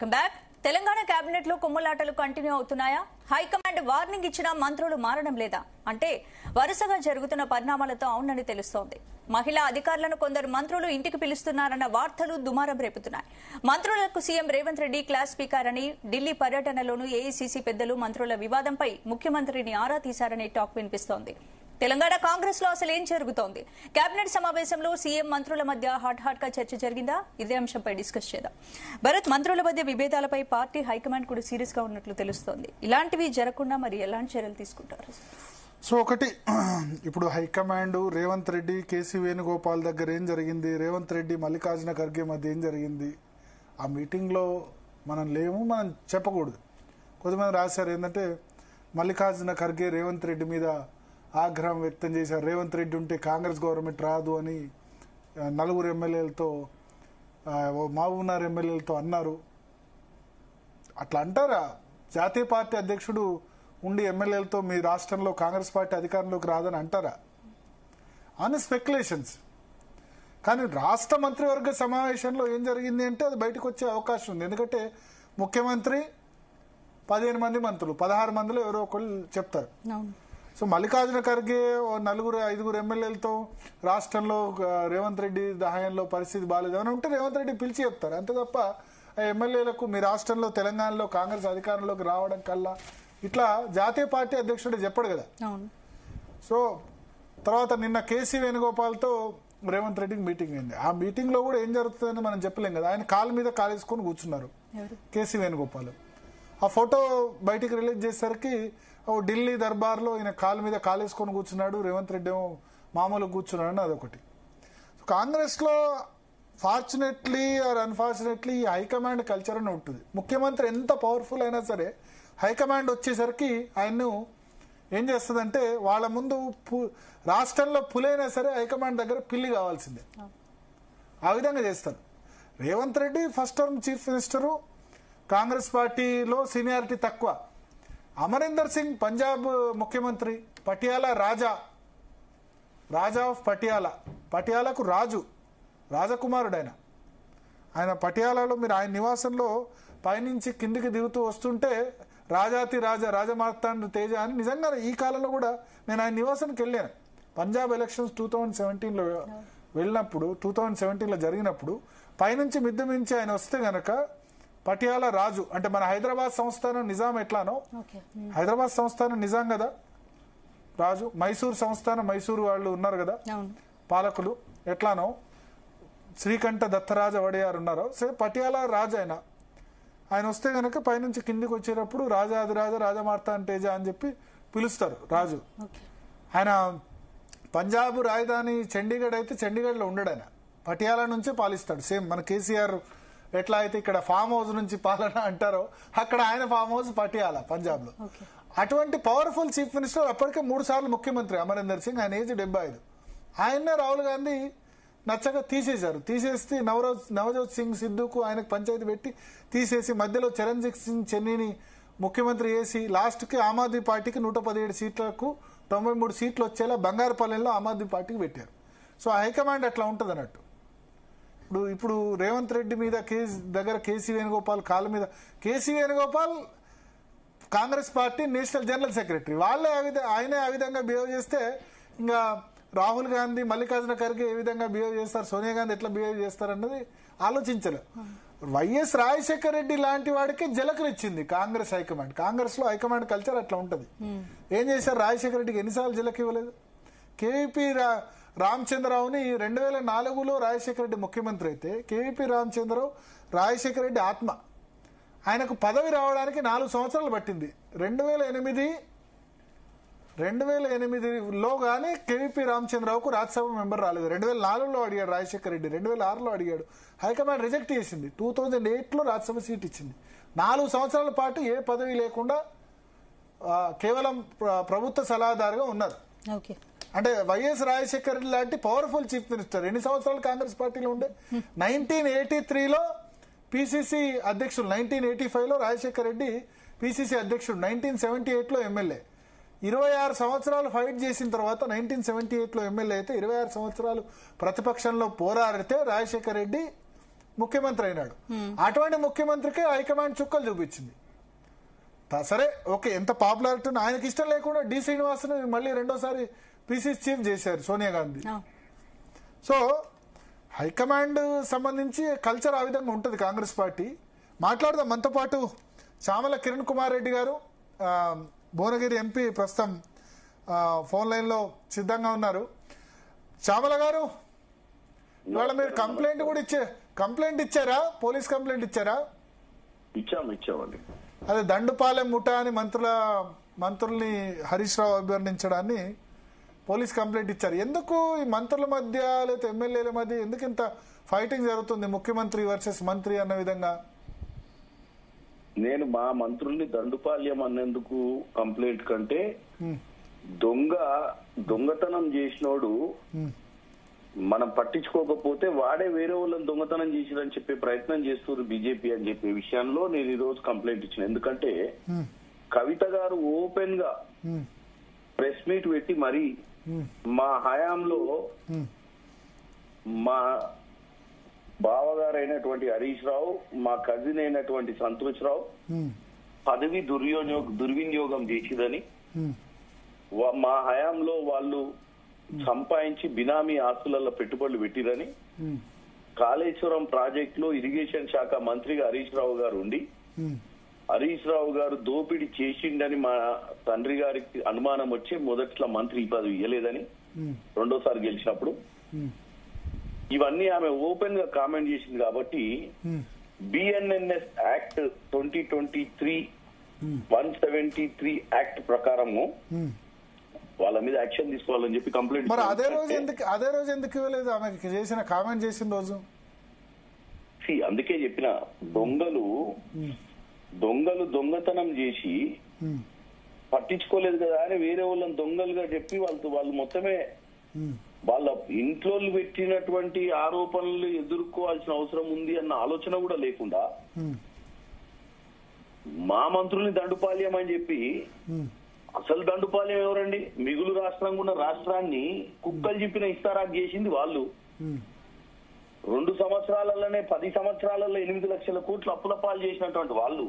Back Telangana cabinet లో కుమ్మలాటలు continue అవుతున్నాయా? High command warning ఇచ్చినా మంత్రులు మారడం లేదా అంటే వరుసగా జరుగుతున్న పరిణామాలతో అవునని తెలుస్తోంది. మహిళా అధికారులను కొందరు మంత్రులు ఇంటికి పిలుస్తున్నారన్న వార్తలు దుమారం రేపుతున్నాయి. మంత్రులకు CM Revanth Reddy class speaker అని ఢిల్లీ పర్యటనలోనూ ఏఐసీసీ పెద్దలు మంత్రుల వివాదంపై ముఖ్యమంత్రిని ఆరా తీశారనే టాక్ వినిపిస్తోంది. తెలంగాణ కాంగ్రెస్ లో అసలు ఏం జరుగుతోంది? కేబినెట్ సమావేశంలో సీఎం మంత్రుల మధ్య హాట్ గా చర్చ జరిగిందా? ఇదే అంశంపై డిస్కస్ చేద్దాం. భరత్, మంత్రుల మధ్య విభేదాలపై పార్టీ హైకమాండ్ కూడా సీరియస్ గా ఉన్నట్లు తెలుస్తోంది. ఇలాంటివి జరగకుండా మరి ఎలాంటి చర్యలు తీసుకుంటారు? సో ఒకటి, ఇప్పుడు హైకమాండ్ రేవంత్ రెడ్డి కేసీ వేణుగోపాల్ దగ్గర ఏం జరిగింది, రేవంత్ రెడ్డి మల్లికార్జున ఖర్గే మధ్య ఏం జరిగింది, ఆ మీటింగ్లో మనం లేము, మనం చెప్పకూడదు. కొంతమంది రాశారు ఏంటంటే మల్లికార్జున ఖర్గే రేవంత్ రెడ్డి మీద ఆగ్రహం వ్యక్తం చేశారు. రేవంత్ రెడ్డి ఉంటే కాంగ్రెస్ గవర్నమెంట్ రాదు అని నలుగురు ఎమ్మెల్యేలతో, మహబూబ్నగర్ ఎమ్మెల్యేలతో అన్నారు. అట్లా అంటారా? జాతీయ పార్టీ అధ్యక్షుడు ఉండి ఎమ్మెల్యేలతో మీ రాష్ట్రంలో కాంగ్రెస్ పార్టీ అధికారంలోకి రాదని అంటారా? అని స్పెక్యులేషన్స్. కానీ రాష్ట్ర మంత్రివర్గ సమావేశంలో ఏం జరిగింది అంటే అది బయటకు వచ్చే అవకాశం ఉంది. ఎందుకంటే ముఖ్యమంత్రి 15 మంది మంత్రులు, 16 మందిలో ఎవరో ఒకళ్ళు చెప్తారు. సో మల్లికార్జున ఖర్గే నలుగురు 5 ఎమ్మెల్యేలతో రాష్ట్రంలో రేవంత్ రెడ్డి హయాంలో పరిస్థితి బాగాలేదు అని ఉంటే రేవంత్ రెడ్డి పిలిచి చెప్తారు. అంతే తప్ప ఆ ఎమ్మెల్యేలకు మీ రాష్ట్రంలో తెలంగాణలో కాంగ్రెస్ అధికారంలోకి రావడం కల్లా ఇట్లా జాతీయ పార్టీ అధ్యక్షుడు చెప్పడు కదా. సో తర్వాత నిన్న కేసీ వేణుగోపాల్తో రేవంత్ రెడ్డికి మీటింగ్ అయింది. ఆ మీటింగ్ లో కూడా ఏం జరుగుతుందని మనం చెప్పలేం కదా. ఆయన కాలు మీద కాలేసుకొని కూర్చున్నారు కేసీ వేణుగోపాల్. ఆ ఫోటో బయటికి రిలీజ్ చేసేసరికి ఢిల్లీ దర్బార్లో ఈయన కాలు మీద కాలేసుకొని కూర్చున్నాడు, రేవంత్ రెడ్డి ఏమో మామూలుగా కూర్చున్నాడు అని అదొకటి. కాంగ్రెస్ లో ఫార్చునేట్లీ ఆర్ అన్ఫార్చునేట్లీ ఈ హైకమాండ్ కల్చర్ అని ఉంటుంది. ముఖ్యమంత్రి ఎంత పవర్ఫుల్ అయినా సరే హైకమాండ్ వచ్చేసరికి ఆయన్ను ఏం చేస్తుందంటే వాళ్ళ ముందు రాష్ట్రంలో పులైనా సరే హైకమాండ్ దగ్గర పిల్లి కావాల్సిందే, ఆ విధంగా చేస్తారు. Revanth Reddy first term chief minister, Congress పార్టీలో సీనియారిటీ తక్కువ. అమరీందర్ సింగ్ పంజాబ్ ముఖ్యమంత్రి, పటియాలా రాజా ఆఫ్ పటియాలకు రాజకుమారుడు ఆయన పటియాలాలో మీరు ఆయన నివాసంలో పైనుంచి కిందికి దిగుతూ వస్తుంటే రాజాతి రాజమార్తాండ తేజ అని నిజంగా ఈ కాలంలో కూడా నేను ఆయన నివాసానికి వెళ్ళాను. పంజాబ్ ఎలక్షన్స్ 2017లో వెళ్ళినప్పుడు, 2017లో జరిగినప్పుడు పైనుంచి మిద్దె మించి ఆయన వస్తే గనక పటియాలా రాజు అంటే మన హైదరాబాద్ సంస్థానం నిజాం ఎట్లానో, హైదరాబాద్ సంస్థానం నిజాం కదా రాజు, మైసూర్ సంస్థానం మైసూరు వాళ్ళు ఉన్నారు కదా పాలకులు ఎట్లానో, శ్రీకంఠ దత్తరాజ వడియారు ఉన్నారో, సరే పటియాలా రాజు ఆయన వస్తే గనక పైనుంచి కిందికి వచ్చేటప్పుడు రాజాదిరాజ రాజమార్తాండేజ అని చెప్పి పిలుస్తారు రాజు. ఆయన పంజాబ్ రాజధాని చండీగఢ్ అయితే చండీగఢ్లో ఉండడు, ఆయన పటియాలా నుంచే పాలిస్తాడు. సేమ్ మన కేసీఆర్ ఎట్లా అయితే ఇక్కడ ఫామ్ హౌస్ నుంచి పాలన అంటారో అక్కడ ఆయన ఫామ్ హౌస్ పటియాలా పంజాబ్ లో. అటువంటి పవర్ఫుల్ చీఫ్ మినిస్టర్ అప్పటికే 3 సార్లు ముఖ్యమంత్రి అమరీందర్ సింగ్, ఆయన ఏజ్ 75. ఆయన్నే రాహుల్ గాంధీ నచ్చగా తీసేశారు. తీసేస్తే నవజోత్ సింగ్ సిద్ధుకు ఆయనకు పంచాయతీ పెట్టి తీసేసి మధ్యలో చరణ్జిత్ సింగ్ చెన్నీని ముఖ్యమంత్రి చేసి లాస్ట్కి ఆమ్ ఆద్మీ పార్టీకి 117 సీట్లకు 93 సీట్లు వచ్చేలా బంగారుపల్లెంలో ఆమ్ ఆద్మీ పార్టీకి పెట్టారు. సో హైకమాండ్ అట్లా ఉంటుంది అన్నట్టు. ఇప్పుడు రేవంత్ రెడ్డి మీద దగ్గర కేసీ వేణుగోపాల్ కాళ్ళ మీద, K C Venugopal Congress party national general secretary, వాళ్ళే ఆయనే ఆ విధంగా బిహేవ్ చేస్తే ఇంకా రాహుల్ గాంధీ మల్లికార్జున ఖర్గే ఏ విధంగా బిహేవ్ చేస్తారు, సోనియా గాంధీ ఎట్లా బిహేవ్ చేస్తారు అన్నది ఆలోచించలేదు. వైఎస్ రాజశేఖర రెడ్డి లాంటి వాడికి జలకనిచ్చింది కాంగ్రెస్ హైకమాండ్. కాంగ్రెస్ లో హైకమాండ్ కల్చర్ అట్లా ఉంటది. ఏం చేశారు? రాజశేఖర రెడ్డికి ఎన్నిసార్లు జలకి ఇవ్వలేదు. కేవీపీ రామచంద్రరావుని 2004లో రాజశేఖర రెడ్డి ముఖ్యమంత్రి అయితే కేవీపీ రామచంద్రరావు రాజశేఖర రెడ్డి ఆత్మ, ఆయనకు పదవి రావడానికి 4 సంవత్సరాలు పట్టింది. 2008లో కానీ కేవీపీ రామచంద్రరావుకు రాజ్యసభ మెంబర్ రాలేదు. 2004లో అడిగాడు రాజశేఖర రెడ్డి, 2006లో అడిగాడు, హైకమాండ్ రిజెక్ట్ చేసింది. 2008లో రాజ్యసభ సీట్ ఇచ్చింది. 4 సంవత్సరాల పాటు ఏ పదవి లేకుండా కేవలం ప్రభుత్వ సలహాదారుగా ఉన్నారు. అంటే వైఎస్ రాజశేఖర రెడ్డి లాంటి పవర్ఫుల్ చీఫ్ మినిస్టర్ ఎన్ని సంవత్సరాలు కాంగ్రెస్ పార్టీలో ఉండే? 1983లో పిసిసి అధ్యక్షుడు, 1985లో రాజశేఖర రెడ్డి పిసిసి అధ్యక్షుడు, 1978లో ఎమ్మెల్యే. 26 సంవత్సరాలు ఫైట్ చేసిన తర్వాత 1978లో ఎమ్మెల్యే అయితే 26 సంవత్సరాలు ప్రతిపక్షంలో పోరాడితే రాజశేఖర రెడ్డి ముఖ్యమంత్రి అయినాడు. అటువంటి ముఖ్యమంత్రికి హైకమాండ్ చుక్కలు చూపించింది. సరే ఓకే, ఎంత పాపులారిటీ ఆయనకి ఇష్టం లేకుండా డి శ్రీనివాసన్ మళ్ళీ రెండోసారి పిసిసి చీఫ్ చేశారు సోనియా గాంధీ. సో హైకమాండ్ సంబంధించి కల్చర్ ఆ విధంగా ఉంటుంది కాంగ్రెస్ పార్టీ. మాట్లాడదాం. మనతో పాటు చామల కిరణ్ కుమార్ రెడ్డి గారు, భువనగిరి ఎంపీ, ప్రస్తుతం ఫోన్ లైన్ లో సిద్ధంగా ఉన్నారు. చామల గారు, ఇవాళ మీరు కంప్లైంట్ ఇచ్చారా? పోలీస్ కంప్లైంట్ ఇచ్చారా? ఇచ్చామండి. అదే దండుపాలెం ముఠా అని మంత్రుల్ని హరీష్ రావు అభివర్ణించడాన్ని పోలీస్ కంప్లైంట్ ఇచ్చారు. ఎందుకు ఈ మంత్రుల మధ్య లేదా ఎమ్మెల్యేల మధ్య ఎందుకు ఇంత ఫైటింగ్ జరుగుతుంది, ముఖ్యమంత్రి వర్సెస్ మంత్రి అన్న విధంగా? నేను మా మంత్రుల్ని దండుపాల్యం అన్నందుకు కంప్లైంట్ కంటే దొంగతనం చేసినోడు మనం పట్టించుకోకపోతే వాడే వేరే వాళ్ళని దొంగతనం చేసిరని చెప్పే ప్రయత్నం చేస్తున్నారు బీజేపీ అని చెప్పే విషయంలో నేను ఈ రోజు కంప్లైంట్ ఇచ్చిన. ఎందుకంటే కవిత గారు ఓపెన్ గా ప్రెస్ మీట్ పెట్టి మరి మా హయాంలో మా బావగారైనటువంటి హరీష్ రావు, మా కజిన్ అయినటువంటి సంతోష్ రావు పదవి దుర్వినియోగం చేసిదని, మా హయాంలో వాళ్ళు సంపాదించి బినామీ ఆస్తులలో పెట్టుబడులు పెట్టిరని, కాళేశ్వరం ప్రాజెక్ట్ లో ఇరిగేషన్ శాఖ మంత్రిగా హరీష్ రావు గారు ఉండి హరీష్ రావు గారు దోపిడీ చేసిండని మా తండ్రి గారికి అనుమానం వచ్చి మొదట్లో మంత్రి పదవి ఇవ్వలేదని రెండోసారి గెలిచినప్పుడు ఇవన్నీ ఆమె ఓపెన్ గా కామెంట్ చేసింది. కాబట్టి బిఎన్ఎన్ఎస్ యాక్ట్ 2023 యాక్ట్ ప్రకారము వాళ్ళ మీద యాక్షన్ తీసుకోవాలని చెప్పి కంప్లైంట్. మరి అదే రోజు ఎందుకు ఇవ్వలేదు ఆమెకి చేసిన కామెంట్ చేసిన రోజు? అందుకే చెప్పిన దొంగతనం చేసి పట్టించుకోలేదు కదా అని వేరే వాళ్ళని దొంగలుగా చెప్పి వాళ్ళు మొత్తమే వాళ్ళ ఇంట్లో పెట్టినటువంటి ఆరోపణలు ఎదుర్కోవాల్సిన అవసరం ఉంది అన్న ఆలోచన కూడా లేకుండా మా మంత్రుల్ని దండుపాల్యం అని చెప్పి, అసలు దండుపాల్యం ఎవరండి? మిగులు రాష్ట్రంగా ఉన్న రాష్ట్రాన్ని కుక్కలు చెప్పిన ఇస్తారాకు చేసింది వాళ్ళు. 2 సంవత్సరాలలోనే 10 సంవత్సరాలలో 8 లక్షల కోట్లు అప్పుల పాలు చేసినటువంటి వాళ్ళు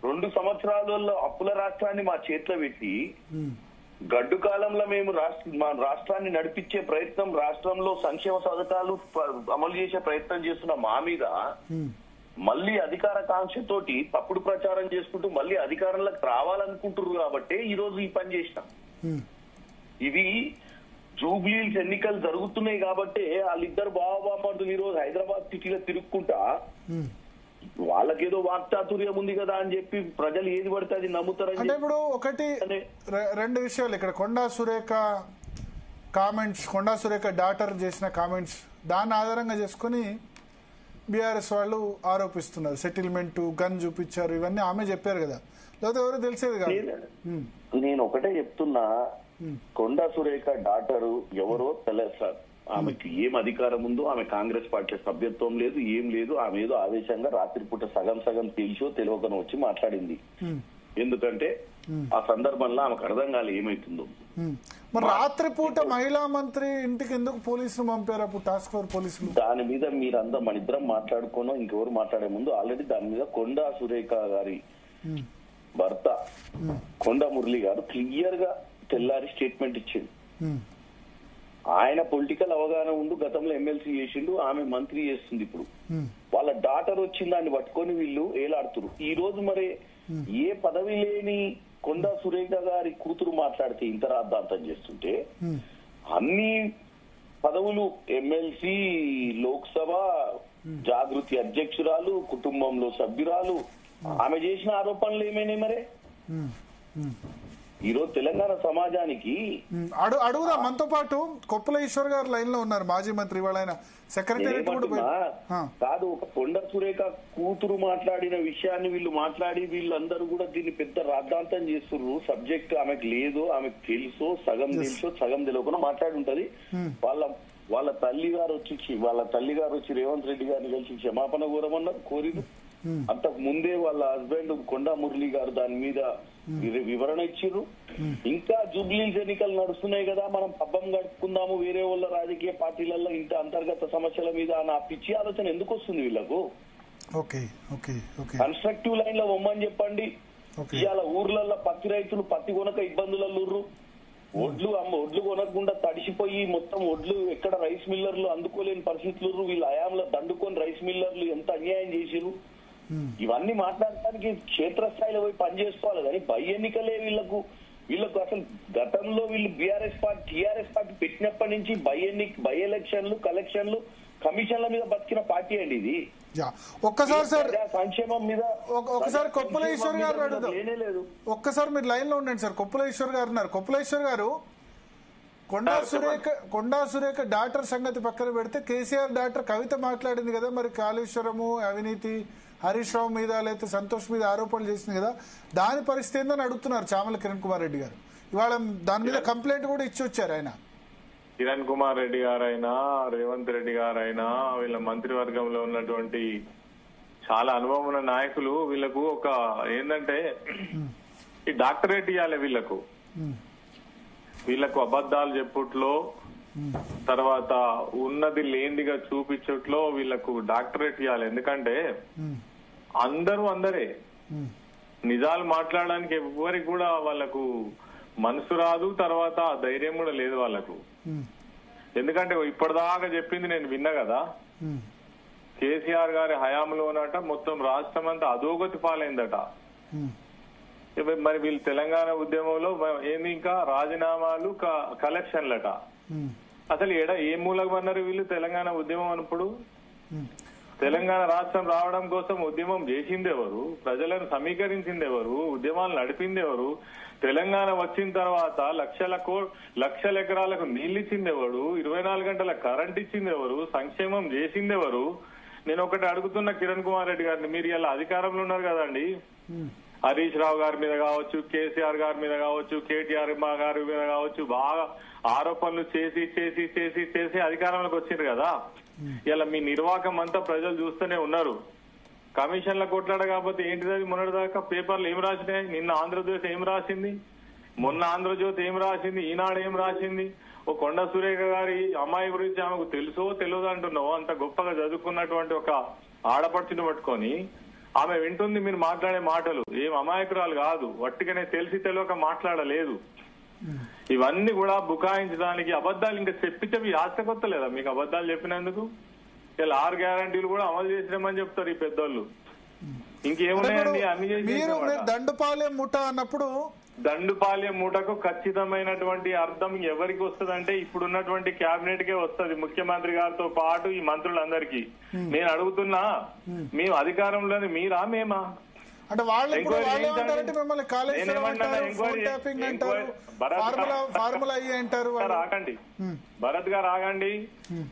2 సంవత్సరాలలో అప్పుల రాష్ట్రాన్ని మా చేతిలో పెట్టి గడ్డు కాలంలో మేము మా రాష్ట్రాన్ని నడిపించే ప్రయత్నం, రాష్ట్రంలో సంక్షేమ పథకాలు అమలు చేసే ప్రయత్నం చేస్తున్న మా మీద మళ్ళీ అధికార కాంక్షతోటి తప్పుడు ప్రచారం చేసుకుంటూ మళ్ళీ అధికారంలోకి రావాలనుకుంటున్నారు కాబట్టి ఈ రోజు ఈ పని చేసినాం. ఇది జూబ్లీస్ ఎన్నికలు జరుగుతున్నాయి కాబట్టి వాళ్ళిద్దరు బాబామర్దులు ఈ రోజు హైదరాబాద్ సిటీలో తిరుక్కుంటా వాళ్ళకేదో వాక్చాతుర్యం ఉంది కదా అని చెప్పి ప్రజలు ఏది పడితే అది నమ్ముతారని. అంటే ఇప్పుడు రెండు విషయాలు ఇక్కడ. కొండా సురేఖ డాటర్ చేసిన కామెంట్స్, దాన్ని ఆధారంగా చేసుకుని బీఆర్ఎస్ వాళ్ళు ఆరోపిస్తున్నారు. సెటిల్మెంట్, గన్ చూపించారు, ఇవన్నీ ఆమె చెప్పారు కదా, లేకపోతే ఎవరు తెలిసేది కాదు. నేను ఒకటే చెప్తున్నా, కొండా సురేఖ డాటరు ఎవరో తెలుస్తారు. ఆమెకి ఏం అధికారం ఉందో, ఆమె కాంగ్రెస్ పార్టీ సభ్యత్వం లేదు, ఏం లేదు. ఆమె ఏదో ఆవేశంగా రాత్రిపూట సగం తెలిసో తెలియకనో వచ్చి మాట్లాడింది. ఎందుకంటే ఆ సందర్భంలో ఆమెకు అర్థం కాలే ఏమైతుందో. మరి రాత్రిపూట మహిళా మంత్రి ఇంటికి ఎందుకు పోలీసులు పంపారు అప్పుడు, టాస్క్ ఫోర్స్ పోలీసులు? దాని మీద మీరంతా మన ఇద్దరం మాట్లాడుకోనో ఇంకెవరు మాట్లాడే ముందు ఆల్రెడీ దాని మీద కొండా సురేఖ గారి భర్త కొండా మురళి గారు క్లియర్ గా తెల్లారి స్టేట్మెంట్ ఇచ్చిండు. ఆయన పొలిటికల్ అవగాహన ఉండు, గతంలో ఎమ్మెల్సీ చేసిండు, ఆమె మంత్రి చేస్తుంది. ఇప్పుడు వాళ్ళ డాటర్ వచ్చింది, దాన్ని పట్టుకొని వీళ్ళు ఏలాడుతున్నారు. ఈ రోజు మరి ఏ పదవి లేని కొండా సురేఖ గారి కూతురు మాట్లాడితే ఇంత రాద్ధాంతం చేస్తుంటే, అన్ని పదవులు ఎమ్మెల్సీ, లోక్సభ, జాగృతి అధ్యక్షురాలు, కుటుంబంలో సభ్యురాలు, ఆమె చేసిన ఆరోపణలు ఏమైనాయి మరే? ఈ రోజు తెలంగాణ సమాజానికి అడుగుదా. మనతో పాటు కొప్పుల ఈశ్వర్ గారు లైన్ లో ఉన్నారు, మాజీ మంత్రి. వాళ్ళ సెక్రటరీ కాదు, ఒక కొండ సురేఖ కూతురు మాట్లాడిన విషయాన్ని వీళ్ళందరూ కూడా దీన్ని పెద్ద రాద్ధాంతం చేస్తున్నారు. సబ్జెక్ట్ ఆమెకు లేదు, ఆమెకు తెలుసో సగం తెలియకుండా మాట్లాడి ఉంటది. వాళ్ళ తల్లి గారు వచ్చి రేవంత్ రెడ్డి గారిని కలిసి క్షమాపణ కోరిరు. అంతకు ముందే వాళ్ళ హస్బెండ్ కొండా మురళి గారు దాని మీద వివరణ ఇచ్చిర్రు. ఇంకా జూబ్లీస్ ఎన్నికలు నడుస్తున్నాయి కదా, మనం పబ్బం గడుపుకుందాము వేరే వాళ్ళ రాజకీయ పార్టీలలో ఇంత అంతర్గత సమస్యల మీద నా పిచ్చి ఆలోచన ఎందుకు వస్తుంది వీళ్ళకు? కన్స్ట్రక్టివ్ లైన్ లో పొమ్మని చెప్పండి. ఇవాళ ఊర్లలో పత్తి రైతులు పత్తి కొనక ఇబ్బందులలో ఒడ్లు కొనకుండా తడిసిపోయి మొత్తం ఒడ్లు ఎక్కడ రైస్ మిల్లర్లు అందుకోలేని పరిస్థితులు, వీళ్ళ హయాంలో దండుకొని రైస్ మిల్లర్లు ఎంత అన్యాయం చేసిరు. ఇవన్నీ మాట్లాడటానికి క్షేత్రస్థాయిలో పోయి పనిచేసుకోవాలి కానీ బై ఎన్నికలే వీళ్ళకు అసలు గతంలో వీళ్ళు టీఆర్ఎస్ పార్టీ పెట్టినప్పటి నుంచి బై ఎలక్షన్లు కలెక్షన్లు కమిషన్ల మీద బతికిన పార్టీ అండి ఇది. ఒక్కసారి సార్ సంక్షేమం మీద ఒక్కసారి కొప్పులేశ్వర్ గారు అడుగుదాం. ఒక్కసారి మీరు లైన్ లో ఉండండి సార్. కొప్పులేశ్వర్ గారు ఉన్నారు. కొప్పులేశ్వర్ గారు, కొండా సురేఖ డాక్టర్ సంగతి పక్కన పెడితే కేసీఆర్ డాక్టర్ కవిత మాట్లాడింది కదా, మరి కాళేశ్వరము అవినీతి హరీష్ రావు మీద లేకపోతే సంతోష్ మీద ఆరోపణలు చేసింది కదా, దాని పరిస్థితి ఏందని అడుగుతున్నారు చామల కిరణ్ కుమార్ రెడ్డి గారు. ఇవాళ దాని మీద కంప్లైంట్ కూడా ఇచ్చి వచ్చారు ఆయన. కిరణ్ కుమార్ రెడ్డి గారైనా రేవంత్ రెడ్డి గారైనా వీళ్ళ మంత్రివర్గంలో ఉన్నటువంటి చాలా అనుభవం ఉన్న నాయకులు వీళ్ళకు ఒక ఏంటంటే ఈ డాక్టరేట్ ఇవ్వాలి. వీళ్ళకు అబద్ధాలు చెప్పుట్లో, తర్వాత ఉన్నది లేనిదిగా చూపించట్లో వీళ్ళకు డాక్టరేట్ ఇవ్వాలి. ఎందుకంటే అందరే నిజాలు మాట్లాడడానికి ఎవరికి కూడా వాళ్ళకు మనసు రాదు, తర్వాత ధైర్యం కూడా లేదు వాళ్ళకు. ఎందుకంటే ఇప్పటిదాకా చెప్పింది నేను విన్నా కదా, కేసీఆర్ గారి హయాంలోనట మొత్తం రాష్ట్రం అంతా అధోగతి పాలైందట. మరి వీళ్ళు తెలంగాణ ఉద్యమంలో ఏంది ఇంకా రాజీనామాలు కలెక్షన్లట. అసలు ఏ మూలకు అన్నారు వీళ్ళు తెలంగాణ ఉద్యమం అన్నప్పుడు? తెలంగాణ రాష్ట్రం రావడం కోసం ఉద్యమం చేసింది ఎవరు? ప్రజలను సమీకరించింది ఎవరు? ఉద్యమాలు నడిపింది ఎవరు? తెలంగాణ వచ్చిన తర్వాత లక్షల ఎకరాలకు నీళ్లు ఇచ్చింది ఎవరు? 24 గంటల కరెంట్ ఇచ్చింది ఎవరు? సంక్షేమం చేసింది ఎవరు? నేను ఒకటి అడుగుతున్న కిరణ్ కుమార్ రెడ్డి గారిని, మీరు ఇలా అధికారంలో ఉన్నారు కదండి, హరీష్ రావు గారి మీద కావచ్చు, కేసీఆర్ గారి మీద కావచ్చు, కేటీఆర్ గారి మీద కావచ్చు, బాగా ఆరోపణలు చేసి చేసి చేసి చేసి అధికారంలోకి వచ్చింది కదా. ఇలా మీ నిర్వాహకం అంతా ప్రజలు చూస్తూనే ఉన్నారు. కమిషన్ల కొట్లాడ కాకపోతే ఏంటిది? అది మొన్నటిదాకా పేపర్లు ఏం రాసినాయి? నిన్న ఆంధ్రజ్యోతి ఏం రాసింది? మొన్న ఆంధ్రజ్యోతి ఏం రాసింది? ఈనాడు ఏం రాసింది? ఓ కొండా సురేఖ గారి అమ్మాయి గురించి ఆమెకు తెలుసో తెలియదు అంటున్నావు. అంత గొప్పగా చదువుకున్నటువంటి ఒక ఆడపడుచుని పట్టుకొని ఆమె వింటుంది మీరు మాట్లాడే మాటలు. ఏం అమాయకురాలు కాదు, వట్టిగానే తెలిసి తెలియక మాట్లాడలేదు. ఇవన్నీ కూడా బుకాయించడానికి అబద్దాలు ఇంకా చెప్పి ఆశకొత్తలేదా మీకు? అబద్దాలు చెప్పినందుకు ఇలా 6 గ్యారంటీలు కూడా అమలు చేసినామని చెప్తారు ఈ పెద్దోళ్ళు. ఇంకేమున్నాయండి? అన్ని చేసి దండుపాలెం ముఠ అన్నప్పుడు దండుపాలెం మూటకు ఖచ్చితమైనటువంటి అర్థం ఎవరికి వస్తుందంటే ఇప్పుడున్నటువంటి కేబినెట్ కే వస్తుంది, ముఖ్యమంత్రి గారితో పాటు ఈ మంత్రులందరికీ. నేను అడుగుతున్నా, మేము అధికారంలోని మీరా మేమా? అంటే రాకండి, భరత్ గారు ఆగండి,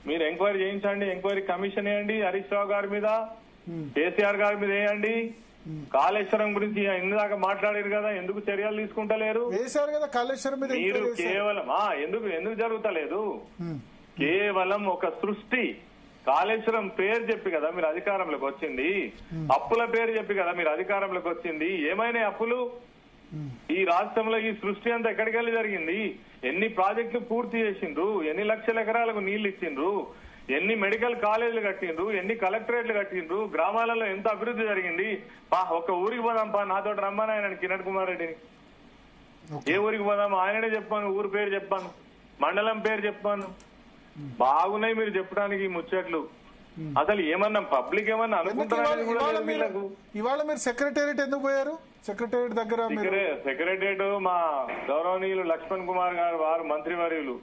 మీరు ఎంక్వైరీ చేయించండి, ఎంక్వైరీ కమిషన్ వేయండి, హరీష్ రావు గారి మీద కేసీఆర్ గారి మీద వేయండి. కాళేశ్వరం గురించి ఇందాక మాట్లాడారు కదా, ఎందుకు చర్యలు తీసుకుంటలేరు? మీరు కేవలం ఎందుకు జరుగుతలేదు? కేవలం ఒక సృష్టి. కాళేశ్వరం పేరు చెప్పి కదా మీరు అధికారంలోకి వచ్చింది, అప్పుల పేరు చెప్పి కదా మీరు అధికారంలోకి వచ్చింది. ఏమైనా అప్పులు ఈ రాష్ట్రంలో? ఈ సృష్టి అంతా ఎక్కడికి వెళ్ళి జరిగింది? ఎన్ని ప్రాజెక్టులు పూర్తి చేసిండ్రు? ఎన్ని లక్షల ఎకరాలకు నీళ్లు ఇచ్చిండ్రు? ఎన్ని మెడికల్ కాలేజీలు కట్టిండ్రు? ఎన్ని కలెక్టరేట్లు కట్టిండ్రు? గ్రామాలలో ఎంత అభివృద్ధి జరిగింది? ఒక ఊరికి పోదాం పా, నాతో రమ్మని ఆయన కిరణ్ కుమార్ రెడ్డిని. ఏ ఊరికి పోదాం? ఆయననే చెప్పాను, ఊరు పేరు చెప్పాను, మండలం పేరు చెప్పాను. బాగున్నాయి మీరు చెప్పడానికి ముచ్చట్లు. అసలు ఏమన్నా పబ్లిక్ ఏమన్నా అనుకుంటారా? ఇవాళ మీరు సెక్రటేరియట్ ఎందుకు పోయారు? సెక్రటేరియట్ దగ్గర సెక్రటేరియట్ మా గౌరవనీయులు లక్ష్మణ్ కుమార్ గారు వారు మంత్రివర్యులు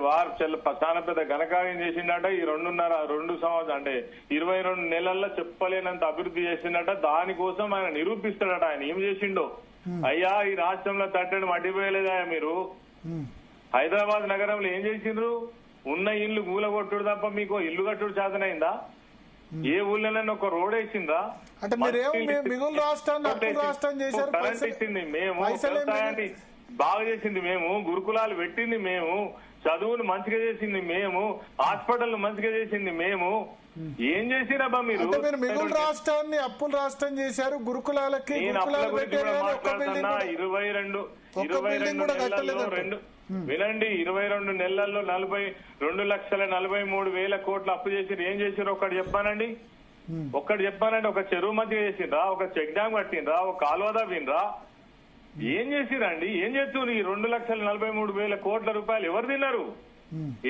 వారు చాలా పెద్ద ఘనకార్యం చేసిండట. ఈ 2 సంవత్సరాలు అంటే 22 నెలల్లో చెప్పలేనంత అభివృద్ధి చేసిండట. దానికోసం ఆయన నిరూపిస్తాడట ఆయన ఏం చేసిండో. అయ్యా ఈ రాష్ట్రంలో తట్టడి మట్టిపోయలేదా మీరు? హైదరాబాద్ నగరంలో ఏం చేసిండ్రు? ఉన్న ఇల్లు మూలగొట్టుడు తప్ప మీకు ఇల్లు కట్టుడు చేతనైందా? ఏ ఊళ్ళోనైనా ఒక రోడ్ వేసిందా? అంటే మిగులు రాష్ట్రం చేశారు, కరెంట్ ఇచ్చింది మేము, వ్యవసాయాన్ని బాగా చేసింది మేము, గురుకులాలు పెట్టింది మేము, చదువును మంచిగా చేసింది మేము, హాస్పిటల్ మంచిగా చేసింది మేము. ఏం చేసిరబ్బా మీరు? అంటే మీరు మిగులు రాష్ట్రాన్ని అప్పుల రాష్ట్రం చేశారు, గురుకులాలకి నేను అప్పుల గురించి కూడా మాట్లాడుతున్నా. 22 నెలల్లో వినండి, 22 నెలల్లో 2,43,000 కోట్లు అప్పు చేసి ఏం చేసిరు ఒక్కటి చెప్పానండి? ఒక చెరువు మధ్య చేసిండ్రా, ఒక చెక్ డ్యామ్ కట్టిండ్రా, ఒక కాలువ తవ్విండ్రా? ఏం చేసిరండి? ఏం చేస్తున్నారు? ఈ 2,43,000 కోట్ల రూపాయలు ఎవరు తిన్నారు?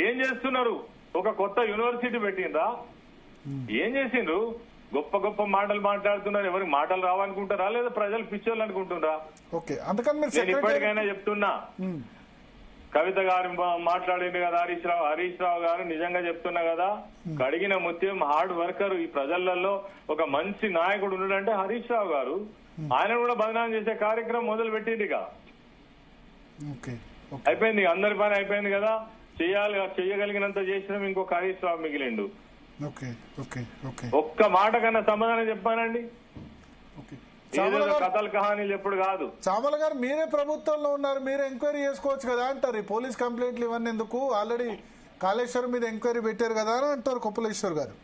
ఏం చేస్తున్నారు? ఒక కొత్త యూనివర్సిటీ పెట్టిండ్రా? ఏం చేసిండ్రు? గొప్ప గొప్ప మాటలు మాట్లాడుతున్నారు. ఎవరికి మాటలు రావనుకుంటారా లేదా ప్రజలు పిచ్చోళ్ళు అనుకుంటున్నారా? నేను ఇప్పటికైనా చెప్తున్నా, కవిత గారు మాట్లాడింది కదా, హరీష్ రావు గారు నిజంగా చెప్తున్నా కదా, కడిగిన ముత్యం హార్డ్ వర్కర్ ఈ ప్రజలలో ఒక మంచి నాయకుడు ఉన్నాడంటే హరీష్ రావు గారు. ఆయన కూడా బదనాం చేసే కార్యక్రమం మొదలు పెట్టింది. అయిపోయింది, అందరి పని అయిపోయింది కదా, చెయ్యగలిగినంత చేసినాం. ఇంకొక హరీష్ రావు మిగిలిండు. ఒక్క మాట కన్నా సమాధానం చెప్పానండి. కథలు కహానీలు ఎప్పుడు కాదు. చామల గారు మీరే ప్రభుత్వంలో ఉన్నారు, మీరే ఎంక్వైరీ చేసుకోవచ్చు కదా అంటారు. ఈ పోలీస్ కంప్లైంట్లు ఇవన్నీ ఎందుకు? ఆల్రెడీ కాళేశ్వరం మీద ఎంక్వైరీ పెట్టారు కదా అని అంటారు కొప్పులేశ్వర్ గారు.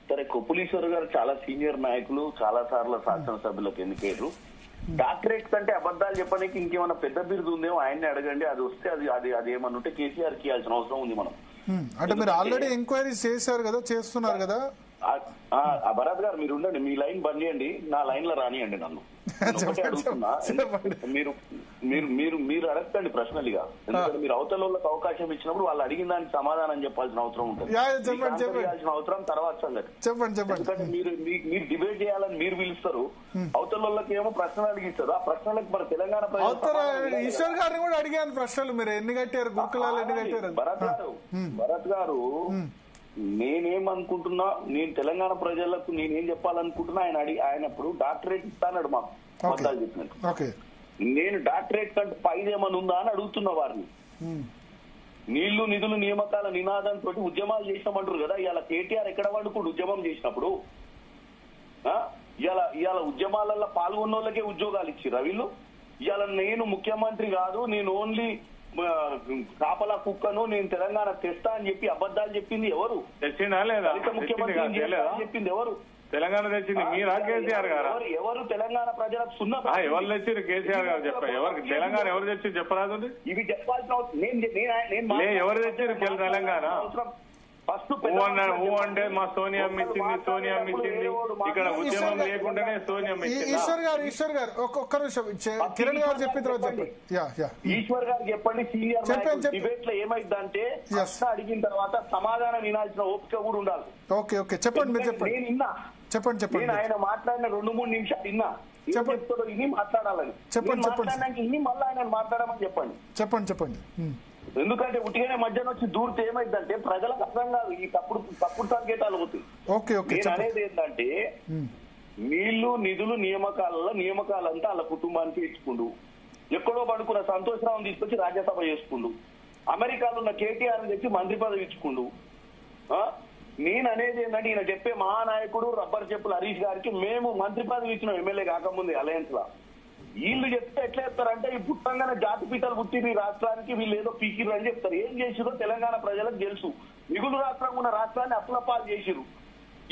సరే, కొప్పులేశ్వర్ గారు చాలా సీనియర్ నాయకులు, చాలా సార్లు శాసనసభ్యులకు ఎన్నికయ్యారు. డాక్టరేట్ కంటే అబద్దాలు చెప్పడానికి ఇంకేమైనా పెద్ద బిరుదు ఉందేమో ఆయన్ని అడగండి. అది వస్తే అది ఏమన్నా ఉంటే కేసీఆర్ కి ఇవ్వాల్సిన అవసరం ఉంది. మనం అంటే మీరు ఆల్రెడీ ఎంక్వైరీ చేశారు కదా, చేస్తున్నారు కదా. భరత్ గారు మీరు ఉండండి, మీ లైన్ బంద్ చేయండి, నా లైన్ లో రానియండి. నన్ను అడుగుతున్నా, మీరు అడగండి ప్రశ్నలుగా. ఎందుకంటే మీరు అవతల వాళ్ళకి అవకాశం ఇచ్చినప్పుడు వాళ్ళు అడిగిన దానికి సమాధానం చెప్పాల్సిన అవసరం ఉంటుంది, చెప్పాల్సిన అవసరం తర్వాత సంగతి. ఎందుకంటే మీరు డిబేట్ చేయాలని మీరు పిలుస్తారు, అవతల వాళ్ళకి ఏమో ప్రశ్నలు అడిగిస్తారు. ఆ ప్రశ్నలకు మన తెలంగాణ ఈశ్వర్ గారిని కూడా అడిగాను ప్రశ్నలు, మీరు ఎన్ని కట్టారు, గురుకులాలు ఎన్ని కట్టారు? భరత్ గారు నేనేమనుకుంటున్నా, నేను తెలంగాణ ప్రజలకు నేనేం చెప్పాలనుకుంటున్నా ఆయన ఇప్పుడు డాక్టరేట్ ఇస్తానడు మాకు అబద్ధాలు చెప్పినట్టు. నేను డాక్టరేట్ కంటే పైదేమని ఉందా అని అడుగుతున్నా వారిని. నీళ్లు నిధులు నియామకాల నినాదంతో ఉద్యమాలు చేసినామంటారు కదా. ఇవాళ కేటీఆర్ ఎక్కడ వండుకుంటూ ఉద్యమం చేసినప్పుడు ఇవాళ ఉద్యమాలలో పాల్గొన్న వాళ్ళకే ఉద్యోగాలు ఇచ్చిరా వీళ్ళు? ఇవాళ నేను ముఖ్యమంత్రి కాదు, నేను ఓన్లీ కాపలా కుక్కను, నేను తెలంగాణ తెస్తా అని చెప్పి అబద్దాలు చెప్పింది ఎవరు? తెచ్చిందా లేదా? ముఖ్యమంత్రి చెప్పింది ఎవరు? తెలంగాణ తెచ్చింది మీరా కేసీఆర్ గారు? ఎవరు తెలంగాణ ప్రజలకు సున్నా ఎవరు తెచ్చారు? కేసీఆర్ గారు చెప్పారు. ఎవరు తెలంగాణ ఎవరు తెచ్చి చెప్పరాదు? ఇవి చెప్పాల్సిన అవసరం ఎవరు తెచ్చారు తెలంగాణ? ఫస్ట్ అంటే మా సోనియా మిచ్చింది ఇక్కడ ఉద్యమం లేకుండానే సోనియా మిచ్చింది. ఈశ్వర్ గారు ఒక్క నిమిషం, కిరణ్ గారు చెప్పిన తర్వాత చెప్పండి. ఈశ్వర్ గారు చెప్పండి. సీనియర్ డిబేట్ లో ఏమైందంటే అడిగిన తర్వాత సమాధానం వినాల్సిన ఓపిక కూడా ఉండాలి. ఓకే చెప్పండి, మీరు చెప్పండి. నేను విన్నా, చెప్పండి. నేను ఆయన మాట్లాడిన 2-3 నిమిషాలు విన్నా. చెప్తాడో ఇన్ని మాట్లాడాలని మాట్లాడడానికి ఇన్ని మళ్ళీ ఆయన మాట్లాడమని చెప్పండి. ఎందుకంటే ఉట్టిగానే మధ్యాహ్నం వచ్చి దూరితే ఏమైందంటే ప్రజలకు అర్థం కాదు, ఈ తప్పుడు సంకేతాలు అవుతాయి. నేను అనేది ఏంటంటే నీళ్లు నిధులు నియామకాలంతా వాళ్ళ కుటుంబానికి ఇచ్చుకుండు. ఎక్కడో పడుకున్న సంతోషరావుని తీసుకొచ్చి రాజ్యసభ చేసుకుండు. అమెరికాలో ఉన్న కేటీఆర్ తెచ్చి మంత్రి పదవి ఇచ్చుకుండు. నేను అనేది ఏంటంటే ఈయన చెప్పే మహానాయకుడు రబ్బర్ చెప్పులు హరీష్ గారికి మేము మంత్రి పదవి ఇచ్చినాం ఎమ్మెల్యే కాకముందు అలయన్స్ లా. వీళ్ళు చెప్తే ఎట్లా చెప్తారంటే ఈ పుట్టంగానే జాతి పీఠాలు పుట్టింది ఈ రాష్ట్రానికి, వీళ్ళు ఏదో పీకిరు అని చెప్తారు. ఏం చేసిరో తెలంగాణ ప్రజలకు తెలుసు. మిగులు రాష్ట్రంగా ఉన్న రాష్ట్రాన్ని అప్పులపాలు చేసిరు.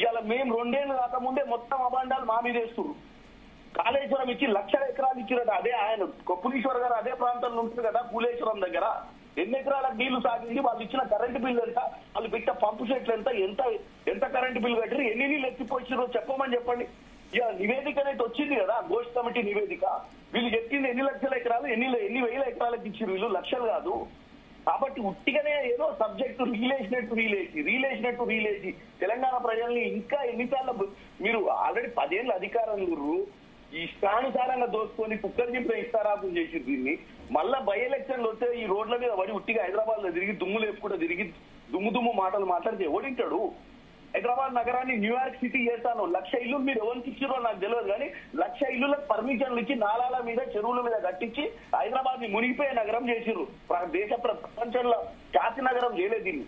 ఇవాళ మేము 2 ఏళ్ళు కాకముందే మొత్తం అబాండాలు మా మీద వేస్తున్నారు. కాళేశ్వరం ఇచ్చి 1,00,000 ఎకరాలు ఇచ్చిరట. అదే ఆయన కొప్పులీశ్వర్ గారు అదే ప్రాంతంలో ఉంటుంది కదా కూలేశ్వరం దగ్గర. ఎన్ని ఎకరాలకు నీళ్లు సాగింది, వాళ్ళు ఇచ్చిన కరెంటు బిల్లు ఎంత, వాళ్ళు పెట్టిన పంపు సెట్లు ఎంత కరెంటు బిల్లు కట్టారు, ఎన్ని నీళ్ళు ఎత్తిపోయిరో చెప్పమని చెప్పండి. ఇక నివేదిక అనేది వచ్చింది కదా, గోష్ఠి కమిటీ నివేదిక. వీళ్ళు చెప్పింది ఎన్ని లక్షల ఎకరాలు, ఎన్ని వేల ఎకరాలకు ఇచ్చారు, వీళ్ళు లక్షలు కాదు. కాబట్టి ఉట్టిగానే ఏదో సబ్జెక్టు రీలేసినట్టు తెలంగాణ ప్రజల్ని ఇంకా ఎన్నిసార్లు మీరు ఆల్రెడీ 10 ఏళ్ళు అధికారంలో ఈ ఇష్టానుసారంగా దోసుకొని కుక్కలు చింపిన ఇస్తారాకులు చేసి దీన్ని మళ్ళా బై ఎలక్షన్లు వస్తే ఈ రోడ్ల మీద పడి ఉట్టిగా హైదరాబాద్ లో తిరిగి దుమ్ము లేపుకుంటూ తిరిగి దుమ్ము మాటలు మాట్లాడితే ఓడింటాడు. హైదరాబాద్ నగరాన్ని న్యూయార్క్ సిటీ చేస్తాను. 1,00,000 ఇల్లు మీరు ఎవరికి ఇచ్చిరో నాకు తెలియదు, కానీ 1,00,000 ఇల్లులకు పర్మిషన్లు ఇచ్చి నాలాల మీద చెరువుల మీద కట్టించి హైదరాబాద్ ని మునిగిపోయే నగరం చేసిర్రు. దేశ ప్రపంచంలో ఖ్యాతి నగరం చేయలేదు దీన్ని.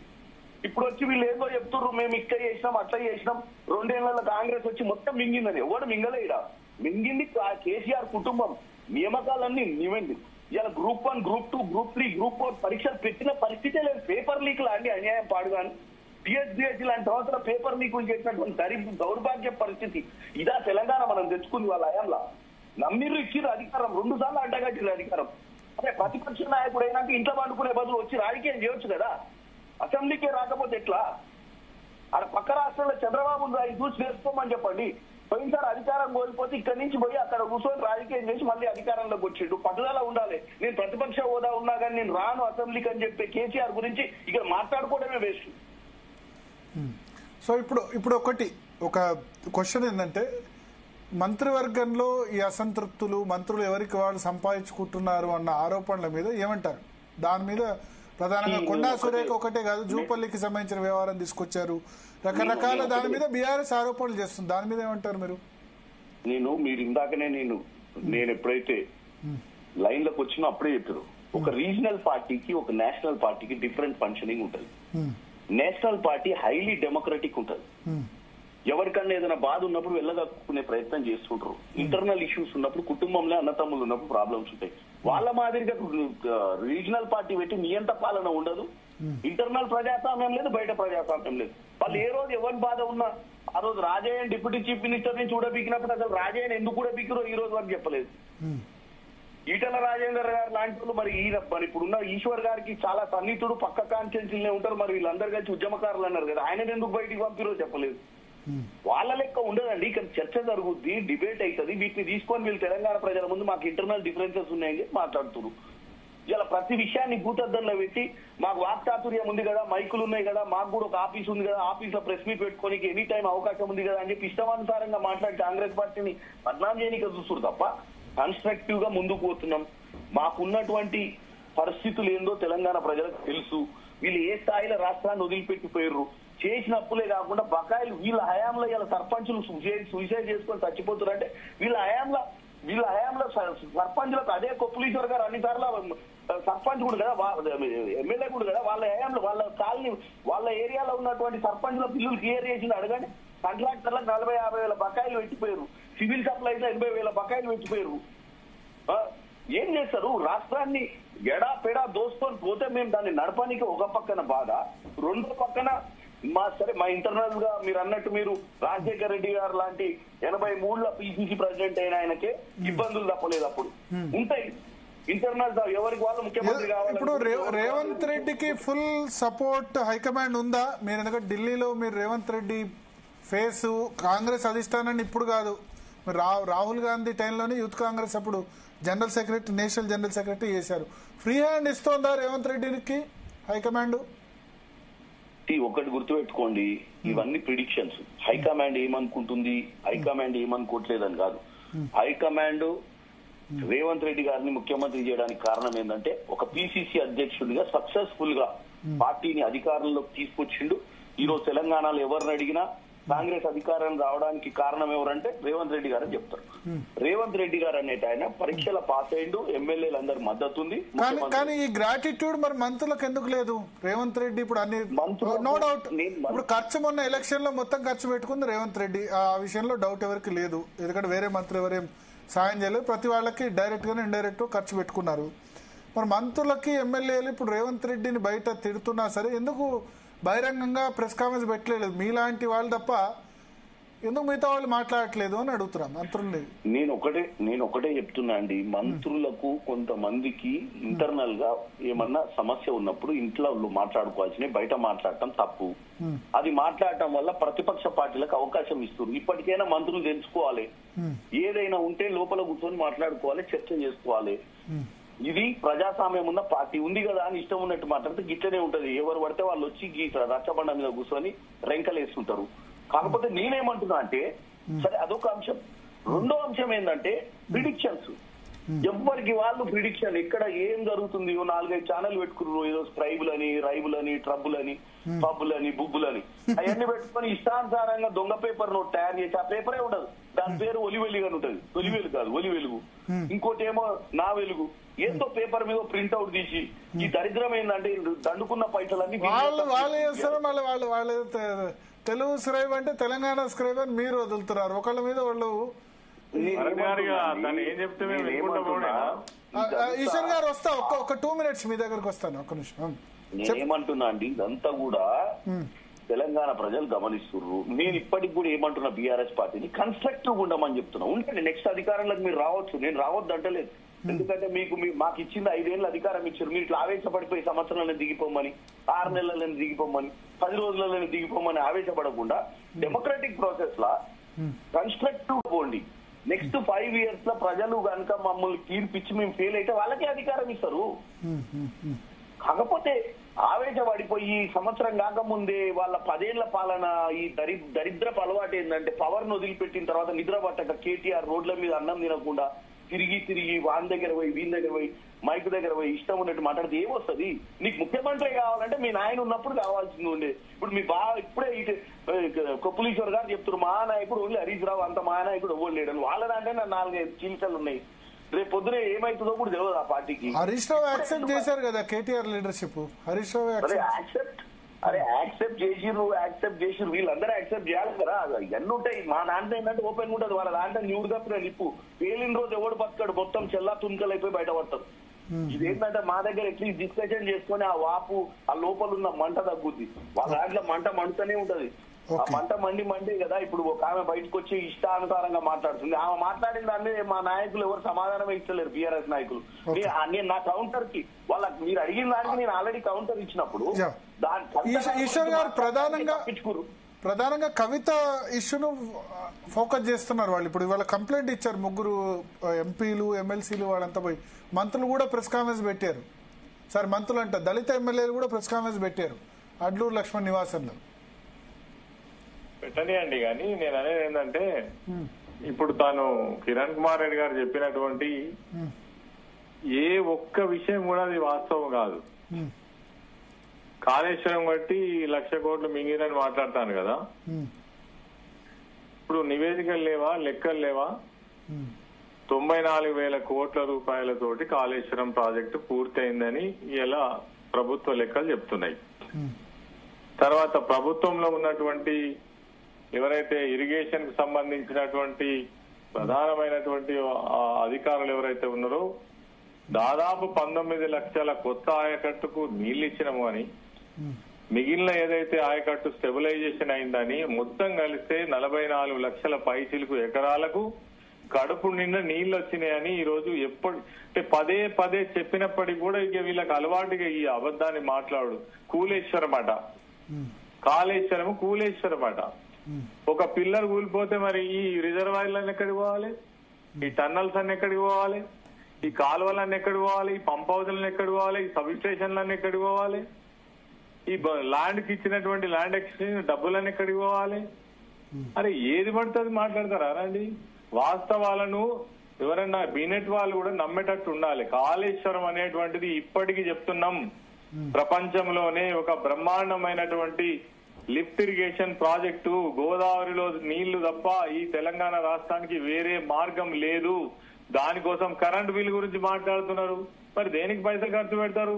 ఇప్పుడు వచ్చి వీళ్ళు ఏదో చెప్తుర్రు, మేము ఇక్కడ చేసినాం అట్లా చేసినాం. 2 ఏళ్లలో కాంగ్రెస్ వచ్చి మొత్తం మింగిందని. ఎవడు మింగలే, ఇక్కడ మింగింది కేసీఆర్ కుటుంబం. నియామకాలన్నీ నివండి. ఇలా Group 1, Group 2, Group 3, Group 4 పరీక్షలు పెట్టిన పరిస్థితే లేదు. పేపర్ లీక్ లాంటి అన్యాయం పాడుగాని టీఎస్బీఎస్సీ లాంటి సంవత్సరం పేపర్ లీకులు చేసినటువంటి దౌర్భాగ్య పరిస్థితి ఇదా తెలంగాణ మనం తెచ్చుకుంది వాళ్ళ హయాంలో. నమ్మిర్రు, ఇచ్చిర్రు అధికారం, 2 సార్లు అడ్డగట్టిర్రు అధికారం. అదే ప్రతిపక్ష నాయకుడు అయినాక ఇంట్లో పండుకునే బదులు వచ్చి రాజకీయం చేయొచ్చు కదా, అసెంబ్లీకే రాకపోతే ఎట్లా? అక్కడ పక్క రాష్ట్రంలో చంద్రబాబు చూసి వేసుకోమని చెప్పండి. పోయినసారి అధికారం కోల్పోతే ఇక్కడి నుంచి పోయి అక్కడ కూర్చొని రాజకీయం చేసి మళ్ళీ అధికారంలోకి వచ్చిండు. పట్టుదల ఉండాలి. నేను ప్రతిపక్ష హోదా ఉన్నా కానీ నేను రాను అసెంబ్లీకి అని చెప్పి కేసీఆర్ గురించి ఇక్కడ మాట్లాడుకోవడమే వేస్ట్. సో ఇప్పుడు ఒక క్వశ్చన్ ఏంటంటే, మంత్రివర్గంలో ఈ అసంతృప్తులు, మంత్రులు ఎవరికి వాళ్ళు సంపాదించుకుంటున్నారు అన్న ఆరోపణల మీద ఏమంటారు? దాని మీద ప్రధానంగా కొండా సురేఖ ఒకటే కాదు, జూపల్లికి సంబంధించిన వ్యవహారం తీసుకొచ్చారు, రకరకాల దాని మీద బీఆర్ఎస్ ఆరోపణలు చేస్తుంది. దాని మీద ఏమంటారు మీరు? మీరు ఇందాకనే నేను ఎప్పుడైతే లైన్ లోకి వచ్చినా అప్పుడే చెప్పారు, ఒక రీజనల్ పార్టీకి ఒక నేషనల్ పార్టీకి డిఫరెంట్ ఫంక్షనింగ్ ఉంటుంది. నేషనల్ పార్టీ హైలీ డెమోక్రటిక్ ఉంటుంది. ఎవరికన్నా ఏదైనా బాధ ఉన్నప్పుడు వెళ్ళగక్కునే ప్రయత్నం చేస్తుంటారు. ఇంటర్నల్ ఇష్యూస్ ఉన్నప్పుడు, కుటుంబంలో అన్నతమ్ములు ఉన్నప్పుడు ప్రాబ్లమ్స్ ఉంటాయి. వాళ్ళ మాదిరిగా రీజనల్ పార్టీ పెట్టి నియంత పాలన ఉండదు. ఇంటర్నల్ ప్రజాస్వామ్యం లేదు, బయట ప్రజాస్వామ్యం లేదు. వాళ్ళు ఏ రోజు ఎవరి బాధ ఉన్నా ఆ రోజు రాజయ్య డిప్యూటీ చీఫ్ మినిస్టర్ నుంచి చూడబీకినప్పుడు అసలు రాజయ్యని ఎందుకు కూడా బీకిరో ఈ రోజు వరకు చెప్పలేదు. ఈటల రాజేందర్ గారు లాంటి వాళ్ళు మరి ఇప్పుడున్న ఈశ్వర్ గారికి చాలా సన్నిహితుడు, పక్క కాన్స్టిట్యున్సీలనే ఉంటారు. మరి వీళ్ళందరూ కలిసి ఉద్యమకారులు అన్నారు కదా, ఆయన ఎందుకు బయటికి పంపిరో చెప్పలేదు. వాళ్ళ లెక్క ఉండదండి. ఇక్కడ చర్చ జరుగుద్ది, డిబేట్ అవుతుంది. వీటిని తీసుకొని వీళ్ళు తెలంగాణ ప్రజల ముందు మాకు ఇంటర్నల్ డిఫరెన్సెస్ ఉన్నాయని మాట్లాడుతున్నారు. ఇలా ప్రతి విషయాన్ని భూతద్దంలో పెట్టి మాకు వాక్చాతుర్యం ఉంది కదా, మైకులు ఉన్నాయి కదా, మాకు కూడా ఒక ఆఫీస్ ఉంది కదా, ఆఫీస్ లో ప్రెస్ మీట్ పెట్టుకోనికి ఎనీ టైం అవకాశం ఉంది కదా అని చెప్పి ఇష్టానుసారంగా మాట్లాడి కాంగ్రెస్ పార్టీని బద్నాం చేయడానికి చూస్తున్నారు తప్ప కన్స్ట్రక్టివ్ గా ముందుకు పోతున్నాం. మాకున్నటువంటి పరిస్థితులు ఏందో తెలంగాణ ప్రజలకు తెలుసు. వీళ్ళు ఏ స్థాయిలో రాష్ట్రాన్ని వదిలిపెట్టిపోయారు, చేసిన అప్పులే కాకుండా బకాయిలు వీళ్ళ హయాంలో ఇలా సర్పంచులు సూసైడ్ చేసుకొని చచ్చిపోతున్నారంటే వీళ్ళ హయాంలో సర్పంచులకు అదే కొప్పులీశ్వర్ గారు అన్నిసార్లు సర్పంచ్ కూడా కదా, ఎమ్మెల్యే కూడా కదా, వాళ్ళ హయాంలో వాళ్ళ కాలనీ వాళ్ళ ఏరియాలో ఉన్నటువంటి సర్పంచ్ల బిల్లులు క్లియర్ చేసింది అడగండి. కాంట్రాక్టర్లకు 40-50 వేల బకాయిలు పెట్టిపోయారు. సివిల్ సప్లైస్ లో 80 వేల బకాయిలు పెట్టిపోయారు. ఏం చేస్తారు? రాష్ట్రాన్ని ఎడా పెడా దోసుకొని పోతే మేము దాన్ని నడపడానికి ఒక పక్కన బాధ, రెండో పక్కన మా ఇంటర్నల్ గా మీరు అన్నట్టు మీరు రాజశేఖర రెడ్డి గారు లాంటి 83లో పిసిసి ప్రెసిడెంట్ అయిన ఆయనకే ఇబ్బందులు తప్పలేదు. అప్పుడు ఉంటాయి ఇంటర్నల్ ఎవరికి వాళ్ళు ముఖ్యమంత్రి కావాలి. ఇప్పుడు రేవంత్ రెడ్డికి ఫుల్ సపోర్ట్ హైకమాండ్ ఉందా? మీరు ఎందుకంటే ఢిల్లీలో మీరు రేవంత్ రెడ్డి ఫేస్ కాంగ్రెస్ అధిష్టానాన్ని ఇప్పుడు కాదు, మీరు రాహుల్ గాంధీ టైంలోనే యూత్ కాంగ్రెస్ అప్పుడు general secretary, national general secretary చేశారు. ఫ్రీ హ్యాండ్ ఇస్తోందా రేవంత్ రెడ్డికి హైకమాండ్? ఒకటి గుర్తుపెట్టుకోండి, ఇవన్నీ ప్రిడిక్షన్స్. హైకమాండ్ ఏమనుకుంటుంది, హైకమాండ్ ఏమనుకోవట్లేదని కాదు. హైకమాండ్ రేవంత్ రెడ్డి గారిని ముఖ్యమంత్రి చేయడానికి కారణం ఏంటంటే ఒక పిసిసి అధ్యక్షుడిగా సక్సెస్ఫుల్ గా పార్టీని అధికారంలోకి తీసుకొచ్చిండు. ఈ రోజు తెలంగాణలో ఎవరిని అడిగినా కాంగ్రెస్ అధికారం రావడానికి కారణం ఎవరంటే రేవంత్ రెడ్డి గారు అని చెప్తారు. రేవంత్ రెడ్డి గారు అనేట ఆయన పరీక్షల పాస్ అయ్యిండు, ఎమ్మెల్యేలు అందరు మద్దతు ఉంది. కానీ ఈ గ్రాటిట్యూడ్ మరి మంత్రులకు ఎందుకు లేదు? రేవంత్ రెడ్డి ఇప్పుడు అన్ని నో డౌట్, ఇప్పుడు ఖర్చు మొన్న ఎలక్షన్ లో మొత్తం ఖర్చు పెట్టుకుంది రేవంత్ రెడ్డి, ఆ విషయంలో డౌట్ ఎవరికి లేదు. ఎందుకంటే వేరే మంత్రులు ఎవరేం సాయం చేయలేదు, ప్రతి వాళ్ళకి డైరెక్ట్ గానే ఇండైరెక్ట్ ఖర్చు పెట్టుకున్నారు. మరి మంత్రులకి ఎమ్మెల్యేలు ఇప్పుడు రేవంత్ రెడ్డిని బయట తిడుతున్నా సరే ఎందుకు బహిరంగంగా ప్రెస్ కాన్ఫరెన్స్ పెట్టలేదు? మీలాంటి వాళ్ళు తప్ప ఎందుకు మిగతా వాళ్ళు మాట్లాడట్లేదు అని అడుగుతున్నా మంత్రుల్ని. నేను ఒకటే చెప్తున్నా అండి, మంత్రులకు కొంతమందికి ఇంటర్నల్ గా ఏమన్నా సమస్య ఉన్నప్పుడు ఇంట్లో మాట్లాడుకోవాల్సిన, బయట మాట్లాడటం తప్పు. అది మాట్లాడటం వల్ల ప్రతిపక్ష పార్టీలకు అవకాశం ఇస్తారు. ఇప్పటికైనా మంత్రులు తెలుసుకోవాలి, ఏదైనా ఉంటే లోపల కూర్చొని మాట్లాడుకోవాలి, చర్చ చేసుకోవాలి. ఇది ప్రజాస్వామ్యం ఉన్న పార్టీ ఉంది కదా అని ఇష్టం ఉన్నట్టు మాట్లాడితే గిట్లనే ఉంటది. ఎవరు పడితే వాళ్ళు వచ్చి రచ్చబండ మీద కూర్చొని రెంకలేస్తుంటారు. కాకపోతే నేనేమంటున్నా అంటే, సరే అదొక అంశం. రెండో అంశం ఏంటంటే ప్రిడిక్షన్స్. ఎవరికి వాళ్ళు ప్రిడిక్షన్, ఎక్కడ ఏం జరుగుతుంది, 4-5 ఛానల్ పెట్టుకున్నారు. ఏదో స్క్రైబులని, రైబులని, ట్రబ్బులని, పబ్బులని, బుబ్బులని అవన్నీ పెట్టుకుని ఇష్టానుసారంగా దొంగ పేపర్ నోట్ తయారు చేసి, ఆ పేపరే ఉండదు, దాని పేరు ఒలివెలుగు అని ఉంటది. ఒలివెలు కాదు, ఒలి వెలుగు. ఇంకోటి ఏమో నా వెలుగు. ఏందో పేపర్ మీద ప్రింట్ అవుట్ తీసి, ఈ దరిద్రం ఏంటంటే దండుకున్న పైసలన్నీ వాళ్ళు చేస్తారు. మళ్ళీ వాళ్ళు తెలుగు స్క్రైబ్ అంటే తెలంగాణ స్క్రైబ్ అని మీరు వదులుతున్నారు ఒకళ్ళ మీద వాళ్ళు. ఈశ్వర్ గారు వస్తా, ఒక 2 minutes మీ దగ్గరకు వస్తాను, ఒక్క నిమిషం. నేనేమంటున్నా అండి, ఇదంతా కూడా తెలంగాణ ప్రజలు గమనిస్తున్నారు. నేను ఇప్పటికి కూడా ఏమంటున్నా బీఆర్ఎస్ పార్టీని కన్స్ట్రక్టివ్ ఉండమని చెప్తున్నా. ఉంటే నెక్స్ట్ అధికారంలోకి మీరు రావచ్చు, నేను రావద్దు అంటలేదు. ఎందుకంటే మాకు ఇచ్చింది 5 ఏళ్ళు అధికారం ఇచ్చారు. మీరు ఇట్లా ఆవేశపడిపోయి సంవత్సరాలను దిగిపోమని, 6 నెలలను దిగిపోమని, 10 రోజులలో దిగిపోమని ఆవేశపడకుండా డెమోక్రటిక్ ప్రాసెస్ లా కన్స్ట్రక్టివ్ పోండి. నెక్స్ట్ 5 years లో ప్రజలు కనుక మమ్మల్ని తీర్పిచ్చి మేము ఫెయిల్ అయితే వాళ్ళకే అధికారం ఇస్తారు. కాకపోతే ఆవేశపడిపోయి సంవత్సరం కాకముందే వాళ్ళ 10 ఏళ్ల పాలన ఈ దరిద్రపు అలవాటు ఏంటంటే పవర్ ను వదిలిపెట్టిన తర్వాత నిద్ర పట్టక కేటీఆర్ రోడ్ల మీద అన్నం తినకుండా తిరిగి వాన్ దగ్గర పోయి వీని దగ్గర పోయి మైక్ దగ్గర పోయి ఇష్టం ఉన్నట్టు మాట్లాడితే ఏమొస్తుంది? నీకు ముఖ్యమంత్రి కావాలంటే మీ నాయన ఉన్నప్పుడు కావాల్సింది ఉండే. ఇప్పుడు మీ ఇప్పుడే కొప్పులీశ్వర్ గారు చెప్తున్నారు మా నాయకుడు ఓన్లీ హరీష్ రావు, అంత మా నాయకుడు ఎవరు లేడని. వాళ్ళ దాంట్లో నా 4-5 చీలికలు ఉన్నాయి. రేపు పొద్దున ఏమైతుందో కూడా తెలియదు ఆ పార్టీకి. హరీష్ రావు యాక్సెప్ట్ చేశారు కదా కేటీఆర్ లీడర్షిప్. హరీష్ రావు యాక్సెప్ట్ చేసిర్రు వీళ్ళందరూ యాక్సెప్ట్ చేయాలి కదా. ఇవన్నీ ఉంటాయి. మా దాంట్లో ఏంటంటే ఓపెన్ ఉంటుంది, వాళ్ళ దాంట్లో న్యూడ్ తప్పిన లిప్పు పేలిన రోజు ఎవడు బతకాడు మొత్తం చెల్లా తుణుకలు అయిపోయి బయటపడతారు. ఇదేంటంటే మా దగ్గర ఎట్లీస్ట్ డిస్కషన్ చేసుకుని ఆ వాపు ఆ లోపల ఉన్న మంట తగ్గుద్ది. వాళ్ళ దాంట్లో మంట మండుతూనే ఉంటది. ఆ మంట మండి కదా. ఇప్పుడు ఒక ఆమె బయటకు వచ్చి ఇష్టానుసారంగా మాట్లాడుతుంది. ఆమె మాట్లాడిన దాన్ని మా నాయకులు ఎవరు సమాధానం ఇస్తలేరు. బీఆర్ఎస్ నాయకులు నేను నా కౌంటర్ కి వాళ్ళకి మీరు అడిగిన దానికి నేను ఆల్రెడీ కౌంటర్ ఇచ్చినప్పుడు ఈశ్వర్ గారు ప్రధానంగా కవిత ఇష్యూను ఫోకస్ చేస్తున్నారు వాళ్ళు. ఇప్పుడు ఇవాళ కంప్లైంట్ ఇచ్చారు 3 ఎంపీలు ఎమ్మెల్సీలు వాళ్ళంతా పోయి. మంత్రులు కూడా ప్రెస్ కాన్ఫరెన్స్ పెట్టారు. సార్ మంత్రులు అంట దళిత ఎమ్మెల్యేలు కూడా ప్రెస్ కాన్ఫరెన్స్ పెట్టారు అడ్లూరు లక్ష్మణ్ నివాసంలో. పెట్టనియండి, కానీ నేను అనేది ఏంటంటే ఇప్పుడు తాను కిరణ్ కుమార్ రెడ్డి గారు చెప్పినటువంటి ఏ ఒక్క విషయం కూడా అది వాస్తవం కాదు. కాళేశ్వరం బట్టి 1,00,000 కోట్లు మింగిరని మాట్లాడతాను కదా. ఇప్పుడు నివేదికలు లేవా, లెక్కలు లేవా? 94,000 కోట్ల రూపాయలతోటి కాళేశ్వరం ప్రాజెక్టు పూర్తయిందని ఇలా ప్రభుత్వ లెక్కలు చెప్తున్నాయి. తర్వాత ప్రభుత్వంలో ఉన్నటువంటి ఎవరైతే ఇరిగేషన్ కు సంబంధించినటువంటి ప్రధానమైనటువంటి అధికారులు ఎవరైతే ఉన్నారో దాదాపు 19 లక్షల కొత్త ఆయకట్టుకు నీళ్లు ఇచ్చినాము అని, మిగిలిన ఏదైతే ఆయకట్టు స్టెబిలైజేషన్ అయిందని మొత్తం కలిస్తే 44 లక్షల పైచిలకు ఎకరాలకు కడుపు నిండా నీళ్లు వచ్చినాయని ఈ రోజు అంటే పదే చెప్పినప్పటికీ కూడా ఇక వీళ్ళకి అలవాటుగా ఈ అబద్ధాన్ని మాట్లాడు. కూలేశ్వరం అట, కాళేశ్వరం కూలేశ్వరం అట. ఒక పిల్లర్ కూలిపోతే మరి ఈ రిజర్వాయర్లన్నీ ఎక్కడికి పోవాలి? ఈ టన్నల్స్ అన్ని ఎక్కడికి పోవాలి? ఈ కాలువలన్నీ ఎక్కడికి పోవాలి? ఈ పంప్ హౌస్లన్నీ ఎక్కడికి పోవాలి? ఈ సబ్ స్టేషన్లన్నీ ఎక్కడికి పోవాలి? ఈ ల్యాండ్ కి ఇచ్చినటువంటి ల్యాండ్ ఎక్స్చేంజ్ డబ్బులన్నీ ఎక్కడికి పోవాలి? అరే ఏది పడుతుంది మాట్లాడతారా అండి? వాస్తవాలను ఎవరన్నా బీనెట్ వాళ్ళు కూడా నమ్మేటట్టు ఉండాలి. కాళేశ్వరం అనేటువంటిది ఇప్పటికీ చెప్తున్నాం ప్రపంచంలోనే ఒక బ్రహ్మాండమైనటువంటి లిఫ్ట్ ఇరిగేషన్ ప్రాజెక్టు. గోదావరిలో నీళ్లు తప్ప ఈ తెలంగాణ రాష్ట్రానికి వేరే మార్గం లేదు. దానికోసం కరెంట్ బిల్ గురించి మాట్లాడుతున్నారు. మరి దేనికి పైసలు ఖర్చు పెడతారు?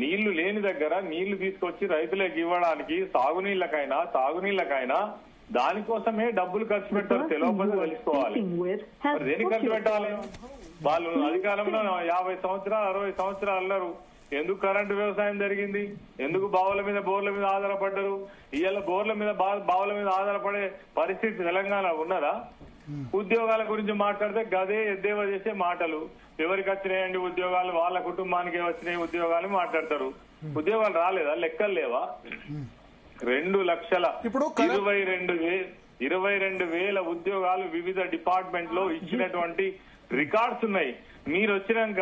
నీళ్లు లేని దగ్గర నీళ్లు తీసుకొచ్చి రైతులకు ఇవ్వడానికి తాగునీళ్లకైనా దానికోసమే డబ్బులు ఖర్చు పెట్టారు. తెలియకపోతే తెలుసుకోవాలి. మరి దేనికి ఖర్చు పెట్టాలి? వాళ్ళు అధికారంలో 50 సంవత్సరాలు 60 సంవత్సరాలు అన్నారు. ఎందుకు కరెంటు వ్యవసాయం జరిగింది? ఎందుకు బోర్ల మీద ఆధారపడ్డారు? ఇవాళ బావుల మీద ఆధారపడే పరిస్థితి తెలంగాణ ఉన్నదా? ఉద్యోగాల గురించి మాట్లాడితే గదే ఎద్దేవా చేసే మాటలు. ఎవరికి వచ్చినాయండి ఉద్యోగాలు? వాళ్ళ కుటుంబానికి వచ్చినాయి ఉద్యోగాలు మాట్లాడతారు. ఉద్యోగాలు రాలేదా? లెక్కలు లేవా? 2,22,000 ఉద్యోగాలు వివిధ డిపార్ట్మెంట్ లో ఇచ్చినటువంటి రికార్డ్స్ ఉన్నాయి. మీరు వచ్చినాక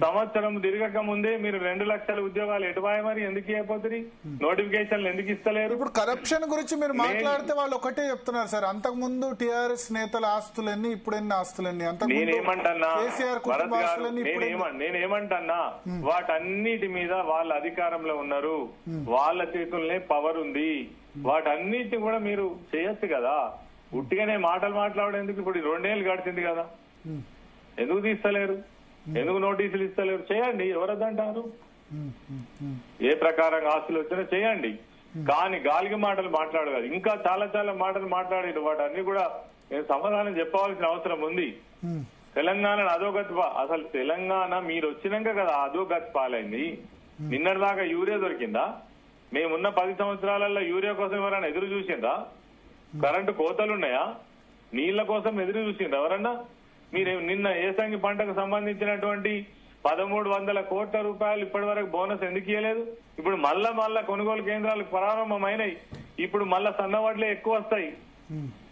సంవత్సరం తిరగక ముందే మీరు 2 లక్షల ఉద్యోగాలు ఎటువాయ మరి ఎందుకు అయిపోతుంది? నోటిఫికేషన్లు ఎందుకు ఇస్తలేరు? ఇప్పుడు కరప్షన్ గురించి మీరు మాట్లాడితే వాళ్ళు ఒకటే చెప్తున్నారు సార్, అంతకు ముందు టిఆర్ఎస్ నేతల ఆస్తులన్నీ ఇప్పుడెన్ని ఆస్తులన్నీ, నేనేమంటన్నా వాటన్నిటి మీద వాళ్ళ అధికారంలో ఉన్నారు, వాళ్ళ చేతుల్నే పవర్ ఉంది. వాటన్నిటిని కూడా మీరు చేయొచ్చు కదా. ఉట్టిగానే మాటలు మాట్లాడేందుకు ఇప్పుడు 2 ఏళ్ళు గడిచింది కదా, ఎందుకు తీస్తలేరు? ఎందుకు నోటీసులు ఇస్తలేరు? చేయండి, ఎవరద్దంటారు? ఏ ప్రకారంగా ఆస్తులు వచ్చినా చేయండి, కానీ గాలికి మాటలు మాట్లాడదు. ఇంకా చాలా మాటలు మాట్లాడారు. వాటన్ని కూడా నేను సమాధానం చెప్పవలసిన అవసరం ఉంది. తెలంగాణ అధోగతి అసలు తెలంగాణ మీరు వచ్చినాక కదా అధోగతి పాలైంది. నిన్నటిదాకా యూరియా దొరికిందా? మేమున్న 10 సంవత్సరాలలో యూరియా కోసం ఎవరైనా ఎదురు చూసిండ్రా? కరెంటు కోతలున్నాయా? నీళ్ల కోసం ఎదురు చూసిండ్రా ఎవరన్నా? మీరు నిన్న ఏసంగి పంటకు సంబంధించినటువంటి 1300 కోట్ల రూపాయలు ఇప్పటి వరకు బోనస్ ఎందుకు ఇవ్వలేదు? ఇప్పుడు మళ్ళా కొనుగోలు కేంద్రాలు ప్రారంభమైనాయి. ఇప్పుడు మళ్ళా సన్నవాట్లే ఎక్కువ వస్తాయి.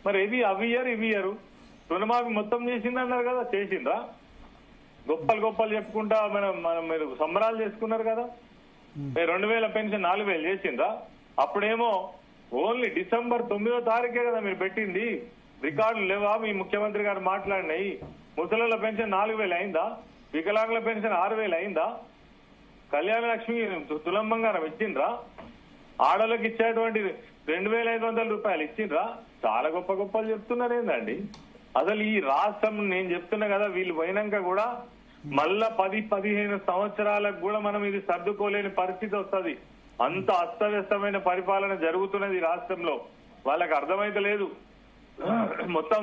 మరి ఇవి అవి ఇయ్యరు. రుణమాఫీ మొత్తం చేసిందన్నారు కదా, చేసిండ్రా? గొప్పలు చెప్పుకుంటా మీరు సంబరాలు చేసుకున్నారు కదా. 2000 పెన్షన్ 4000 చేసిండ్రా? అప్పుడేమో ఓన్లీ డిసెంబర్ 9వ తారీఖే కదా మీరు పెట్టింది. రికార్డులు లేవా? మీ ముఖ్యమంత్రి గారు మాట్లాడినాయి. ముసలిల పెన్షన్ 4000 అయిందా? వికలాంగుల పెన్షన్ 6000 అయిందా? కళ్యాణ లక్ష్మి తులం బంగారం ఇచ్చిండ్రా? ఆడలకు ఇచ్చేటువంటి 2500 రూపాయలు ఇచ్చిండ్రా? చాలా గొప్పలు చెప్తున్నారు ఏందండి? అసలు ఈ రాష్ట్రం నేను చెప్తున్నా కదా, వీళ్ళు పోయినాక కూడా మళ్ళా 10-15 సంవత్సరాలకు కూడా మనం ఇది సర్దుకోలేని పరిస్థితి వస్తుంది. అంత అస్తవ్యస్తమైన పరిపాలన జరుగుతున్నది రాష్ట్రంలో. వాళ్ళకి అర్థమైతే లేదు, మొత్తం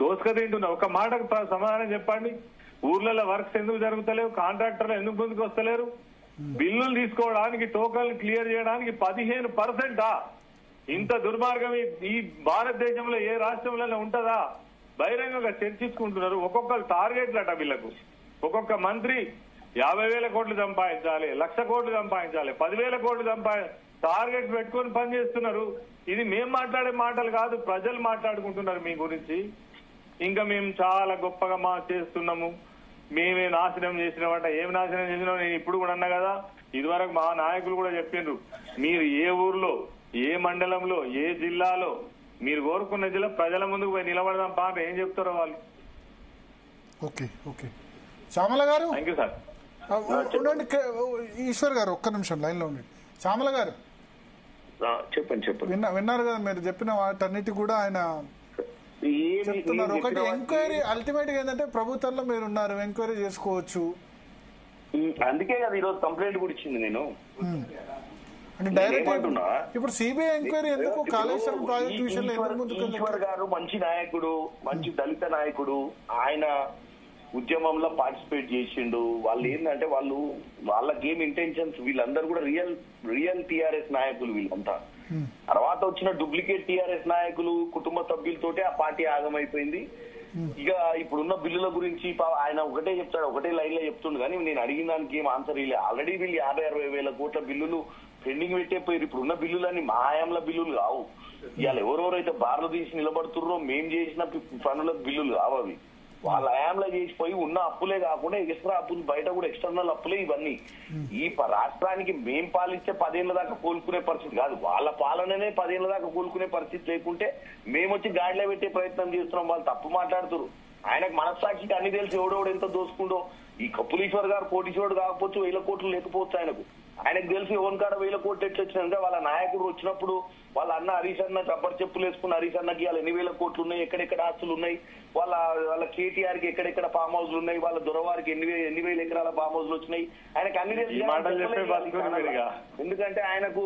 దోసుక తింటున్నారు. ఒక మాటకు సమాధానం చెప్పండి. ఊర్లలో వర్క్స్ ఎందుకు జరుగుతలేవు? కాంట్రాక్టర్లు ఎందుకు ముందుకు వస్తలేరు? బిల్లులు తీసుకోవడానికి, టోకన్లు క్లియర్ చేయడానికి 15%. ఇంత దుర్మార్గం ఈ భారతదేశంలో ఏ రాష్ట్రంలో ఉంటుందా? బహిరంగంగా చర్చించుకుంటున్నారు. ఒక్కొక్కరు టార్గెట్లట వీళ్లకు. ఒక్కొక్క మంత్రి 50,000 కోట్లు సంపాదించాలి, 1,00,000 కోట్లు సంపాదించాలి, 10,000 కోట్లు టార్గెట్ పెట్టుకొని పనిచేస్తున్నారు. ఇది మేం మాట్లాడే మాటలు కాదు, ప్రజలు మాట్లాడుకుంటున్నారు మీ గురించి. ఇంకా మేము చాలా గొప్పగా చేస్తున్నాము, మేమే నాశనం చేసినామంట. ఏం నాశనం చేసినా నేను ఇప్పుడు కూడా అన్నా కదా, ఇదివరకు మా నాయకులు కూడా చెప్పిండ్రు. మీరు ఏ ఊర్లో, ఏ మండలంలో, ఏ జిల్లాలో మీరు కోరుకున్న జిల్లా ప్రజల ముందుకు పోయి నిలబడదాం పాట ఏం చెప్తారో వాళ్ళు. ఓకే శ్యామల గారు, థ్యాంక్ యూ సార్. ఉండండి ఈశ్వర్ గారు, ఒక్క నిమిషం లైన్ లో ఉండండి. శ్యామల గారు చెప్పండి. విన్నారు కదా మీరు చెప్పిన వాటన్నిటి కూడా ఆయన చెప్తున్నారు. ఒకటి ఎంక్వైరీ అల్టిమేట్ గా ఏంటంటే ప్రభుత్వంలో మీరు ఉన్నారు, ఎంక్వైరీ చేసుకోవచ్చు. అందుకే కదా ఈరోజు కంప్లైంట్ కూడా ఇచ్చింది నేను. అంటే డైరెక్ట్ ఇప్పుడు సిబిఐ ఎంక్వైరీ ఎందుకు? కాళేశ్వరం ప్రాజెక్ట్ విషయంలో ఈశ్వర్ గారు మంచి నాయకుడు, మంచి దళిత నాయకుడు. ఆయన ఉద్యమంలో పార్టిసిపేట్ చేసిండు. వాళ్ళు ఏంటంటే వాళ్ళకి ఏం ఇంటెన్షన్స్, వీళ్ళందరూ కూడా రియల్ టీఆర్ఎస్ నాయకులు వీళ్ళంతా. తర్వాత వచ్చిన డూప్లికేట్ టీఆర్ఎస్ నాయకులు కుటుంబ సభ్యులతోటే ఆ పార్టీ ఆగమైపోయింది. ఇక ఇప్పుడున్న బిల్లుల గురించి ఆయన ఒకటే చెప్తాడు, ఒకటే లైన్ లో చెప్తుండు. కానీ నేను అడిగిన దానికి ఏం ఆన్సర్ ఇలే. ఆల్రెడీ వీళ్ళు 50-60 వేల కోట్ల బిల్లులు పెండింగ్ పెట్టేపోయారు. ఇప్పుడున్న బిల్లులన్నీ మా హయాంల బిల్లులు కావు. ఇవాళ ఎవరెవరైతే బార్లు తీసి నిలబడుతున్నారో మేం చేసిన పనుల బిల్లులు కావు అవి. వాళ్ళ హయాంలో చేసిపోయి ఉన్న అప్పులే కాకుండా ఎక్స్ట్రా అప్పులు, బయట కూడా ఎక్స్టర్నల్ అప్పులే ఇవన్నీ. ఈ రాష్ట్రానికి మేం పాలిస్తే 10 ఏళ్ల దాకా కోలుకునే పరిస్థితి కాదు. వాళ్ళ పాలననే 10 ఏళ్ల దాకా కోలుకునే పరిస్థితి లేకుంటే మేము వచ్చి గాడిలో పెట్టే ప్రయత్నం చేస్తున్నాం. వాళ్ళు తప్పు మాట్లాడుతున్నారు. ఆయనకు మనస్సాక్షికి అన్ని తెలిసి ఎవడెవడు ఎంత దోసుకుండో. ఈ కపులీశ్వర్ గారు కోటీశ్వరుడు కాకపోవచ్చు, 1000 కోట్లు లేకపోవచ్చు ఆయనకు తెలిసి ఓన్కాడ 1000 కోట్లు ఎట్లా వచ్చినాక వాళ్ళ నాయకుడు వచ్చినప్పుడు వాళ్ళ అన్న హరీష్ అన్న రబ్బర్ చెప్పులు వేసుకున్న హరీష్ అన్నకి వాళ్ళ 8,000 కోట్లు ఉన్నాయి, ఎక్కడెక్కడ ఆస్తులు ఉన్నాయి, వాళ్ళ కేటీఆర్ కి ఎక్కడెక్కడ ఫామ్ హౌస్లు ఉన్నాయి, వాళ్ళ దొరవారికి ఎన్ని వేల ఎకరాల ఫామ్ హౌస్లు వచ్చినాయి. ఆయనకు అన్ని తెలిసి. ఎందుకంటే ఆయనకు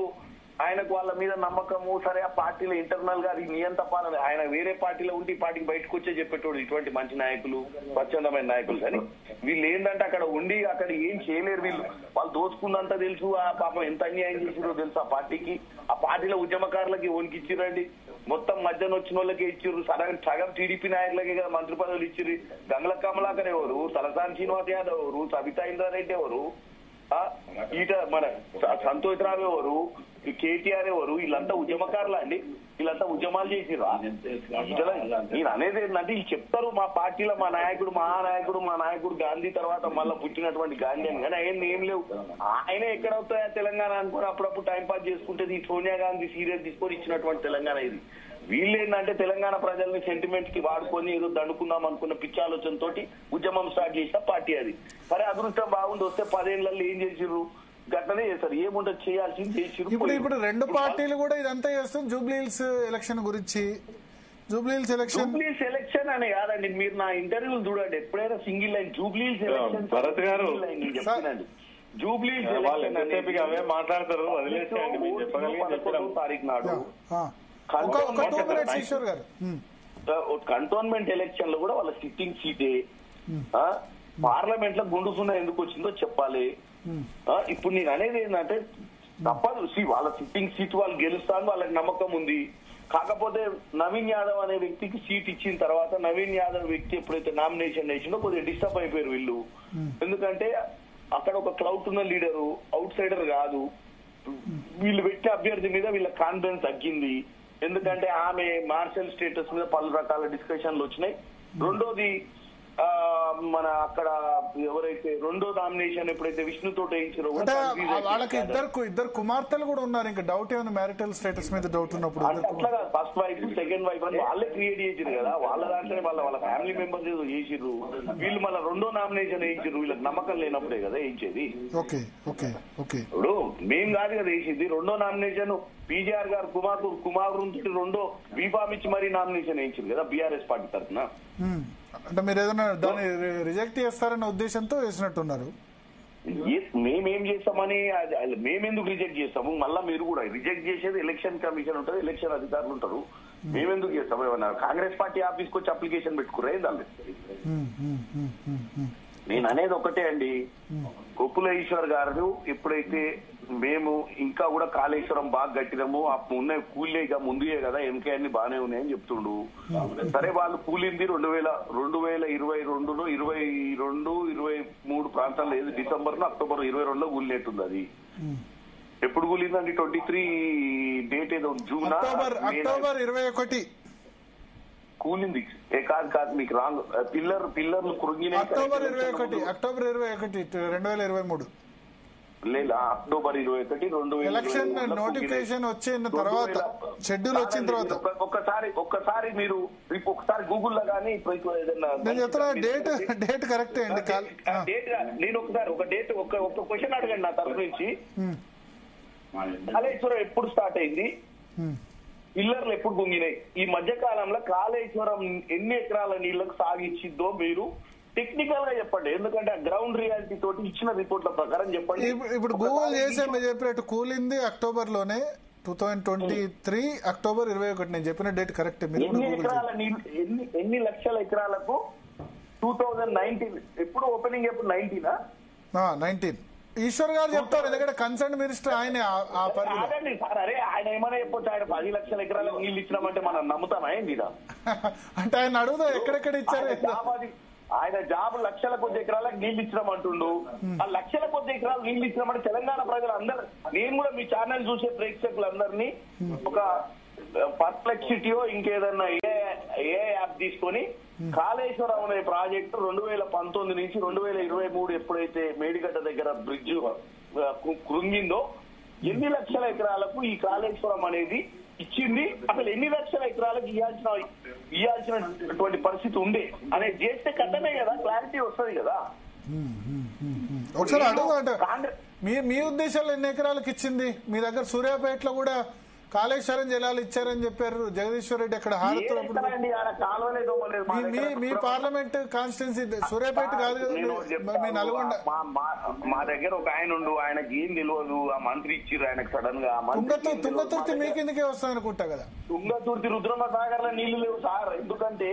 వాళ్ళ మీద నమ్మకము. సరే ఆ పార్టీలో ఇంటర్నల్ గా అది నియంత పాలన. ఆయన వేరే పార్టీలో ఉంటే ఈ పార్టీకి బయటకు వచ్చే చెప్పేటోడు ఇటువంటి మంచి నాయకులు, స్వచ్ఛందమైన నాయకులు. కానీ వీళ్ళు ఏంటంటే అక్కడ ఉండి అక్కడ ఏం చేయలేరు. వాళ్ళు దోచుకుందంతా తెలుసు. ఆ పాపం ఎంత అన్యాయం చేసిరో తెలుసు ఆ పార్టీకి. ఆ పార్టీలో ఉద్యమకారులకి వణికిచ్చిరండి. మొత్తం మధ్యాహ్నం వచ్చిన వాళ్ళకే ఇచ్చిర్రు. సగం టీడీపీ నాయకులకే కదా మంత్రి పదవులు ఇచ్చిర్రు. గంగల కమలాకర్ ఎవరు, తలసాని శ్రీనివాస్ యాదవ్ ఎవరు, సబితా ఇంద్రారెడ్డి ఎవరు, మన సంతోష్ రావు ఎవరు, కేటీఆర్ ఎవరు? వీళ్ళంతా ఉద్యమకారులా అండి? వీళ్ళంతా ఉద్యమాలు చేసిరా? నేను అనేది ఏంటంటే వీళ్ళు చెప్తారు మా పార్టీలో మా నాయకుడు గాంధీ తర్వాత మళ్ళీ పుట్టినటువంటి గాంధీ అని. కానీ ఆయన ఏం లేవు. ఆయనే ఎక్కడవుతాయా తెలంగాణ అనుకుని అప్పుడప్పుడు టైం పాస్ చేసుకుంటే ఈ సోనియా గాంధీ సీరియస్ తీసుకొని ఇచ్చినటువంటి తెలంగాణ ఇది. వీళ్ళు ఏంటంటే తెలంగాణ ప్రజల్ని సెంటిమెంట్ కి వాడుకొని ఏదో దండుకుందాం అనుకున్న పిచ్చి ఆలోచనతో ఉద్యమం స్టార్ట్ చేసిన పార్టీ అది. సరే అదృష్టం బాగుంది, వస్తే 10 ఏళ్లలో ఏం చేసిర్రు? గట్టనే చేస్తారు. ఏముంటుంది చేయాల్సింది చేసిర్రు. ఇప్పుడు రెండు పార్టీలు కూడా ఇదంతా చేస్తాం. జూబ్లీహిల్స్ ఎలక్షన్ గురించి, జూబ్లీహిల్స్ ఎలక్షన్ అని కాదండి. మీరు నా ఇంటర్వ్యూలు చూడండి, ఎప్పుడైనా single line Jubilee Hills election Bharat గారు చెప్తున్నాండి. జూబ్లీహిల్స్ ఎలక్షన్ మాట్లాడతారు. 11వ తారీఖు నాడు కంటోన్మెంట్ ఎలక్షన్ లో కూడా వాళ్ళ సిట్టింగ్ సీటే. పార్లమెంట్ లో గుండు సున్నా ఎందుకు వచ్చిందో చెప్పాలి. ఇప్పుడు నేను అనేది ఏంటంటే తప్పదు. వాళ్ళ సిట్టింగ్ సీట్ వాళ్ళు గెలుస్తాను వాళ్ళకి నమ్మకం ఉంది. కాకపోతే నవీన్ యాదవ్ అనే వ్యక్తికి సీట్ ఇచ్చిన తర్వాత నవీన్ యాదవ్ వ్యక్తి ఎప్పుడైతే నామినేషన్ వేసిందో కొద్దిగా డిస్టర్బ్ అయిపోయారు వీళ్ళు. ఎందుకంటే అక్కడ ఒక క్లౌట్ ఉన్న లీడరు, అవుట్ సైడర్ కాదు. వీళ్ళు పెట్టే అభ్యర్థి మీద వీళ్ళ కాన్ఫిడెన్స్ తగ్గింది. ఎందుకంటే ఆమె మార్షల్ స్టేటస్ మీద పలు రకాల డిస్కషన్లు వచ్చినాయి. రెండోది మన అక్కడ ఎవరైతే రెండో నామినేషన్ ఎప్పుడైతే విష్ణుతో వేయించారో వాళ్ళకి ఇద్దరు కుమార్తెలు కూడా ఉన్నారు. ఇంకా డౌట్ ఏమైనా మ్యారిటల్ స్టేటస్ మీద డౌట్ ఉన్నప్పుడు అట్లాగా ఫస్ట్ వైఫ్ సెకండ్ వైఫ్ అని వాళ్ళే క్రియేట్ చేసారు కదా. వాళ్ళ దాంట్లోనే వాళ్ళ ఫ్యామిలీ మెంబర్స్ ఏదో చేసిర్రు. వీళ్ళు మళ్ళీ రెండో నామినేషన్ వేయించారు. వీళ్ళకి నమ్మకం లేనప్పుడే కదా వేయించేది. ఇప్పుడు మేం కాదు కదా వేసింది. రెండో నామినేషన్ పీజీఆర్ గారు కుమార్ రెండో బీఫామ్ ఇచ్చి మరీ నామినేషన్ వేయించారు కదా బీఆర్ఎస్ పార్టీ తరఫున. అంటే మీరు ఏదైనా దాన్ని రిజెక్ట్ చేస్తారన్న ఉద్దేశంతో వేసినట్టున్నారు. మేమేం చేస్తామని మేమెందుకు రిజెక్ట్ చేస్తాము? మళ్ళా మీరు కూడా రిజెక్ట్ చేసేది ఎలక్షన్ కమిషన్ ఉంటుంది, ఎలక్షన్ అధికారులు ఉంటారు. మేమెందుకు చేస్తాము? ఏమన్నా కాంగ్రెస్ పార్టీ ఆఫీస్కి వచ్చి అప్లికేషన్ పెట్టుకురే దాన్ని. నేను అనేది ఒకటే అండి, కొప్పుల ఈశ్వర్ గారు ఎప్పుడైతే మేము ఇంకా కూడా కాళేశ్వరం బాగా కట్టినాము, ఉన్న కూలే ఇక ముందుయే కదా ఎంకే అన్ని బాగానే ఉన్నాయని చెప్తుండు. సరే వాళ్ళు కూలింది 2022లో 22-23 ప్రాంతాల్లో ఏది డిసెంబర్ అక్టోబర్ 22లో కూలినట్టుంది. అది ఎప్పుడు కూలిందండి? 23 డేట్ ఏదో జూన్ అక్టోబర్ 21 కూలింది. కాదు మీకు రాంగ్. పిల్లర్లు కురుంగిన అక్టోబర్ 21 2023 లేదా అక్టోబర్ 21 ఎలక్షన్ నోటిఫికేషన్ వచ్చిన తర్వాత షెడ్యూల్ వచ్చిన తర్వాత ఒక్కసారి మీరు ఒకసారి గూగుల్లో కానీ నేను చెప్తున్నా డేట్ కరెక్ట్ అండి. నేను ఒక క్వశ్చన్ అడగండి నా తరఫు నుంచి. కాళేశ్వరం ఎప్పుడు స్టార్ట్ అయింది? పిల్లర్లు ఎప్పుడు గుంగినాయి? ఈ మధ్య కాలంలో కాళేశ్వరం ఎన్ని ఎకరాల నీళ్లకు సాగిచ్చిద్దో మీరు టెక్నికల్ గా చెప్పండి. ఎందుకంటే ఆ గ్రౌండ్ రియాలిటీ తోటి ఇచ్చిన రిపోర్ట్ల ప్రకారం చెప్పండి. ఇప్పుడు గూగుల్ చేసే మీరు చెప్పినట్టు కూలింది అక్టోబర్ లోనే 2023 అక్టోబర్ 21. నేను చెప్పిన డేట్ కరెక్ట్. ఎన్ని లక్షల ఎకరాలకు 2019 ఎప్పుడు ఓపెనింగ్? ఎప్పుడు 19 ఈశ్వర్ గారు చెప్తారు. ఎందుకంటే కన్సర్న్ మినిస్టర్ ఆయన. సార్ అరే ఆయన ఏమైనా చెప్పొచ్చు. ఆయన 10 లక్షల ఎకరాలకు నీళ్ళు ఇచ్చినామంటే మనం నమ్ముతామా ఏంది? అంటే ఆయన అడుగుతా ఎక్కడెక్కడ ఇచ్చారు. ఆయన జాబ్ లక్షల కొద్ది ఎకరాలకు నీళ్ళు ఇచ్చినామంటుండు. ఆ లక్షల కొద్ది ఎకరాలు నీళ్ళు ఇచ్చినామంటే తెలంగాణ ప్రజలందరూ, నేను కూడా మీ ఛానల్ చూసే ప్రేక్షకులందరినీ ఒక పర్ప్లెక్సిటీయో ఇంకేదన్నా ఏ యాప్ తీసుకొని కాళేశ్వరం అనే ప్రాజెక్టు 2019 నుంచి 2023 ఎప్పుడైతే మేడిగడ్డ దగ్గర బ్రిడ్జ్ కృంగిందో ఎన్ని లక్షల ఎకరాలకు ఈ కాళేశ్వరం అనేది ఇచ్చింది, అసలు ఎన్ని లక్షల ఎకరాలకు ఇవ్వాల్సినటువంటి పరిస్థితి ఉండే అనేది చేస్తే కట్టమే కదా క్లారిటీ వస్తుంది కదా. ఒకసారి అడుగుతా, మీ ఉద్దేశాలు ఎన్ని ఎకరాలకు ఇచ్చింది? మీ దగ్గర సూర్యాపేటలో కూడా కాళేశ్వరం జలాలు ఇచ్చారని చెప్పారు జగదీశ్వర్ రెడ్డి. అక్కడ హారతున్నప్పుడు మీ పార్లమెంట్ కాన్స్టిట్యున్సీ సూర్యాపేట కాదు కదా, మీ నల్గొండ. మా దగ్గర ఒక ఆయన ఉండు, ఆయనకి ఏం తెలియదు. ఆ మంత్రి ఇచ్చిర్రు ఆయనకు సడన్ గా. తుంగతుర్తి మీ కిందకే వస్తుంది అనుకుంటా కదా. తుంగతుర్తి రుద్రమ సాగర్ లో నీళ్లు లేవు సార్. ఎందుకంటే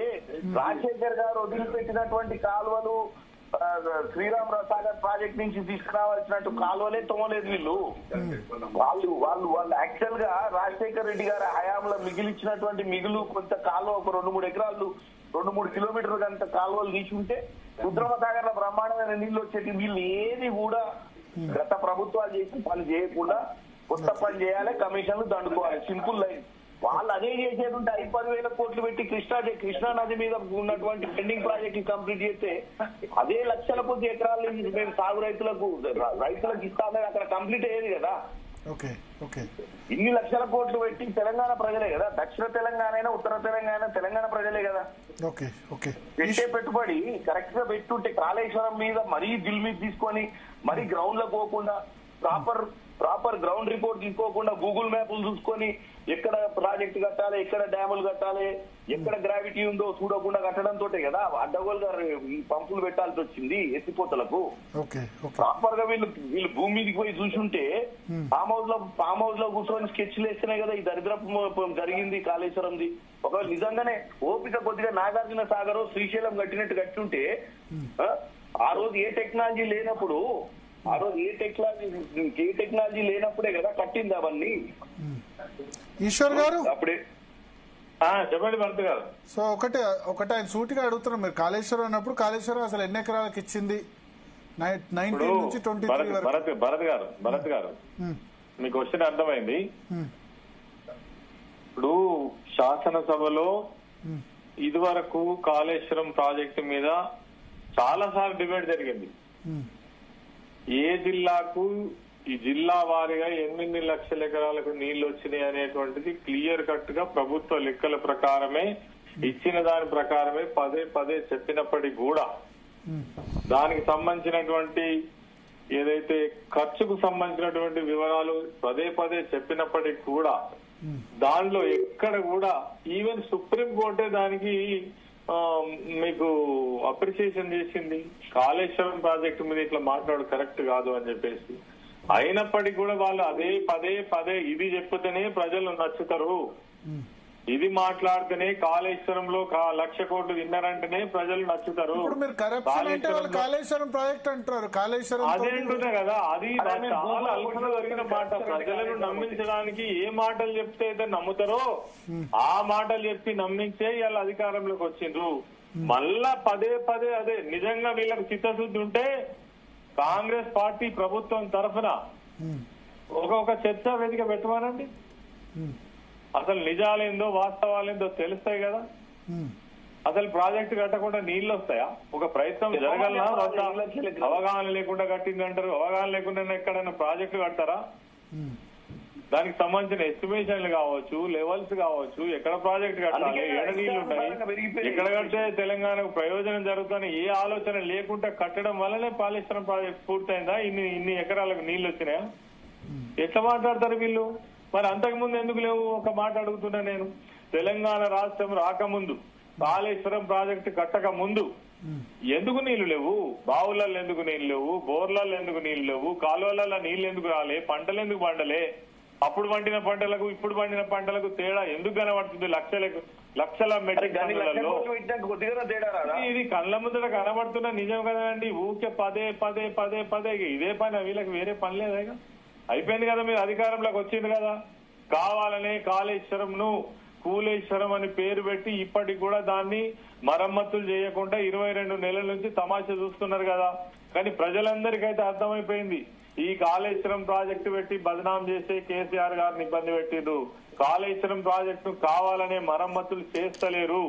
రాజశేఖర్ గారు వదిలిపెట్టినటువంటి కాలువలు శ్రీరామరావు సాగర్ ప్రాజెక్ట్ నుంచి తీసుకురావాల్సినట్టు కాలువలే తోమలేదు వీళ్ళు. వాళ్ళు యాక్చువల్ గా రాజశేఖర్ రెడ్డి గారి హయాంలో మిగిలిచ్చినటువంటి మిగులు కొంత కాలువ ఒక 2-3 ఎకరాలు 2-3 కిలోమీటర్లు కంత కాలువలు తీసుకుంటే రుద్రమ సాగర్ లో బ్రహ్మాండమైన నీళ్లు వచ్చేటి. వీళ్ళు ఏది కూడా గత ప్రభుత్వాలు చేసిన పని చేయకుండా కొత్త పని చేయాలి, కమిషన్లు దండుకోవాలి. Simple line. వాళ్ళు అదే చేసేది ఉంటే 10,000 కోట్లు పెట్టి కృష్ణా నది మీద ఉన్నటువంటి పెండింగ్ ప్రాజెక్ట్ కంప్లీట్ చేస్తే అదే లక్షల కొద్ది ఎకరాల నుంచి మేము సాగు రైతులకు ఇస్తామని అక్కడ కంప్లీట్ అయ్యేది కదా. ఇన్ని లక్షల కోట్లు పెట్టి తెలంగాణ ప్రజలే కదా, దక్షిణ తెలంగాణ అయినా ఉత్తర తెలంగాణ ప్రజలే కదా పెట్టే పెట్టుబడి కరెక్ట్ గా పెట్టుంటే కాళేశ్వరం మీద మరీ దిల్ మీద తీసుకొని మరీ గ్రౌండ్ లో పోకుండా ప్రాపర్ గ్రౌండ్ రిపోర్ట్ తీసుకోకుండా గూగుల్ మ్యాప్లు చూసుకొని ఎక్కడ ప్రాజెక్ట్ కట్టాలి, ఎక్కడ డ్యాములు కట్టాలి, ఎక్కడ గ్రావిటీ ఉందో చూడకుండా కట్టడంతో కదా అడ్డగోలుగా పంపులు పెట్టాల్సి వచ్చింది ఎత్తిపోతలకు. ప్రాపర్ గా వీళ్ళు భూమి మీదకి పోయి చూసుంటే ఫామ్ హౌస్ లో కూర్చొని స్కెచ్లు వేస్తేనే కదా ఈ దరిద్రపు జరిగింది కాళేశ్వరంది. ఒకవేళ నిజంగానే ఓపిక కొద్దిగా నాగార్జున సాగర్ శ్రీశైలం కట్టినట్టు కట్టుంటే ఆ రోజు ఏ టెక్నాలజీ లేనప్పుడు ఆ రోజు ఏ టెక్నాలజీ లేనప్పుడే కదా కట్టింది అవన్నీ. ఈశ్వర్ గారు అప్పుడే చెప్పండి భరత్ గారు. సో ఒకటి ఆయన సూటిగా అడుగుతున్నారు, మీరు కాళేశ్వరం అన్నప్పుడు కాళేశ్వరం అసలు ఎన్ని ఎకరాలకు ఇచ్చింది? 19 నుంచి 23 వరకు. భరత్ గారు మీ క్వశ్చన్ అర్థమైంది. ఇప్పుడు శాసనసభలో ఇదివరకు కాళేశ్వరం ప్రాజెక్టు మీద చాలా సార్లు డిబేట్ జరిగింది. ఏ జిల్లాకు ఈ జిల్లా వారీగా ఎన్ని లక్షల ఎకరాలకు నీళ్లు వచ్చినాయి అనేటువంటిది క్లియర్ కట్ గా ప్రభుత్వ లెక్కల ప్రకారమే ఇచ్చిన దాని ప్రకారమే పదే చెప్పినప్పటికీ కూడా దానికి సంబంధించినటువంటి ఏదైతే ఖర్చుకు సంబంధించినటువంటి వివరాలు పదే చెప్పినప్పటికీ కూడా దానిలో ఎక్కడ కూడా ఈవెన్ సుప్రీంకోర్టే దానికి మీకు అప్రిసియేషన్ చేసింది. కాళేశ్వరం ప్రాజెక్టు మీద ఇట్లా మాట్లాడు కరెక్ట్ కాదు అని చెప్పేసి. అయినప్పటికీ కూడా వాళ్ళు అదే పదే ఇది చెప్తేనే ప్రజలు నచ్చుతారు, ఇది మాట్లాడితేనే కాళేశ్వరంలో 1,00,000 కోట్లు విన్నారంటేనే ప్రజలు నచ్చుతారు. కాళేశ్వరం ప్రాజెక్ట్ అంటారు. కాళేశ్వరం అదే అంటున్నా కదా, అది చాలా అల్పన జరిగిన మాట. ప్రజలను నమ్మించడానికి ఏ మాటలు చెప్తే అయితే నమ్ముతారో ఆ మాటలు చెప్పి నమ్మించే ఇవాళ అధికారంలోకి వచ్చిండ్రు. మళ్ళా పదే అదే నిజంగా వీళ్ళకి చిత్తశుద్ధి ఉంటే కాంగ్రెస్ పార్టీ ప్రభుత్వం తరఫున ఒక చర్చా వేదిక పెట్టమనండి. అసలు నిజాలేందో వాస్తవాలేందో తెలుస్తాయి కదా. అసలు ప్రాజెక్టు కట్టకుండా నీళ్లు వస్తాయా? ఒక ప్రయత్నం జరగలనా? అవగాహన లేకుండా కట్టిందంటారు. అవగాహన లేకుండా ఎక్కడైనా ప్రాజెక్టు కడతారా? దానికి సంబంధించిన ఎస్టిమేషన్లు కావచ్చు, లెవెల్స్ కావచ్చు, ఎక్కడ ప్రాజెక్టు కట్టాలి, ఎక్కడ నీళ్లు ఉంటాయి, ఎక్కడ కడితే తెలంగాణకు ప్రయోజనం జరుగుతుందని ఏ ఆలోచన లేకుండా కట్టడం వల్లనే కాళేశ్వరం ప్రాజెక్టు పూర్తయిందా? ఇన్ని ఎకరాలకు నీళ్లు వచ్చినాయా? ఎట్లా మాట్లాడతారు వీళ్ళు? మరి అంతకుముందు ఎందుకు లేవు? ఒక మాట అడుగుతున్నా నేను. తెలంగాణ రాష్ట్రం రాకముందు, కాళేశ్వరం ప్రాజెక్టు కట్టక ముందు ఎందుకు నీళ్లు లేవు? బావులలో ఎందుకు నీళ్లు లేవు? బోర్లలో ఎందుకు నీళ్లు లేవు? కాలువలలో నీళ్లు ఎందుకు రాలే? పంటలు ఎందుకు పండలే? అప్పుడు పండిన పంటలకు ఇప్పుడు పండిన పంటలకు తేడా ఎందుకు కనబడుతుంది? లక్షల మెట్రిక్ టన్నులలో ఇది కళ్ళ ముందర కనబడుతున్న నిజం కదండి. ఊకే పదే ఇదే పని. వీళ్ళకి వేరే పని లేదా? అయిపోయింది కదా, మీరు అధికారంలోకి వచ్చింది కదా. కావాలనే కాళేశ్వరం ను కూలేశ్వరం అని పేరు పెట్టి ఇప్పటికి కూడా దాన్ని మరమ్మతులు చేయకుండా 22 నెలల నుంచి తమాషా చూస్తున్నారు కదా. కానీ ప్రజలందరికైతే అర్థమైపోయింది, ఈ కాళేశ్వరం ప్రాజెక్టు పెట్టి బదనాం చేసే కేసీఆర్ గారిని ఇబ్బంది పెట్టిండ్రు. కాళేశ్వరం ప్రాజెక్టు కావాలనే మరమ్మతులు చేస్తలేరు.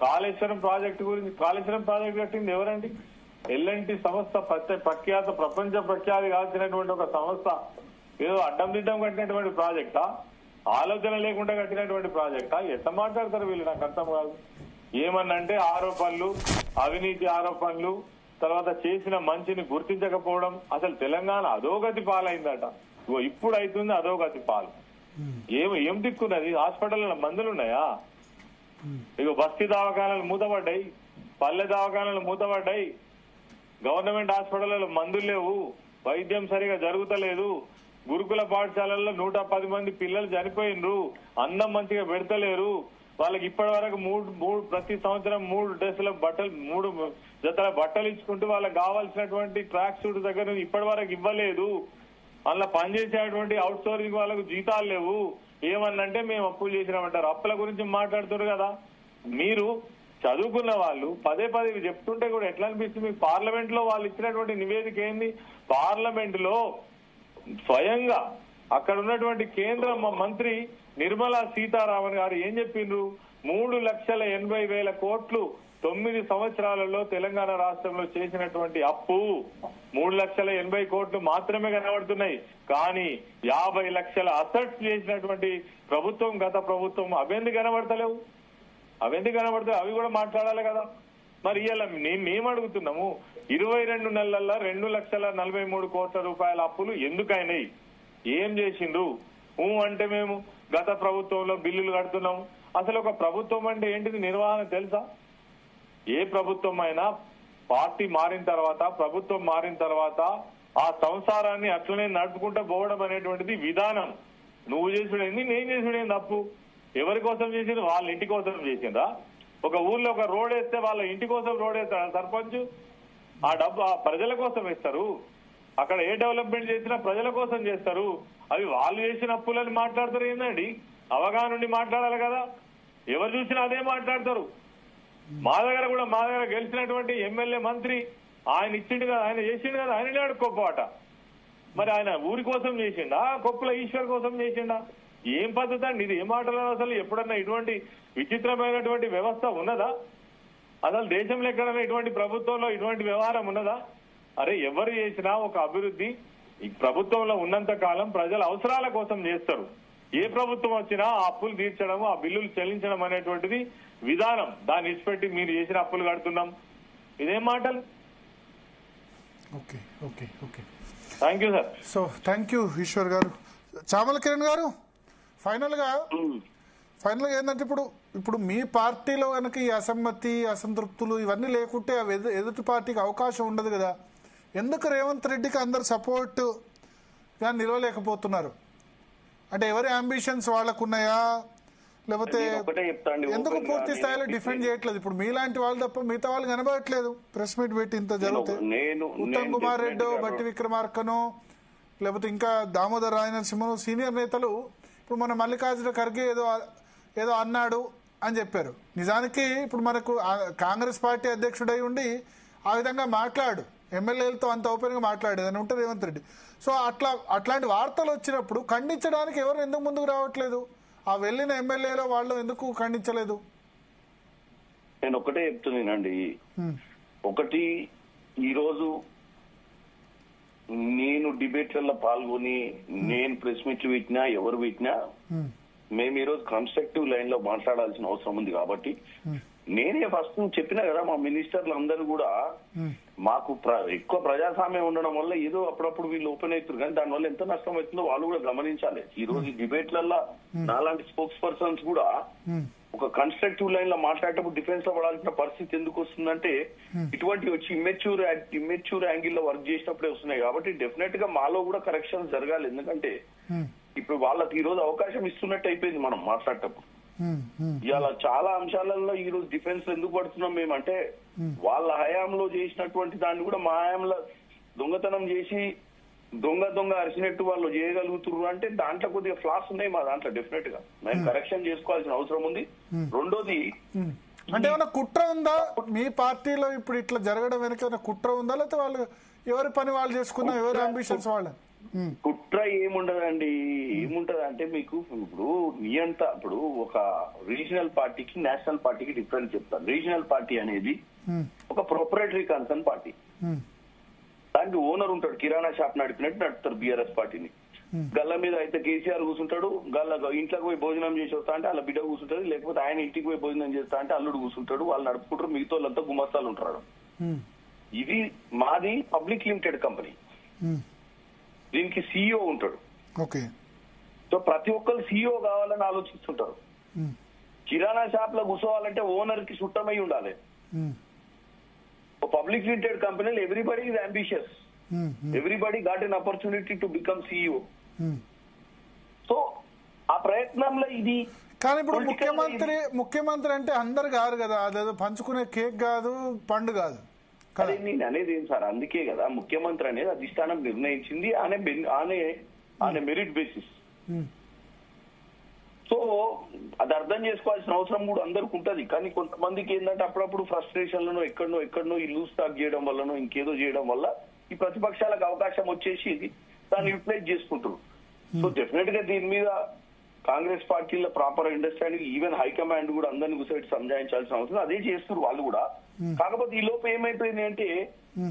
కాళేశ్వరం ప్రాజెక్టు కట్టింది ఎవరండి? ఎల్ఎన్టీ సంస్థ. ప్రపంచ ప్రఖ్యాతి కాల్చినటువంటి ఒక సంస్థ ఏదో అడ్డం దిడ్డం కట్టినటువంటి ప్రాజెక్టా? ఆలోచన లేకుండా కట్టినటువంటి ప్రాజెక్టా? ఎట్లా మాట్లాడతారు వీళ్ళు? నాకు అర్థం కాదు. ఏమన్నంటే ఆరోపణలు, అవినీతి ఆరోపణలు, తర్వాత చేసిన మంచిని గుర్తించకపోవడం. అసలు తెలంగాణ అధోగతి పాలైందట. ఇప్పుడు అవుతుంది అధోగతి పాలు. ఏం దిక్కున్నది? హాస్పిటల్లో మందులు ఉన్నాయా? ఇక బస్తీ దవాఖానాలు మూతపడ్డాయి, పల్లె దవాఖానాలు మూతపడ్డాయి, గవర్నమెంట్ హాస్పిటల్లో మందులు లేవు, వైద్యం సరిగా జరుగుతలేదు, గురుకుల పాఠశాలల్లో 110 మంది పిల్లలు చనిపోయినరు, అన్నం మంచిగా పెడతలేరు, వాళ్ళకి ఇప్పటి వరకు ప్రతి సంవత్సరం 3 డ్రెస్సుల బట్టలు 3 జతల బట్టలు ఇచ్చుకుంటూ వాళ్ళకి కావాల్సినటువంటి ట్రాక్ సూట్ దగ్గర ఇప్పటి వరకు ఇవ్వలేదు. అందులో పనిచేసేటువంటి అవుట్ సోర్సింగ్ వాళ్ళకు జీతాలు లేవు. ఏమన్నంటే మేము అప్పులు చేసినామంటారు. అప్పుల గురించి మాట్లాడుతున్నారు కదా. మీరు చదువుకున్న వాళ్ళు పదే చెప్తుంటే కూడా ఎట్లా అనిపిస్తుంది? మీకు పార్లమెంట్ లో వాళ్ళు ఇచ్చినటువంటి నివేదిక ఏంది? పార్లమెంట్ లో స్వయంగా అక్కడ ఉన్నటువంటి కేంద్ర మంత్రి నిర్మలా సీతారామన్ గారు ఏం చెప్పిండ్రు? 3,80,000 కోట్లు 9 సంవత్సరాలలో తెలంగాణ రాష్ట్రంలో చేసినటువంటి అప్పు 3,80,000 కోట్లు మాత్రమే కనబడుతున్నాయి. కానీ 50 లక్షల అసెట్స్ చేసినటువంటి ప్రభుత్వం గత ప్రభుత్వం. అవెందుకు కనబడతలేవు? అవి కూడా మాట్లాడాలి కదా. మరి ఇవాళ మేము అడుగుతున్నాము, 22 నెలల్లో 2,43 కోట్ల రూపాయల అప్పులు ఎందుకైనాయి? ఏం చేసిండ్రు? అంటే మేము గత ప్రభుత్వంలో బిల్లులు కడుతున్నాము. అసలు ఒక ప్రభుత్వం అంటే ఏంటిది? నిర్వహణ తెలుసా? ఏ ప్రభుత్వం అయినా పార్టీ మారిన తర్వాత, ప్రభుత్వం మారిన తర్వాత ఆ సంసారాన్ని అట్లనే నడుపుకుంటూ పోవడం అనేటువంటిది విధానం. నువ్వు చేసుడేంది, నేను చేసుడేంది తప్పు? ఎవరి కోసం చేసిండ్రు? వాళ్ళ ఇంటి కోసం చేసిండ్రా? ఒక ఊర్లో ఒక రోడ్ వేస్తే వాళ్ళ ఇంటి కోసం రోడ్ వేస్తాడు సర్పంచ్. ఆ డబ్బు ఆ ప్రజల కోసం వేస్తారు. అక్కడ ఏ డెవలప్మెంట్ చేసినా ప్రజల కోసం చేస్తారు. అవి వాళ్ళు చేసిన అప్పులని మాట్లాడతారు ఏందండి? అవగాహన నుండి మాట్లాడాలి కదా. ఎవరు చూసినా అదే మాట్లాడతారు. మా దగ్గర గెలిచినటువంటి ఎమ్మెల్యే మంత్రి ఆయన ఇచ్చిండు కదా, ఆయన చేసిండు కదా, ఆయననే అడుక్కోపోట. మరి ఆయన ఊరి కోసం చేసిండా, కొప్పుల ఈశ్వర్ కోసం చేసిండా? ఏం పద్ధతి అండి ఇది? ఏం మాటలు అసలు? ఎప్పుడన్నా ఇటువంటి విచిత్రమైనటువంటి వ్యవస్థ ఉన్నదా? అసలు దేశంలో ఎక్కడైనా ఇటువంటి ప్రభుత్వంలో ఇటువంటి వ్యవహారం ఉన్నదా? అరే ఎవరు చేసినా ఒక అభివృద్ధి ఈ ప్రభుత్వంలో ఉన్నంత కాలం ప్రజల అవసరాల కోసం చేస్తారు. ఏ ప్రభుత్వం వచ్చినా ఆ అప్పులు తీర్చడం, ఆ బిల్లులు చెల్లించడం అనేటువంటిది విధానం. దాన్ని ఇచ్చిపెట్టి మీరు చేసిన అప్పులు కడుతున్నాం, ఇదేం మాటలు? Okay okay okay thank you sir. So thank you Eshwar garu. Chamala Kiran గారు, ఫైనల్గా ఏంటంటే ఇప్పుడు మీ పార్టీలో కనుక ఈ అసమ్మతి, అసంతృప్తులు ఇవన్నీ లేకుంటే అవి ఎదుటి పార్టీకి అవకాశం ఉండదు కదా. ఎందుకు రేవంత్ రెడ్డికి అందరు సపోర్ట్ గా నిలవలేకపోతున్నారు? అంటే ఎవరి అంబిషన్స్ వాళ్ళకు ఉన్నాయా, లేకపోతే ఎందుకు పూర్తి స్థాయిలో డిఫెండ్ చేయట్లేదు? ఇప్పుడు మీలాంటి వాళ్ళు తప్ప మిగతా వాళ్ళు కనబడట్లేదు. ప్రెస్ మీట్ పెట్టి ఇంత జరుగుతాయి. ఉత్తమ్ కుమార్ రెడ్డి, బట్టి విక్రమార్కను, లేకపోతే ఇంకా దామోదర్ రాయనరసింహను సీనియర్ నేతలు ఇప్పుడు మన మల్లికార్జున ఖర్గే ఏదో అన్నాడు అని చెప్పారు. నిజానికి ఇప్పుడు మనకు కాంగ్రెస్ పార్టీ అధ్యక్షుడై ఉండి ఆ విధంగా మాట్లాడు, ఎమ్మెల్యేలతో అంత ఓపెన్ గా మాట్లాడేదని ఉంటుంది రేవంత్ రెడ్డి. సో అట్లాంటి వార్తలు వచ్చినప్పుడు ఖండించడానికి ఎవరు ఎందుకు ముందుకు రావట్లేదు? ఆ వెళ్ళిన ఎమ్మెల్యేలో వాళ్ళు ఎందుకు ఖండించలేదు? నేను ఒకటే చెప్తున్నానండి. ఒకటి, ఈరోజు నేను డిబేట్లలో పాల్గొని నేను ప్రెస్ మీట్లు పెట్టినా ఎవరు పెట్టినా మేము ఈరోజు కన్స్ట్రక్టివ్ లైన్ లో మాట్లాడాల్సిన అవసరం ఉంది. కాబట్టి నేనే ఫస్ట్ చెప్పినా కదా, మా మినిస్టర్లు అందరూ కూడా మాకు ఎక్కువ ప్రజాస్వామ్యం ఉండడం వల్ల ఏదో అప్పుడప్పుడు వీళ్ళు ఓపెన్ అవుతారు, కానీ దానివల్ల ఎంత నష్టం అవుతుందో వాళ్ళు కూడా గమనించాలి. ఈ రోజు డిబేట్లలో నాలాంటి స్పోక్స్ పర్సన్స్ కూడా ఒక కన్స్ట్రక్టివ్ లైన్ లో మాట్లాడేటప్పుడు డిఫెన్స్ లో పడాల్సిన పరిస్థితి ఎందుకు వస్తుందంటే ఇటువంటి వచ్చి ఇమ్మెచ్యూర్ యాంగిల్ లో వర్క్ చేసినప్పుడే వస్తున్నాయి. కాబట్టి డెఫినెట్ గా మాలో కూడా కరెక్షన్స్ జరగాలి. ఎందుకంటే ఇప్పుడు వాళ్ళకి ఈ రోజు అవకాశం ఇస్తున్నట్టు అయిపోయింది మనం మాట్లాడేటప్పుడు. ఇలా చాలా అంశాలలో ఈ రోజు డిఫెన్స్ ఎందుకు పడుతున్నాం మేమంటే, వాళ్ళ హయాంలో చేసినటువంటి దాన్ని కూడా మా హయాంలో దొంగతనం చేసి దొంగ అరిచినట్టు వాళ్ళు చేయగలుగుతున్నారు అంటే దాంట్లో కొద్దిగా ఫ్లాస్ ఉన్నాయి మా దాంట్లో. డెఫినెట్ గా మేము కరెక్షన్ చేసుకోవాల్సిన అవసరం ఉంది. రెండోది, అంటే ఏమైనా కుట్ర ఉందా మీ పార్టీలో? ఇప్పుడు ఇట్లా జరగడం వెనక ఏమైనా కుట్ర ఉందా, లేకపోతే వాళ్ళు ఎవరి పని వాళ్ళు చేసుకున్నా, ఎవరి అంబిషన్స్ వాళ్ళ? కుట్ర ఏముండదండి. ఏముంటది అంటే మీకు ఇప్పుడు ఒక రీజనల్ పార్టీకి నేషనల్ పార్టీకి డిఫరెన్స్ చెప్తాను. రీజనల్ పార్టీ అనేది ఒక ప్రొపరేటరీ కన్సర్న్ పార్టీ. దానికి ఓనర్ ఉంటాడు, కిరాణా షాప్ నడిపినట్టు నడుపుతారు బీఆర్ఎస్ పార్టీని. గల్ల మీద అయితే కేసీఆర్ కూర్చుంటాడు, ఇంట్లోకి పోయి భోజనం చేసి వస్తా అంటే వాళ్ళ బిడ్డ కూర్చుంటది, లేకపోతే ఆయన ఇంటికి పోయి భోజనం చేస్తా అంటే అల్లుడు కూర్చుంటాడు, వాళ్ళు నడుపుకుంటారు, మిగతా వాళ్ళంతా గుమస్తాలు ఉంటారు. ఇది మాది పబ్లిక్ లిమిటెడ్ కంపెనీ. దీనికి సీఈఓ ఉంటాడు. సో ప్రతి ఒక్కరు సీఈఓ కావాలని ఆలోచిస్తుంటారు. కిరాణా షాప్ లో కూర్చోవాలంటే ఓనర్ కి చుట్టమై ఉండాలి. పబ్లిక్ లిమిటెడ్ కంపెనీలో everybody is ambitious, everybody got an opportunity to become CEO. So ఆ ప్రయత్నంలో ఇది. కానీ ఇప్పుడు ముఖ్యమంత్రి అంటే అందరు కాదు కదా, అదేదో పంచుకునే కేక్ కాదు, పండు కాదు. నేను అనేది ఏం సార్, అందుకే కదా ముఖ్యమంత్రి అనేది అధిష్టానం నిర్ణయించింది ఆయన మెరిట్ బేసిస్. సో అది అర్థం చేసుకోవాల్సిన అవసరం కూడా అందరికి ఉంటది. కానీ కొంతమందికి ఏంటంటే అప్పుడప్పుడు ఫ్రస్ట్రేషన్లను ఎక్కడనో ఈ లూజ్ టాక్ చేయడం వల్లనో ఇంకేదో చేయడం వల్ల ఈ ప్రతిపక్షాలకు అవకాశం వచ్చేసి దాన్ని యూటిలైజ్ చేసుకుంటారు. సో డెఫినెట్ గా దీని మీద కాంగ్రెస్ పార్టీలో ప్రాపర్ అండర్స్టాండింగ్, ఈవెన్ హైకమాండ్ కూడా అందరిని కూర్చోబెట్టి సంజాయించాల్సిన అవసరం, అదే చేస్తున్నారు వాళ్ళు కూడా. కాకపోతే ఈ లోపు ఏమైపోయింది అంటే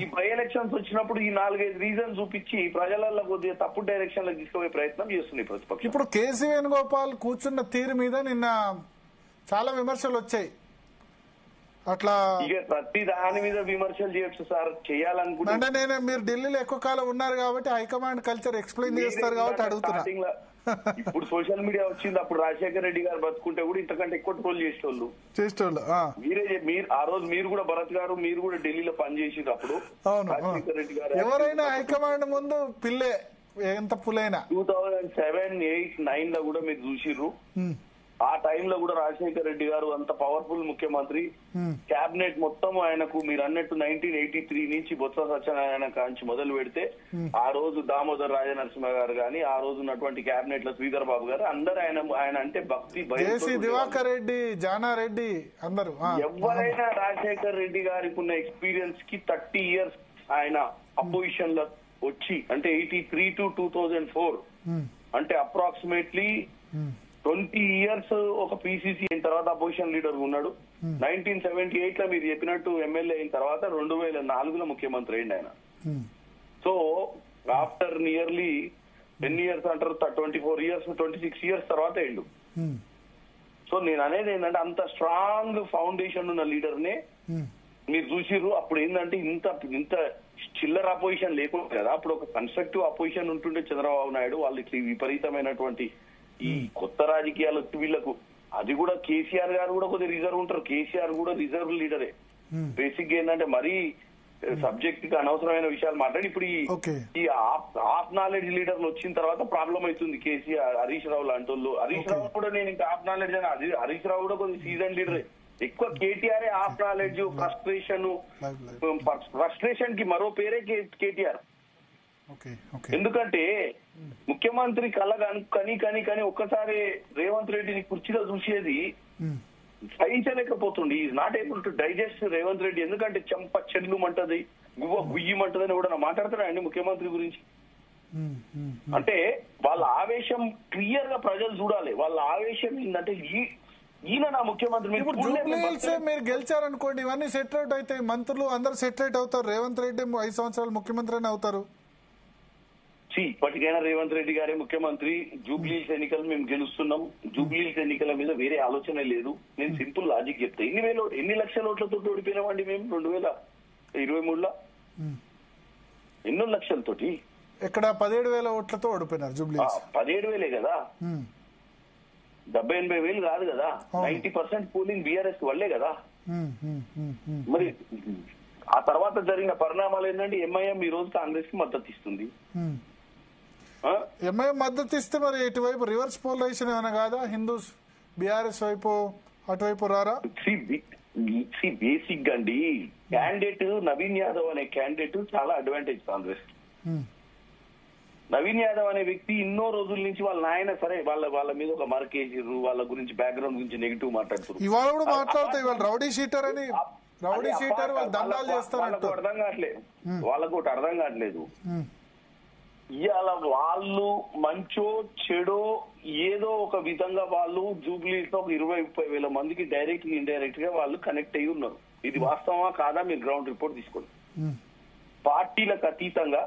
ఈ బై ఎలక్షన్స్ వచ్చినప్పుడు ఈ 4-5 రీజన్ చూపించి ప్రజలలో కొద్దిగా తప్పు డైరెక్షన్ లో తీసుకుపోయే ప్రయత్నం చేస్తున్నాయి ప్రతిపక్షం. ఇప్పుడు కేసీ వేణుగోపాల్ కూర్చున్న తీరు మీద నిన్న చాలా విమర్శలు వచ్చాయి. అట్లా ఇక ప్రతి దాని మీద విమర్శలు చేయొచ్చు సార్, చేయాలనుకుంటే. అంటే మీరు ఢిల్లీలో ఎక్కువ కాలం ఉన్నారు కాబట్టి హైకమాండ్ కల్చర్ ఎక్స్ప్లెయిన్ చేస్తారు కాబట్టి అడుగుతున్నా. ఇప్పుడు సోషల్ మీడియా వచ్చింది, అప్పుడు రాజశేఖర రెడ్డి గారు బతుకుంటే కూడా ఇంతకంటే ఎక్కువ ట్రోల్ చేసేటోళ్ళు. మీరు ఆ రోజు మీరు కూడా భరత్ గారు మీరు కూడా ఢిల్లీలో పనిచేసిండ్రు అప్పుడు. రాజశేఖర రెడ్డి గారు ఎవరైనా హైకమాండ్ ముందు పిల్లే, ఎంత పులైనా. 2007, 2008, 2009 లో కూడా మీరు చూసిర్రు. ఆ టైంలో కూడా రాజశేఖర రెడ్డి గారు అంత పవర్ఫుల్ ముఖ్యమంత్రి, క్యాబినెట్ మొత్తం ఆయనకు మీరు అన్నట్టు 1983 నుంచి బొత్స సత్యనారాయణ కాంచి మొదలు పెడితే ఆ రోజు దామోదర్ రాజనరసింహ గారు గాని, ఆ రోజు ఉన్నటువంటి క్యాబినెట్ లో శ్రీధర్ బాబు గారు అందరూ ఆయన అంటే భక్తి జేసీ దివాకర్ రెడ్డి, జానారెడ్డి అందరూ. ఎవరైనా రాజశేఖర రెడ్డి గారికి ఉన్న ఎక్స్పీరియన్స్ కి 30 years ఆయన అపోజిషన్ లో వచ్చి, అంటే 83 to 2004 అంటే అప్రాక్సిమేట్లీ 20 years ఒక పిసిసి అయిన తర్వాత అపోజిషన్ లీడర్ ఉన్నాడు. 1978 లో మీరు చెప్పినట్టు ఎమ్మెల్యే అయిన తర్వాత 2004లో ముఖ్యమంత్రి అయింది ఆయన. సో ఆఫ్టర్ నియర్లీ 10 years అంటారు, 24 years 26 years తర్వాత అయిండు. సో నేను అనేది ఏంటంటే అంత స్ట్రాంగ్ ఫౌండేషన్ ఉన్న లీడర్ నే మీరు చూసిర్రు. అప్పుడు ఏంటంటే ఇంత చిల్లర అపోజిషన్ లేకుండా కదా, అప్పుడు ఒక కన్స్ట్రక్టివ్ అపోజిషన్ ఉంటుండే చంద్రబాబు నాయుడు. వాళ్ళు ఇట్లా విపరీతమైనటువంటి ఈ కొత్త రాజకీయాలు వీళ్ళకు, అది కూడా కేసీఆర్ గారు కూడా కొద్దిగా రిజర్వ్ ఉంటారు. కేసీఆర్ కూడా రిజర్వ్ లీడరే. బేసిక్ ఏంటంటే మరీ సబ్జెక్ట్ కి అనవసరమైన విషయాలు మాట్లాడి ఇప్పుడు ఈ ఆఫ్ నాలెడ్జ్ లీడర్లు వచ్చిన తర్వాత ప్రాబ్లం అవుతుంది. కేసీఆర్, హరీష్ రావు లాంటి వాళ్ళు. హరీష్ రావు కూడా నేను ఇంకా ఆఫ్ నాలెడ్జ్ అని, హరీష్ రావు కూడా కొద్దిగా సీజన్ లీడరే. ఎక్కువ కేటీఆర్ ఆఫ్ నాలెడ్జ్, ఫ్రస్ట్రేషన్ కి మరో పేరే కేటీఆర్. ఎందుకంటే ముఖ్యమంత్రి కళ కని ఒక్కసారి రేవంత్ రెడ్డిని కుర్చీలో చూసేది సహించలేకపోతుంది. Is not able to digest Revanth Reddy. ఎందుకంటే చెంప చెల్లుమంటది, గుయ్యమంటదని కూడా మాట్లాడతారండి ముఖ్యమంత్రి గురించి. అంటే వాళ్ళ ఆవేశం క్లియర్ గా ప్రజలు చూడాలి. వాళ్ళ ఆవేశం ఏంటంటే ఈయన నా ముఖ్యమంత్రి. మీరు గెలిచారనుకోండి, ఇవన్నీ సెటిల్ అవుట్ అవుతాయి, మంత్రులు అందరు సెటిల్ అవుట్ అవుతారు. రేవంత్ రెడ్డి 5 సంవత్సరాలు ముఖ్యమంత్రి అవుతారు. ఇప్పటికైనా రేవంత్ రెడ్డి గారే ముఖ్యమంత్రి. జూబ్లీహిల్స్ ఎన్నికలు మేము గెలుస్తున్నాం. జూబ్లీహిల్స్ ఎన్నికల మీద వేరే ఆలోచన లేదు. నేను సింపుల్ లాజిక్ చెప్తా. ఎన్ని లక్షల ఓట్లతో ఓడిపోయినామండి మేము 2023లో? ఎన్నో లక్షలతోటి? ఇక్కడ 17,000 ఓట్లతో ఓడిపోయినారు జూబ్లీహిల్స్. 17,000 కదా, 70-80,000 కాదు కదా. 90% పోలింగ్ బీఆర్ఎస్ వల్లే కదా. మరి ఆ తర్వాత జరిగిన పరిణామాలు ఏంటంటే ఎంఐఎం ఈ రోజు కాంగ్రెస్ కి మద్దతు ఇస్తుంది. ఎంఐఎం మద్దతు ఇస్తే మరి ఇటువైపు రివర్స్ పోలరైజేషన్ ఏమైనా కాదా? హిందూస్ బీఆర్ఎస్ వైపు అటువైపు రారా? బేసిక్ అండి, క్యాండిడేట్ నవీన్ యాదవ్ అనే క్యాండిడేట్ చాలా అడ్వాంటేజ్ కాంగ్రెస్. నవీన్ యాదవ్ అనే వ్యక్తి ఎన్నో రోజుల నుంచి వాళ్ళ నాయన సరే వాళ్ళ మీద ఒక మరకేసిర్రు, వాళ్ళ గురించి బ్యాక్గ్రౌండ్ గురించి నెగిటివ్ మాట్లాడుతున్నారు. ఇవాళ కూడా మాట్లాడతారు, ఇవాళ రౌడీ షీటర్ అని, రౌడీ షీటర్ వాళ్ళు దండాలు చేస్తారు. వాళ్ళకు అర్థం కావట్లేదు. ఇవాళ వాళ్ళు మంచో చెడో ఏదో ఒక విధంగా వాళ్ళు జూబ్లీస్ లో 20-30 వేల మందికి డైరెక్ట్ ఇండైరెక్ట్ గా వాళ్ళు కనెక్ట్ అయ్యి ఉన్నారు. ఇది వాస్తవమా కాదా మీరు గ్రౌండ్ రిపోర్ట్ తీసుకోండి. పార్టీలకు అతీతంగా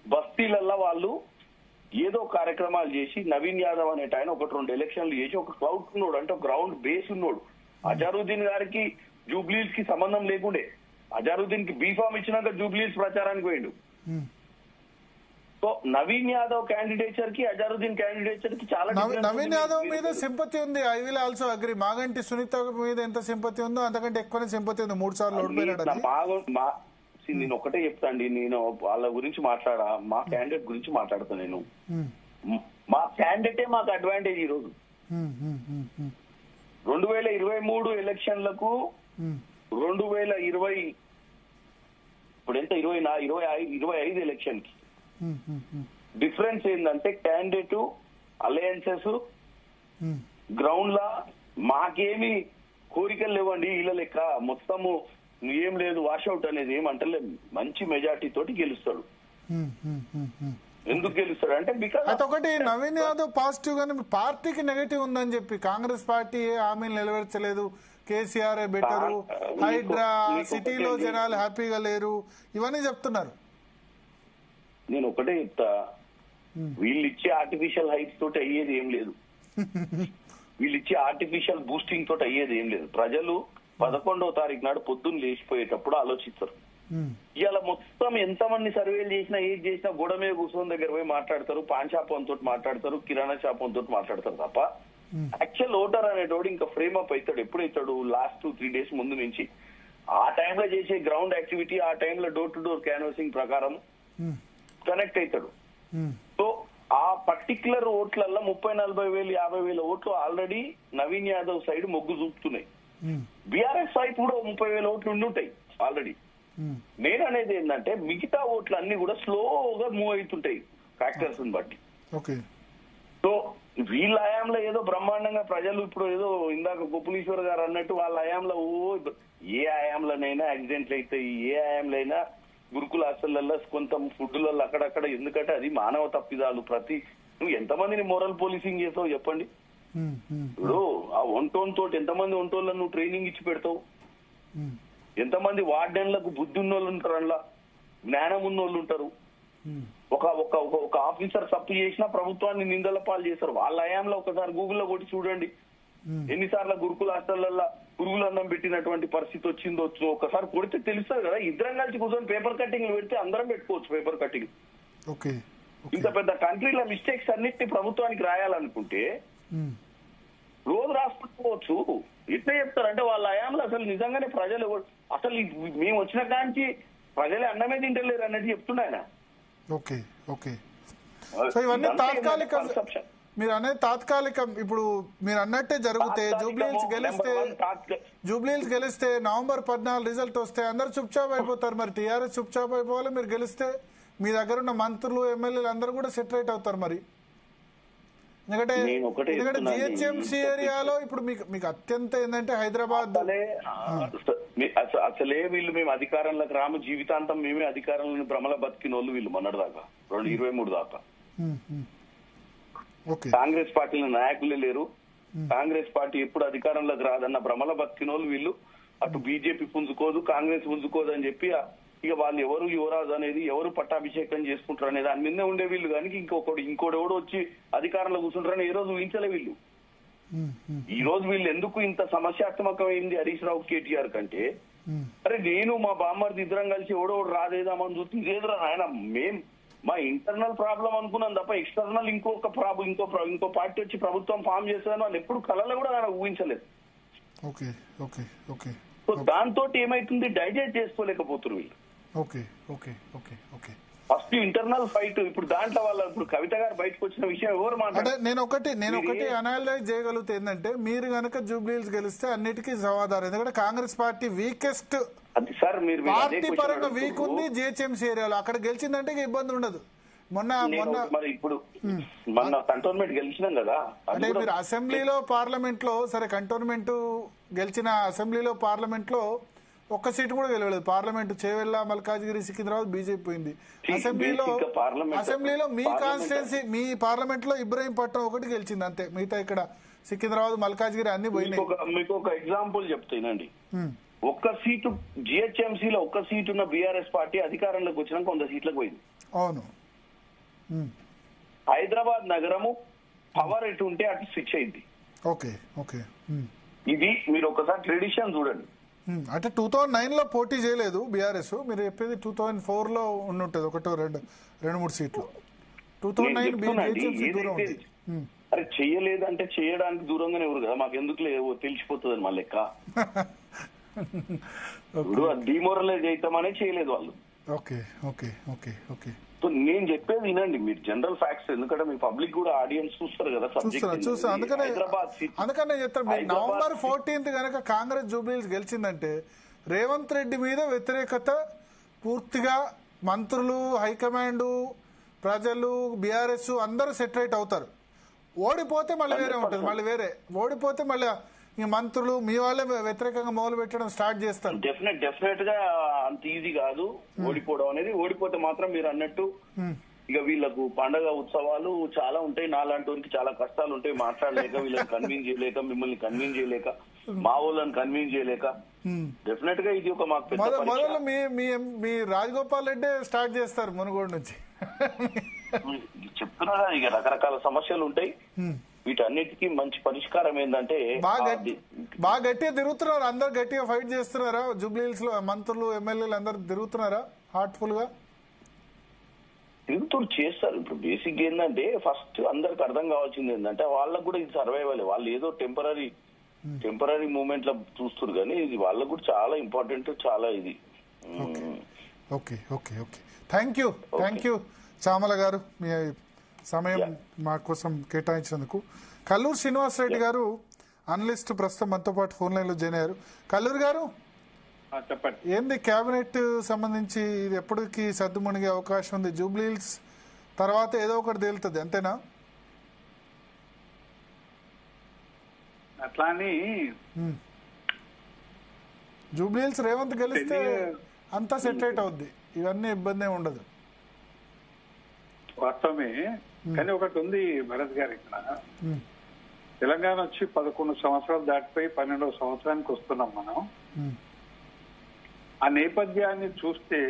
బస్తీలల్లో వాళ్ళు ఏదో కార్యక్రమాలు చేసి నవీన్ యాదవ్ అనేట ఆయన 1-2 ఎలక్షన్లు చేసి ఒక క్లౌడ్ ఉన్నాడు, అంటే ఒక గ్రౌండ్ బేస్ ఉన్నాడు. అజారుద్దీన్ గారికి జూబ్లీస్ కి సంబంధం లేకుండే. అజారుద్దీన్ కి బీఫామ్ ఇచ్చినాక జూబ్లీస్ ప్రచారానికి పోయిండు. సో నవీన్ యాదవ్ క్యాండిడేచర్ కి అజారుద్దీన్ క్యాండిడేచర్ కి చాలా నవీన్ యాదవ్ మీద సింపతి ఉంది. I will also agree. Maganti Sunitha మీద ఎంత సింపతి ఉందో అంతకంటే ఎక్కువనే సింపతి ఉంది. 3 సార్లు ఓడిపోయినాడు. నేను ఒకటే చెప్తాండి, నేను వాళ్ళ గురించి మా క్యాండిడేట్ గురించి మాట్లాడతాను. నేను మా క్యాండిడేటే మాకు అడ్వాంటేజ్ ఈ రోజు. 2023 ఎలక్షన్లకు 2020 ఇప్పుడు ఎంత 25 ఎలక్షన్ కి డిఫరెన్స్ ఏంటంటే క్యాండిడేట్ అలయన్సెస్ గ్రౌండ్ లా మాకేమి కోరికలు లేవండి. వీళ్ళ లెక్క మొత్తము ఏం లేదు, వాషౌట్ అనేది ఏమంటలేదు. మంచి మెజార్టీ తోటి గెలుస్తాడు. ఎందుకు గెలుస్తాడు అంటే బికాస్ అదొకటి. నవీన్ యాదవ్ పాజిటివ్ గానీ పార్టీకి నెగటివ్ ఉందని చెప్పి కాంగ్రెస్ పార్టీ హామీలు నెరవేర్చలేదు, కేసీఆర్ బెటరు, హైడ్రా, సిటీలో జనాలు హ్యాపీగా లేరు, ఇవన్నీ చెప్తున్నారు. నేను ఒకటే చెప్తా, వీళ్ళు ఇచ్చే ఆర్టిఫిషియల్ హైట్స్ తోటి అయ్యేది ఏం లేదు. వీళ్ళు ఇచ్చే ఆర్టిఫిషియల్ బూస్టింగ్ తోటి అయ్యేది ఏం లేదు. ప్రజలు 11వ తారీఖు నాడు పొద్దున్న లేచిపోయేటప్పుడు ఆలోచిస్తారు. ఇవాళ మొత్తం ఎంతమంది సర్వేలు చేసినా ఏది చేసినా గోడ మీద కూర్చొని దగ్గర పోయి మాట్లాడతారు, పాన్ షాప్ తోటి మాట్లాడతారు, కిరాణా షాప్ తోటి మాట్లాడతారు తప్ప యాక్చువల్ ఓటర్ అనేటోడు ఇంకా ఫ్రేమ్ అప్ అవుతాడు. ఎప్పుడైతాడు? లాస్ట్ 2-3 days ముందు నుంచి ఆ టైంలో చేసే గ్రౌండ్ యాక్టివిటీ, ఆ టైంలో డోర్ టు డోర్ క్యాన్వాసింగ్ ప్రకారం కనెక్ట్ అవుతాడు. సో ఆ పర్టికులర్ ఓట్లల్లో 30-40 వేలు 50 వేల ఓట్లు ఆల్రెడీ నవీన్ యాదవ్ సైడ్ మొగ్గు చూపుతున్నాయి. బీఆర్ఎస్ వైపు కూడా 30 వేల ఓట్లు ఉండి ఉంటాయి ఆల్రెడీ. నేను అనేది ఏంటంటే మిగతా ఓట్లు అన్ని కూడా స్లోగా మూవ్ అవుతుంటాయి ఫ్యాక్టర్స్ బట్టి. సో వీళ్ళ హయాంలో ఏదో బ్రహ్మాండంగా ప్రజలు ఇప్పుడు ఏదో ఇందాక గోపులీశ్వర్ గారు అన్నట్టు వాళ్ళ హయాంలో ఏ హయాంలోనైనా యాక్సిడెంట్లు అవుతాయి, ఏ హయాంలో అయినా గురుకుల హాస్టళ్లలో కొంత ఫుడ్లలో అక్కడక్కడ, ఎందుకంటే అది మానవ తప్పిదాలు. నువ్వు ఎంతమందిని మోరల్ పోలీసింగ్ చేస్తావు చెప్పండి. ఇప్పుడు ఆ ఒంటోన్ తోటి ఎంతమంది ఒంటోళ్ళను నువ్వు ట్రైనింగ్ ఇచ్చి పెడతావు? ఎంతమంది వార్డెన్లకు బుద్ధి ఉన్నోళ్ళు ఉంటారు, అందులో జ్ఞానం ఉన్నోళ్ళు ఉంటారు. ఒక ఆఫీసర్ తప్పు చేసినా ప్రభుత్వాన్ని నిందల పాలు చేస్తారు. వాళ్ళ హయాంలో ఒకసారి గూగుల్లో కొట్టి చూడండి ఎన్నిసార్లు గురుకుల హాస్టళ్లలో పురుగుల అన్నం పెట్టినటువంటి పరిస్థితి వచ్చిందో. ఒకసారి కొడితే తెలుస్తుంది కదా. ఇద్దరం కలిసి కూర్చొని పేపర్ కట్టింగ్ పెడితే అందరం పెట్టుకోవచ్చు పేపర్ కట్టింగ్. ఇంత పెద్ద కంట్రీలో మిస్టేక్స్ అన్నిటిని ప్రభుత్వానికి రాయాలనుకుంటే రోజు రాసుకోవచ్చు. ఎట్లా చెప్తారంటే వాళ్ళ హయాంలో అసలు నిజంగానే ప్రజలు అసలు మేము వచ్చిన కాంచి ప్రజలే అన్నమే తింటలేరు అన్నట్టు చెప్తున్నాయన. సో ఇవన్నీ తాత్కాలిక, మీరు అనేది తాత్కాలికం. ఇప్పుడు మీరు అన్నట్టే జరిగితే జూబ్లీహిల్స్ గెలిస్తే November 14 రిజల్ట్ వస్తే అందరు చుప్చాప్ అయిపోతారు. మరి టీఆర్ఎస్ చుప్చాప్ అయిపోవాలి, మీరు గెలిస్తే మీ దగ్గర ఉన్న మంత్రులు ఎమ్మెల్యేలు అందరూ కూడా సెటరేట్ అవుతారు. మరి ఎందుకంటే జిహెచ్ఎంసీ ఏరియాలో ఇప్పుడు మీకు అత్యంత ఏంటంటే హైదరాబాద్ అసలే వీళ్ళు మేము అధికారంలోకి రాము, జీవితాంతం మేమే అధికారంలో భ్రమల బతికిన వాళ్ళు వీళ్ళు మొన్నటి దాకా 2023 దాకా. కాంగ్రెస్ పార్టీలో నాయకులే లేరు. కాంగ్రెస్ పార్టీ ఎప్పుడు అధికారంలోకి రాదన్న భ్రమల బతికిన వాళ్ళు వీళ్ళు. అటు బీజేపీ పుంజుకోదు, కాంగ్రెస్ పుంజుకోదు అని చెప్పి ఇక వాళ్ళు ఎవరు యువరాజు అనేది, ఎవరు పట్టాభిషేకం చేసుకుంటారు అనే దాని మీదే ఉండే వీళ్ళు. కానీ ఇంకోడెవడో వచ్చి అధికారంలో కూర్చుంటారని ఏ రోజు ఊహించలే వీళ్ళు. ఈ రోజు వీళ్ళు ఎందుకు ఇంత సమస్యాత్మకమైంది హరీష్ రావు కేటీఆర్ కంటే, అరే నేను మా బామ్మర్ది ఇద్దరం కలిసి ఎవడో రాదేదామని చూస్తే ఇదేదిరా ఆయన మా ఇంటర్నల్ ప్రాబ్లం అనుకున్నాం తప్ప ఎక్స్టర్నల్ ఇంకో పార్టీ వచ్చి ప్రభుత్వం ఫామ్ చేస్తుందని వాళ్ళు ఎప్పుడు కళలో కూడా ఆయన ఊహించలేదు. సో దాంతో ఏమైతుంది, డైజెస్ట్ చేసుకోలేకపోతున్నారు వీళ్ళు. First internal fight. ఇప్పుడు దాంట్లో వాళ్ళ ఇప్పుడు కవిత గారు బయటకు వచ్చిన విషయం ఎవరు మాట్లాడారు? నేను ఒకటి అనలైజ్ చేయగలుగుతా ఏంటంటే, మీరు కనుక జూబ్లీహిల్స్ గెలిస్తే అన్నిటికీ సమాధానం. ఎందుకంటే కాంగ్రెస్ పార్టీ వీకెస్ట్ పార్టీ పరంగా వీక్ ఉంది జిహెచ్ఎంసీ ఏరియాలో. అక్కడ గెలిచిందంటే ఇబ్బంది ఉండదు. మరి ఇప్పుడు మొన్న కంటోన్మెంట్ గెలిచినాం కదా. అంటే మీరు అసెంబ్లీలో పార్లమెంట్ లో సరే కంటోన్మెంట్ గెలిచిన అసెంబ్లీలో పార్లమెంట్ లో ఒక్క సీటు కూడా గెలవలేదు. పార్లమెంట్ చేవెళ్ళ, మల్కాజ్గిరి, సికింద్రాబాద్ బీజేపీ పోయింది. అసెంబ్లీలో మీ కాన్స్టిట్యున్సీ మీ పార్లమెంట్ లో ఇబ్రహీంపట్నం ఒకటి గెలిచింది అంతే. మిగతా ఇక్కడ సికింద్రాబాద్, మల్కాజ్గిరి అన్ని పోయినాయి. మీకు ఒక ఎగ్జాంపుల్ చెప్తానండి. ఒక్క సీటు జిహెచ్ఎంసీలో ఒక్క సీటు ఉన్న బీఆర్ఎస్ పార్టీ అధికారంలోకి వచ్చినాక 100 సీట్లకు పోయింది. అవును. హైదరాబాద్ నగరము పవర్ ఎటు ఉంటే అటు స్విచ్ అయింది. ఇది మీరు ఒకసారి ట్రెడిషన్ చూడండి. అంటే 2009 లో పోటీ చేయలేదు బీఆర్ఎస్. మీరు చెప్పేది 2004 లో ఉండుంటది, 1-2-3 సీట్లు. 2009 అరే చెయ్యలేదంటే చేయడానికి దూరంగానే ఎవరు కదా, మాకు ఎందుకు తెలిసిపోతుంది మా లెక్క. ఇప్పుడు డిమోరలైజ్ అవుతామనే చేయలేదు వాళ్ళు. సో నేను చెప్పేది వినండి, మీరు జనరల్ ఫ్యాక్ట్స్. ఎందుకంటే మీ పబ్లిక్ కూడా ఆడియన్స్ చూస్తారు కదా సబ్జెక్ట్. అందుకనే చెప్తారు. November 14 కనుక కాంగ్రెస్ జూబ్లీహిల్స్ గెలిచిందంటే రేవంత్ రెడ్డి మీద వ్యతిరేకత పూర్తిగా మంత్రులు, హైకమాండ్, ప్రజలు, బీఆర్ఎస్ అందరూ సెటరేట్ అవుతారు. ఓడిపోతే మళ్ళీ వేరే ఉంటుంది. ఓడిపోతే మళ్ళీ ఈ మంత్రులు మీ వాళ్ళే వ్యతిరేకంగా మొదలు పెట్టడం స్టార్ట్ చేస్తారు. డెఫినెట్ గా అంత ఈజీ కాదు ఓడిపోవడం అనేది. ఓడిపోతే మాత్రం మీరు అన్నట్టు ఇక వీళ్ళకు పండగ ఉత్సవాలు చాలా ఉంటాయి. నాలాంటి వారికి చాలా కష్టాలు ఉంటాయి. మాట్లాడలేక, వీళ్ళని కన్విన్స్ చేయలేక, మిమ్మల్ని కన్విన్స్ చేయలేక, మా వాళ్ళని కన్విన్స్ చేయలేక. డెఫినెట్ గా ఇది ఒక మాకు మొదలు మీ రాజగోపాల్ రెడ్డి స్టార్ట్ చేస్తారు మునుగోడు నుంచి. చెప్తున్నా ఇక రకరకాల సమస్యలు ఉంటాయి. వీటన్నిటికీ మంచి పరిష్కారం ఏంటంటే బాగా గట్టిగా తిరుగుతున్నారు. అందరు గట్టిగా ఫైట్ చేస్తున్నారా జూబ్లీహిల్స్ లో? మంత్రులు, ఎమ్మెల్యేలు అందరు తిరుగుతున్నారా హార్ట్ఫుల్ గా? తిరుగుతుడు చేస్తారు. ఇప్పుడు బేసిక్ ఏంటంటే ఫస్ట్ అందరికి అర్థం కావాల్సింది ఏంటంటే వాళ్ళకు కూడా ఇది సర్వైవల్. వాళ్ళు ఏదో టెంపరీ మూమెంట్ లో చూస్తారు కానీ ఇది వాళ్ళకు కూడా చాలా ఇంపార్టెంట్, చాలా ఇది. థ్యాంక్ యూ చామల గారు మీ సమయం మా కోసం కేటాయించినందుకు. కల్లూరు శ్రీనివాసరెడ్డి గారు అనలిస్ట్ ప్రస్తుతం మనతో పాటు ఫోన్ లైన్ లో జాయిన్ అయ్యారు. కల్లూరు గారు చెప్పండి. ఏంది కేబినెట్ సంబంధించి ఇది ఎప్పటికి సర్దుమణిగే అవకాశం ఉంది? జూబ్లీహిల్స్ తర్వాత ఏదో ఒకటి తేలుతుంది అంతేనా? అట్లా అని జూబ్లీహిల్స్ రేవంత్ గెలిస్తే అంతా సెటిల్ అవుద్ది, ఇవన్నీ ఇబ్బంది ఉండదు. వాస్తవమే, కానీ ఒకటి ఉంది భరత్ గారు, ఇక్కడ తెలంగాణ వచ్చి 11 సంవత్సరాలు దాటిపోయి 12వ సంవత్సరానికి వస్తున్నాం మనం. ఆ నేపథ్యాన్ని చూస్తే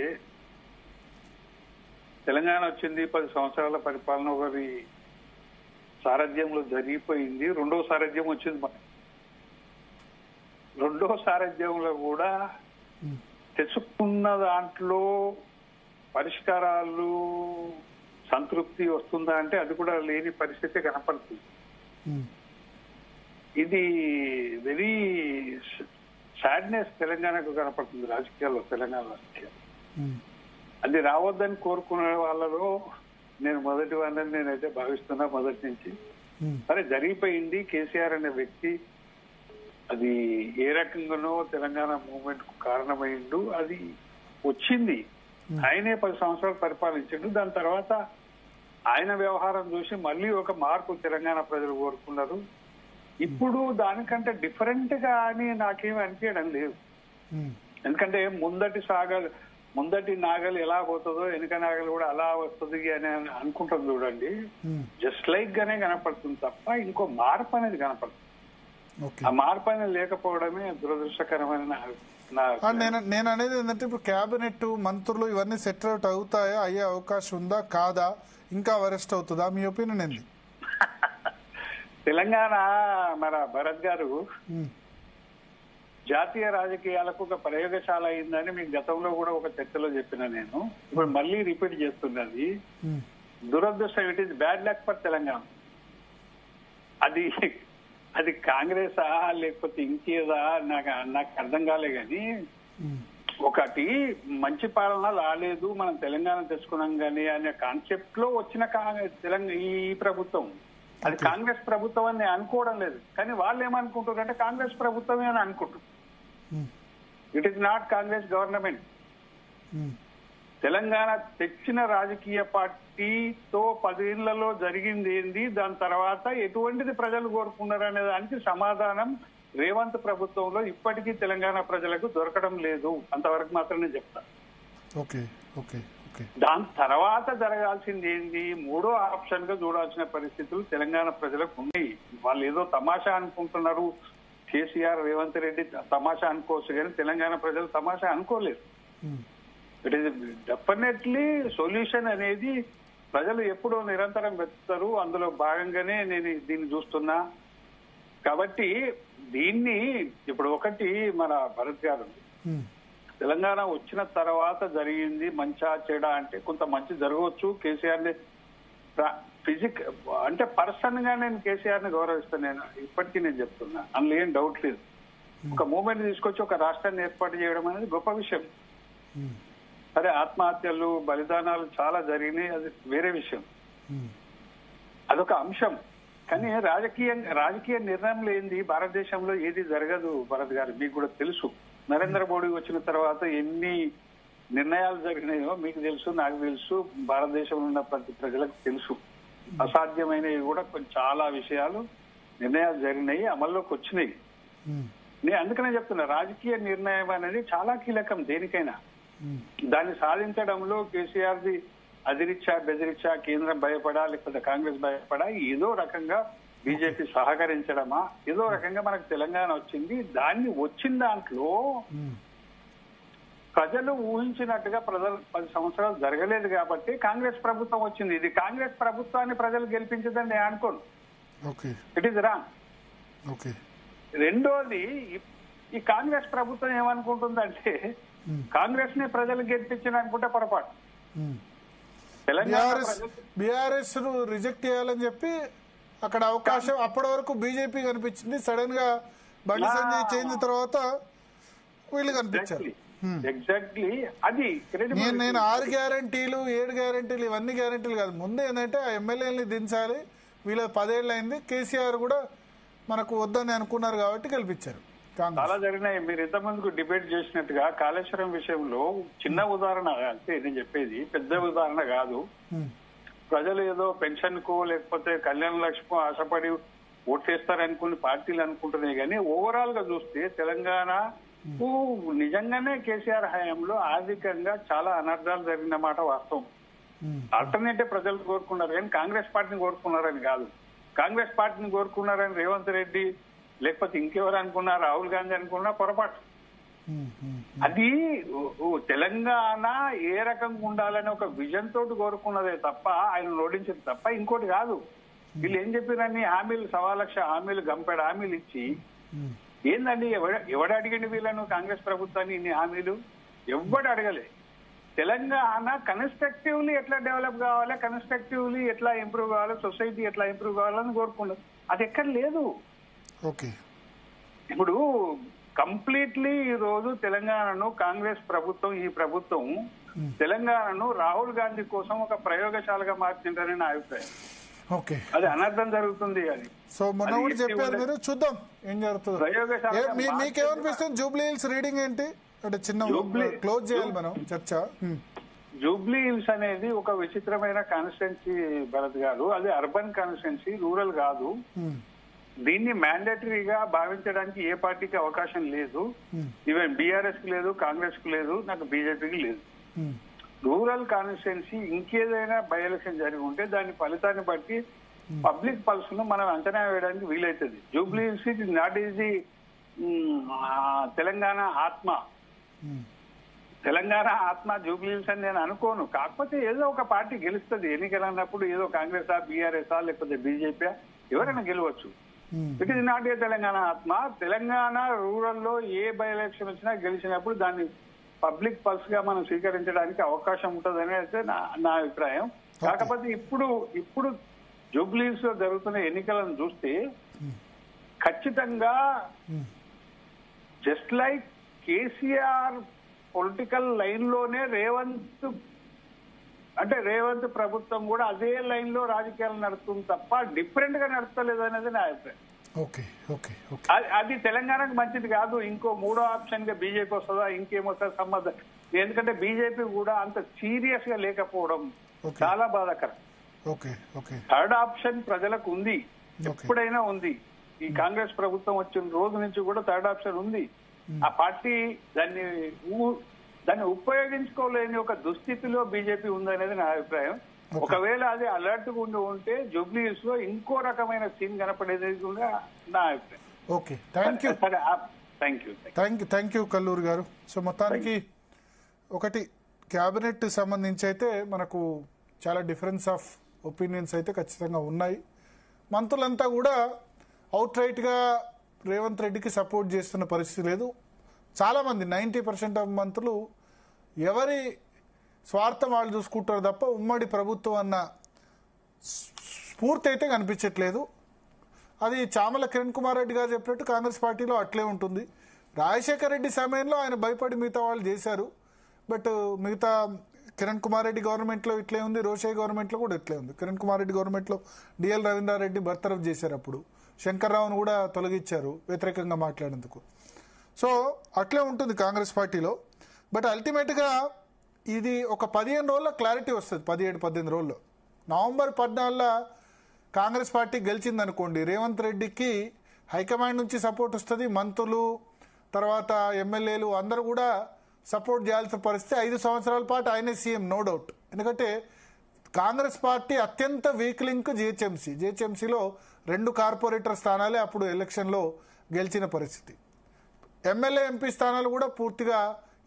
తెలంగాణ వచ్చింది 10 సంవత్సరాల పరిపాలన ఒకరి సారథ్యంలో జరిగిపోయింది. రెండో సారథ్యం వచ్చింది మనకి. రెండో సారథ్యంలో కూడా తెచ్చుకున్న దాంట్లో పరిష్కారాలు సంతృప్తి వస్తుందా అంటే అది కూడా లేని పరిస్థితి కనపడుతుంది. ఇది వెరీ సాడ్నెస్ తెలంగాణకు కనపడుతుంది రాజకీయాల్లో, తెలంగాణ రాజకీయాలు. అది రావద్దని కోరుకునే వాళ్ళలో నేను మొదటి వాడిని నేనైతే భావిస్తున్నా మొదటి నుంచి. సరే జరిగిపోయింది, కేసీఆర్ అనే వ్యక్తి అది ఏ రకంగానో తెలంగాణ మూవ్మెంట్ కు కారణమైండు, అది వచ్చింది. ఆయనే 10 సంవత్సరాలు పరిపాలించిండు. దాని తర్వాత ఆయన వ్యవహారం చూసి మళ్ళీ ఒక మార్పు తెలంగాణ ప్రజలు కోరుకున్నారు. ఇప్పుడు దానికంటే డిఫరెంట్ గా అని నాకేమి అనిపించడం లేదు. ఎందుకంటే ముందటి నాగలు ఎలా పోతుందో వెనుక నాగలు కూడా అలా వస్తుంది అని అనుకుంటాం చూడండి. జస్ట్ లైక్ గానే కనపడుతుంది తప్ప ఇంకో మార్పు అనేది కనపడుతుంది. ఆ మార్పు అనేది లేకపోవడమే దురదృష్టకరమైన నేను అనేది ఏంటంటే ఇప్పుడు కేబినెట్ మంత్రులు ఇవన్నీ సెటిల్ అవుట్ అవుతాయా, అయ్యే అవకాశం ఉందా కాదా, ఇంకా వరెస్ట్ అవుతుందా? మీ ఒపీనియన్ ఏంది? తెలంగాణ మన భరత్ గారు జాతీయ రాజకీయాలకు ఒక ప్రయోగశాల అయిందని మీకు గతంలో కూడా ఒక చర్చలో చెప్పిన నేను. ఇప్పుడు మళ్ళీ రిపీట్ చేస్తున్నది. దురదృష్టం, it is bad luck for Telangana. అది కాంగ్రెసా లేకపోతే ఇంకేదా నాకు అర్థం కాలే గాని, ఒకటి మంచి పాలన రాలేదు మనం తెలంగాణ తెచ్చుకున్నాం కానీ అనే కాన్సెప్ట్ లో వచ్చిన తెలంగాణ ఈ ప్రభుత్వం, అది కాంగ్రెస్ ప్రభుత్వం అని అనుకోవడం లేదు. కానీ వాళ్ళు ఏమనుకుంటారు అంటే కాంగ్రెస్ ప్రభుత్వమే అని అనుకుంటారు. It is not Congress government. Telangana తెచ్చిన రాజకీయ పార్టీతో 10 ఏళ్లలో జరిగింది ఏంది, దాని తర్వాత ఎటువంటిది ప్రజలు కోరుకున్నారు అనే దానికి సమాధానం రేవంత్ ప్రభుత్వంలో ఇప్పటికీ తెలంగాణ ప్రజలకు దొరకడం లేదు. అంతవరకు మాత్రమే చెప్తా. దాని తర్వాత జరగాల్సింది ఏంది, మూడో ఆప్షన్ గా చూడాల్సిన పరిస్థితులు తెలంగాణ ప్రజలకు ఉన్నాయి. వాళ్ళు ఏదో తమాషా అనుకుంటున్నారు, కేసీఆర్ రేవంత్ రెడ్డి తమాషా అనుకోవచ్చు కానీ తెలంగాణ ప్రజలు తమాషా అనుకోలేదు. ఇట్ ఈస్ డెఫినెట్లీ సొల్యూషన్ అనేది ప్రజలు ఎప్పుడో నిరంతరం వెతుకుతారు. అందులో భాగంగానే నేను దీన్ని చూస్తున్నా. కాబట్టి దీన్ని ఇప్పుడు ఒకటి మన భరత్ గారు, తెలంగాణ వచ్చిన తర్వాత జరిగింది మంచా చెడా అంటే కొంత మంచి జరగవచ్చు. కేసీఆర్ ని అంటే పర్సన్ గా నేను కేసీఆర్ ని గౌరవిస్తాను. నేను ఇప్పటికీ నేను చెప్తున్నా, అందులో ఏం డౌట్ లేదు. ఒక మూమెంట్ తీసుకొచ్చి ఒక రాష్ట్రాన్ని ఏర్పాటు చేయడం అనేది గొప్ప విషయం. సరే, ఆత్మహత్యలు బలిదానాలు చాలా జరిగినాయి, అది వేరే విషయం, అదొక అంశం. కానీ రాజకీయ నిర్ణయం లేనిది భారతదేశంలో ఏది జరగదు భరత్ గారు. మీకు కూడా తెలుసు, నరేంద్ర మోడీ వచ్చిన తర్వాత ఎన్ని నిర్ణయాలు జరిగినాయో మీకు తెలుసు, నాకు తెలుసు, భారతదేశంలో ఉన్న ప్రతి ప్రజలకు తెలుసు. అసాధ్యమైనవి కూడా చాలా విషయాలు నిర్ణయాలు జరిగినాయి, అమల్లోకి వచ్చినాయి. నేను అందుకనే చెప్తున్నా, రాజకీయ నిర్ణయం అనేది చాలా కీలకం దేనికైనా. దాన్ని సాధించడంలో కేసీఆర్ ది అదిరిచ్చా బెదిరిచ్చా, కేంద్రం భయపడా లేకపోతే కాంగ్రెస్ భయపడా, ఏదో రకంగా బీజేపీ సహకరించడమా, ఏదో రకంగా మనకు తెలంగాణ వచ్చింది. దాన్ని వచ్చిన దాంట్లో ప్రజలు ఊహించినట్టుగా 10 సంవత్సరాలు జరగలేదు కాబట్టి కాంగ్రెస్ ప్రభుత్వం వచ్చింది. ఇది కాంగ్రెస్ ప్రభుత్వాన్ని ప్రజలు గెలిపించదని నేను అనుకోను. It is wrong. రెండోది, ఈ కాంగ్రెస్ ప్రభుత్వం ఏమనుకుంటుందంటే కాంగ్రెస్ ని ప్రజలు గెలిపించిన అనుకుంటే పొరపాటు. బీఆర్ఎస్ రిజెక్ట్ చేయాలని చెప్పి అక్కడ అవకాశం అప్పటి వరకు బీజేపీ కనిపించింది. సడన్ గా బండి సంజయ్ చేంజ్ తర్వాత వీళ్ళు కనిపించారు. ఎగ్జాక్ట్లీ అది నేను 6 గ్యారంటీలు 7 గ్యారంటీలు ఇవన్నీ గ్యారంటీలు కాదు. ముందు ఏంటంటే ఆ ఎమ్మెల్యేలని దించాలి, వీళ్ళ 10 ఏళ్ళు అయింది, కేసీఆర్ కూడా మనకు వద్దని అనుకున్నారు కాబట్టి గెలిపించారు. చాలా జరిగినాయి. మీరు ఇంతమందికి డిబేట్ చేసినట్టుగా కాళేశ్వరం విషయంలో చిన్న ఉదాహరణ అంటే నేను చెప్పేది పెద్ద ఉదాహరణ కాదు. ప్రజలు ఏదో పెన్షన్ కు లేకపోతే కళ్యాణ లక్ష్మి ఆశపడి ఓట్లేస్తారనుకుని పార్టీలు అనుకుంటున్నాయి, కానీ ఓవరాల్ గా చూస్తే తెలంగాణ నిజంగానే కేసీఆర్ హయాంలో ఆర్థికంగా చాలా అనర్థాలు జరిగిన మాట వాస్తవం. ఆల్టర్నేటివ్ ప్రజలు కోరుకున్నారు కానీ కాంగ్రెస్ పార్టీని కోరుకున్నారని కాదు. కాంగ్రెస్ పార్టీని కోరుకున్నారని రేవంత్ రెడ్డి లేకపోతే ఇంకెవరు అనుకున్నా, రాహుల్ గాంధీ అనుకున్నా పొరపాటు. అది తెలంగాణ ఏ రకంగా ఉండాలని ఒక విజన్ తోటి కోరుకున్నదే తప్ప ఆయన ఓడించింది తప్ప ఇంకోటి కాదు. వీళ్ళు ఏం చెప్పినన్ని హామీలు 1,000,000 హామీలు గంపెడ హామీలు ఇచ్చి ఏందండి ఎవడు అడిగండి వీళ్ళను కాంగ్రెస్ ప్రభుత్వాన్ని ఇన్ని హామీలు? ఎవడు అడగలే. తెలంగాణ కన్స్ట్రక్టివ్లీ ఎట్లా డెవలప్ కావాలి, కన్స్ట్రక్టివ్లీ ఎట్లా ఇంప్రూవ్ కావాలి, సొసైటీ ఎట్లా ఇంప్రూవ్ కావాలని కోరుకున్నారు. అది ఎక్కడ లేదు. ఓకే, ఇప్పుడు కంప్లీట్లీ ఈ రోజు తెలంగాణను కాంగ్రెస్ ప్రభుత్వం ఈ ప్రభుత్వం తెలంగాణను రాహుల్ గాంధీ కోసం ఒక ప్రయోగశాలగా మార్చిందని నా అభిప్రాయం. ఓకే, అది అనర్థం జరుగుతుంది. అది సో మొన్న కూడా చెప్పారు మీరు, చూద్దాం ఏం జరుగుతుంది. మీకేమనిపిస్తుంది జూబ్లీ హిల్స్ రీడింగ్ ఏంటి? అంటే చిన్న క్లోజ్ చేయాలి మనం చర్చ. జూబ్లీ హిల్స్ అనేది ఒక విచిత్రమైన కాన్స్టిట్యున్సీ భరత్ గారు. అది అర్బన్ కాన్స్టిట్యున్సీ, రూరల్ కాదు. దీన్ని మ్యాండేటరీగా భావించడానికి ఏ పార్టీకి అవకాశం లేదు. ఈవెన్ బీఆర్ఎస్ కి లేదు, కాంగ్రెస్ కు లేదు, నాకు బీజేపీకి లేదు. రూరల్ కాన్స్టిట్యున్సీ ఇంకేదైనా బై ఎలక్షన్ జరిగి ఉంటే దాని ఫలితాన్ని బట్టి పబ్లిక్ పల్స్ ను మనం అంచనా వేయడానికి వీలైతుంది. Jubilee Hills is not easy Telangana ఆత్మ. తెలంగాణ ఆత్మ జూబ్లీ హిల్స్ అని నేను అనుకోను. కాకపోతే ఏదో ఒక పార్టీ గెలుస్తుంది ఎన్నికలు అన్నప్పుడు. ఏదో కాంగ్రెస్ బీఆర్ఎస్ లేకపోతే బీజేపీ ఎవరైనా గెలవచ్చు. It is not a Telangana ఆత్మ. తెలంగాణ రూరల్ లో ఏ బై ఎలక్షన్ వచ్చినా గెలిచినప్పుడు దాన్ని పబ్లిక్ పల్స్ గా మనం స్వీకరించడానికి అవకాశం ఉంటుందని అయితే నా అభిప్రాయం. కాకపోతే ఇప్పుడు జూబ్లీ హిల్స్ లో జరుగుతున్న ఎన్నికలను చూస్తే ఖచ్చితంగా just like KCR political line లోనే రేవంత్ ప్రభుత్వం కూడా అదే లైన్ లో రాజకీయాలు నడుస్తుంది తప్ప డిఫరెంట్ గా నడుస్తలేదు అనేది నా అభిప్రాయం. అది తెలంగాణకు మంచిది కాదు. ఇంకో మూడో ఆప్షన్ గా బీజేపీ వస్తుందా, ఇంకేమొస్తుందా సంబంధం. ఎందుకంటే బీజేపీ కూడా అంత సీరియస్ గా లేకపోవడం చాలా బాధాకరం. థర్డ్ ఆప్షన్ ప్రజలకు ఉంది, ఎప్పుడైనా ఉంది. ఈ కాంగ్రెస్ ప్రభుత్వం వచ్చిన రోజు నుంచి కూడా థర్డ్ ఆప్షన్ ఉంది. ఆ పార్టీ దాన్ని ఉపయోగించుకోలేని ఒక దుస్థితిలో బీజేపీ ఉందనేది నా అభిప్రాయం. ఒకవేళ అది అలర్ట్ గా ఉంటే జూబ్లీ హిల్స్ లో ఇంకో రకమైన సీన్ కనపడేది కూడా నా అభిప్రాయం. ఓకే, థ్యాంక్ యూ కల్లూరి గారు. సో మొత్తానికి ఒకటి క్యాబినెట్ సంబంధించి అయితే మనకు చాలా డిఫరెన్స్ ఆఫ్ ఒపీనియన్స్ అయితే ఖచ్చితంగా ఉన్నాయి. మంత్రులంతా కూడా అవుట్ రైట్ గా రేవంత్ రెడ్డికి సపోర్ట్ చేస్తున్న పరిస్థితి లేదు. చాలామంది 90% ఆఫ్ మంత్రులు ఎవరి స్వార్థం వాళ్ళు చూసుకుంటారు తప్ప ఉమ్మడి ప్రభుత్వం అన్న స్ఫూర్తి అయితే కనిపించట్లేదు. అది చామల కిరణ్ కుమార్ రెడ్డి గారు చెప్పినట్టు కాంగ్రెస్ పార్టీలో అట్లే ఉంటుంది. రాజశేఖర్ రెడ్డి సమయంలో ఆయన భయపడి మిగతా వాళ్ళు చేశారు. బట్ మిగతా కిరణ్ కుమార్ రెడ్డి గవర్నమెంట్లో ఇట్లే ఉంది, రోషయ్య గవర్నమెంట్లో కూడా ఇట్లే ఉంది. కిరణ్ కుమార్ రెడ్డి గవర్నమెంట్లో డిఎల్ రవీంద్రారెడ్డి బర్తరఫ్ చేశారు, అప్పుడు శంకర్రావును కూడా తొలగించారు వ్యతిరేకంగా మాట్లాడేందుకు. సో అట్లే ఉంటుంది కాంగ్రెస్ పార్టీలో. బట్ అల్టిమేట్గా ఇది ఒక 15 రోజుల్లో క్లారిటీ వస్తుంది. 17-18 రోజుల్లో నవంబర్ 14 కాంగ్రెస్ పార్టీ గెలిచిందనుకోండి, రేవంత్ రెడ్డికి హైకమాండ్ నుంచి సపోర్ట్ వస్తుంది. మంత్రులు తర్వాత ఎమ్మెల్యేలు అందరూ కూడా సపోర్ట్ చేయాల్సిన పరిస్థితి. 5 సంవత్సరాల పాటు ఆయనే సీఎం, నో డౌట్. ఎందుకంటే కాంగ్రెస్ పార్టీ అత్యంత వీక్ లింక్ జిహెచ్ఎంసీలో 2 కార్పొరేటర్ స్థానాలే అప్పుడు ఎలక్షన్లో గెలిచిన పరిస్థితి. ఎమ్మెల్యే ఎంపీ స్థానాలు కూడా పూర్తిగా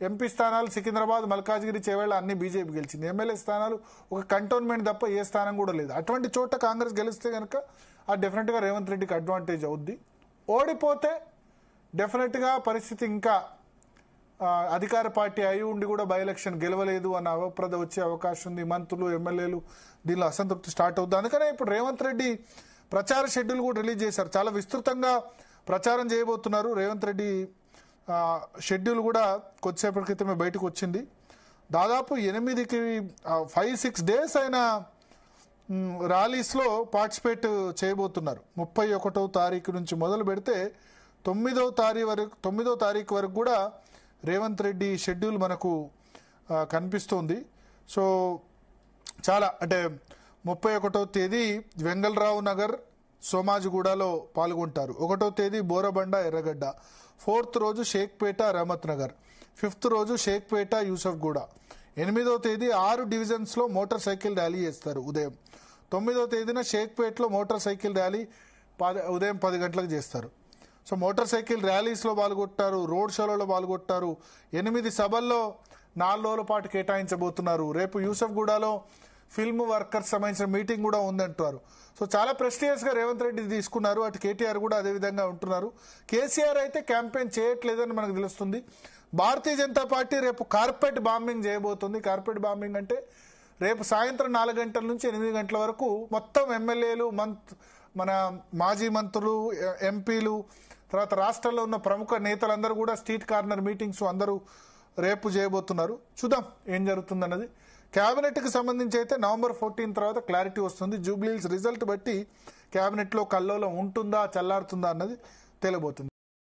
ఎంపీ స్థానాలు సికింద్రాబాద్, మల్కాజ్గిరి, చేవేళ్ల అన్ని బీజేపీ గెలిచింది. ఎమ్మెల్యే స్థానాలు ఒక కంటోన్మెంట్ తప్ప ఏ స్థానం కూడా లేదు. అటువంటి చోట కాంగ్రెస్ గెలిస్తే కనుక ఆ డెఫినెట్గా రేవంత్ రెడ్డికి అడ్వాంటేజ్ అవుద్ది. ఓడిపోతే డెఫినెట్గా పరిస్థితి ఇంకా అధికార పార్టీ అయి ఉండి కూడా బై ఎలక్షన్ గెలవలేదు అన్న అవప్రద వచ్చే అవకాశం ఉంది. మంత్రులు, ఎమ్మెల్యేలు దీనిలో అసంతృప్తి స్టార్ట్ అవుతుంది. అందుకనే ఇప్పుడు రేవంత్ రెడ్డి ప్రచార షెడ్యూల్ కూడా రిలీజ్ చేశారు. చాలా విస్తృతంగా ప్రచారం చేయబోతున్నారు. రేవంత్ రెడ్డి షెడ్యూల్ కూడా కొద్దిసేపటి క్రితమే బయటకు వచ్చింది. దాదాపు 5-6 డేస్ అయిన ర్యాలీస్లో పార్టిసిపేట్ చేయబోతున్నారు. 31వ తారీఖు నుంచి మొదలు పెడితే 9వ తారీఖు వరకు కూడా రేవంత్ రెడ్డి షెడ్యూల్ మనకు కనిపిస్తోంది. సో చాలా అంటే 31వ తేదీ వెంగళరావు నగర్ సోమాజిగూడలో పాల్గొంటారు. 1వ తేదీ బోరబండ ఎర్రగడ్డ, 4th రోజు షేక్పేట రహమత్ నగర్, 5th రోజు షేక్పేట యూసఫ్గూడ, 8వ తేదీ 6 డివిజన్స్లో మోటార్ సైకిల్ ర్యాలీ చేస్తారు ఉదయం. 9వ తేదీన షేక్పేటలో మోటార్ సైకిల్ ర్యాలీ ఉదయం 10 గంటలకు చేస్తారు. సో మోటార్ సైకిల్ ర్యాలీస్లో పాల్గొంటారు, రోడ్ షోలలో పాల్గొంటారు. 8 సభల్లో 4 రోజుల పాటు కేటాయించబోతున్నారు. రేపు యూసఫ్గూడలో ఫిల్మ్ వర్కర్స్ సంబంధించిన మీటింగ్ కూడా ఉందంటారు. సో చాలా ప్రెస్టీజియస్గా రేవంత్ రెడ్డి తీసుకున్నారు. అటు కేటీఆర్ కూడా అదేవిధంగా ఉంటున్నారు. కేసీఆర్ అయితే క్యాంపెయిన్ చేయట్లేదని మనకు తెలుస్తుంది. భారతీయ జనతా పార్టీ రేపు కార్పెట్ బాంబింగ్ చేయబోతుంది. కార్పెట్ బాంబింగ్ అంటే రేపు సాయంత్రం 4 గంటల నుంచి 8 గంటల వరకు మొత్తం ఎమ్మెల్యేలు, మన మాజీ మంత్రులు, ఎంపీలు, తర్వాత రాష్ట్రంలో ఉన్న ప్రముఖ నేతలందరూ కూడా స్ట్రీట్ కార్నర్ మీటింగ్స్ అందరూ రేపు చేయబోతున్నారు. చూద్దాం ఏం జరుగుతుందన్నది. క్యాబినెట్కి సంబంధించి అయితే November 14 తర్వాత క్లారిటీ వస్తుంది. జూబ్లీహిల్స్ రిజల్ట్ బట్టి క్యాబినెట్లో కల్లోలం ఉంటుందా చల్లారుతుందా అన్నది తెలియబోతుంది.